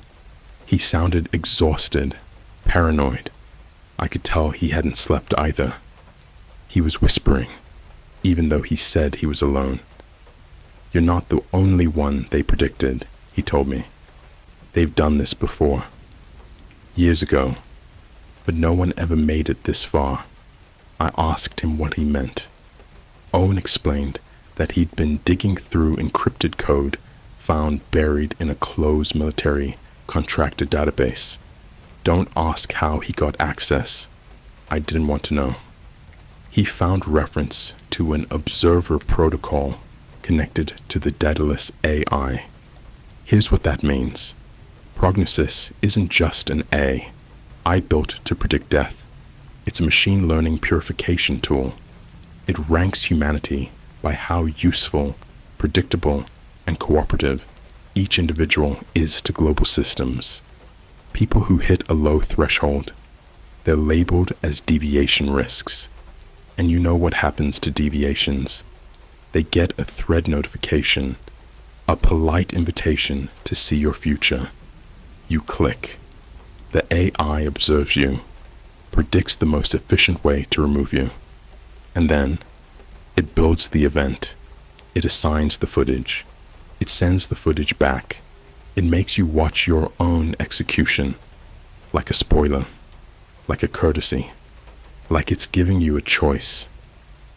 He sounded exhausted, paranoid. I could tell he hadn't slept either. He was whispering, even though he said he was alone. You're not the only one they predicted, he told me. They've done this before. Years ago. But no one ever made it this far. I asked him what he meant. Owen explained that he'd been digging through encrypted code found buried in a closed military contractor database. Don't ask how he got access. I didn't want to know. He found reference to an observer protocol connected to the Daedalus AI. Here's what that means. Prognosis isn't just an A I built to predict death. It's a machine learning purification tool. It ranks humanity by how useful, predictable, and cooperative each individual is to global systems. People who hit a low threshold, they're labeled as deviation risks. And you know what happens to deviations. They get a thread notification, a polite invitation to see your future. You click. The AI observes you, predicts the most efficient way to remove you. And then, it builds the event. It assigns the footage. It sends the footage back. It makes you watch your own execution, like a spoiler, like a courtesy, like it's giving you a choice,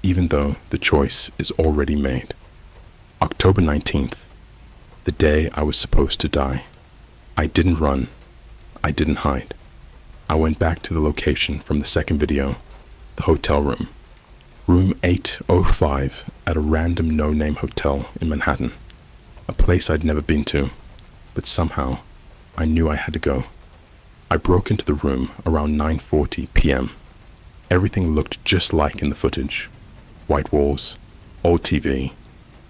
even though the choice is already made. October 19th, the day I was supposed to die. I didn't run. I didn't hide. I went back to the location from the second video, the hotel room. Room 805 at a random no-name hotel in Manhattan. A place I'd never been to, but somehow I knew I had to go. I broke into the room around 9:40 p.m. Everything looked just like in the footage. White walls, old TV,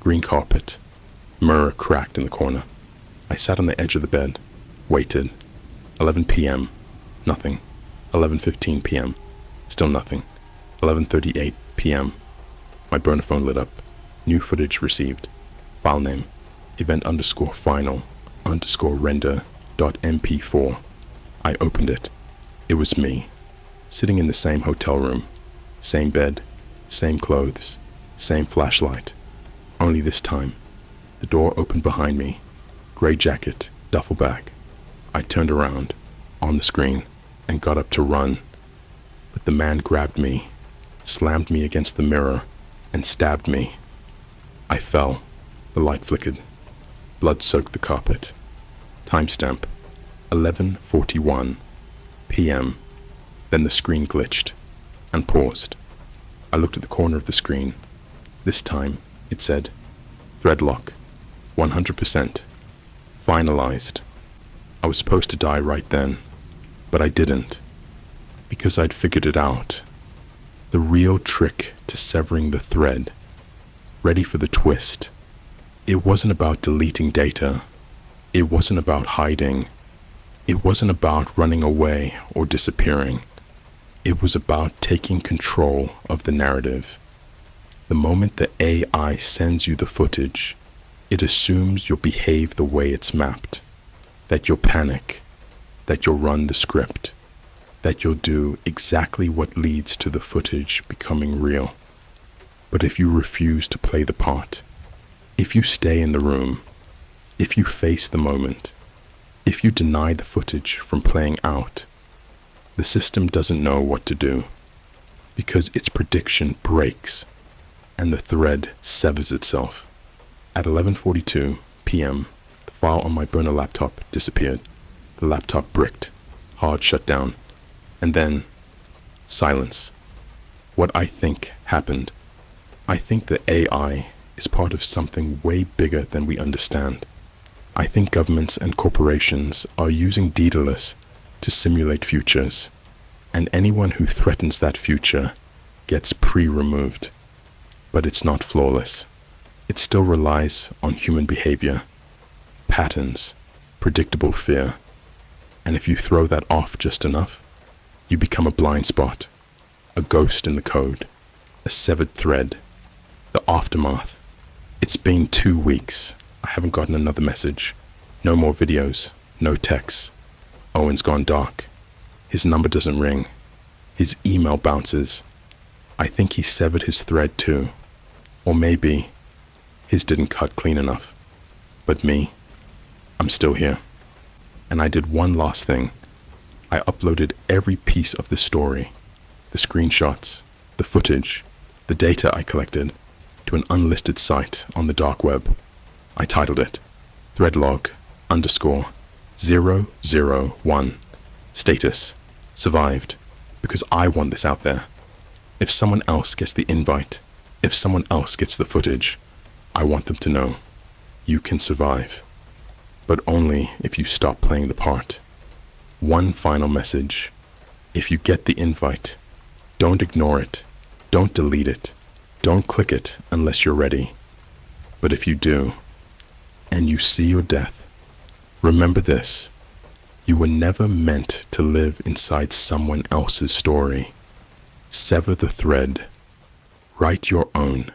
green carpet, mirror cracked in the corner. I sat on the edge of the bed, waited. 11 p.m. Nothing. 11:15 p.m. Still nothing. 11:38 p.m. My burner phone lit up. New footage received. File name, event_final_render.mp4. I opened it. It was me, sitting in the same hotel room, same bed, same clothes, same flashlight. Only this time, the door opened behind me. Gray jacket, duffel bag. I turned around, on the screen, and got up to run. But the man grabbed me, slammed me against the mirror, and stabbed me. I fell. The light flickered. Blood soaked the carpet. Timestamp 11:41 p.m. Then the screen glitched and paused. I looked at the corner of the screen. This time, it said, Threadlock, 100%, finalized. I was supposed to die right then, but I didn't, because I'd figured it out. The real trick to severing the thread. Ready for the twist. It wasn't about deleting data. It wasn't about hiding. It wasn't about running away or disappearing. It was about taking control of the narrative. The moment the AI sends you the footage, it assumes you'll behave the way it's mapped, that you'll panic, that you'll run the script, that you'll do exactly what leads to the footage becoming real. But if you refuse to play the part, if you stay in the room, if you face the moment, if you deny the footage from playing out, the system doesn't know what to do, because its prediction breaks and the thread severs itself. At 11:42 p.m., the file on my burner laptop disappeared. The laptop bricked, hard shut down, and then silence. What I think happened. I think the AI is part of something way bigger than we understand. I think governments and corporations are using Daedalus to simulate futures, and anyone who threatens that future gets pre-removed. But it's not flawless. It still relies on human behavior, patterns, predictable fear, and if you throw that off just enough, you become a blind spot, a ghost in the code, a severed thread, the aftermath. It's been 2 weeks. I haven't gotten another message. No more videos, no texts. Owen's gone dark. His number doesn't ring. His email bounces. I think he severed his thread too. Or maybe his didn't cut clean enough. But me, I'm still here. And I did one last thing. I uploaded every piece of the story, the screenshots, the footage, the data I collected, to an unlisted site on the dark web. I titled it threadlog_001. Status: survived, because I want this out there. If someone else gets the invite, if someone else gets the footage, I want them to know you can survive, but only if you stop playing the part. One final message: if you get the invite, don't ignore it, don't delete it, don't click it unless you're ready. But if you do, and you see your death, remember this: you were never meant to live inside someone else's story. Sever the thread. Write your own.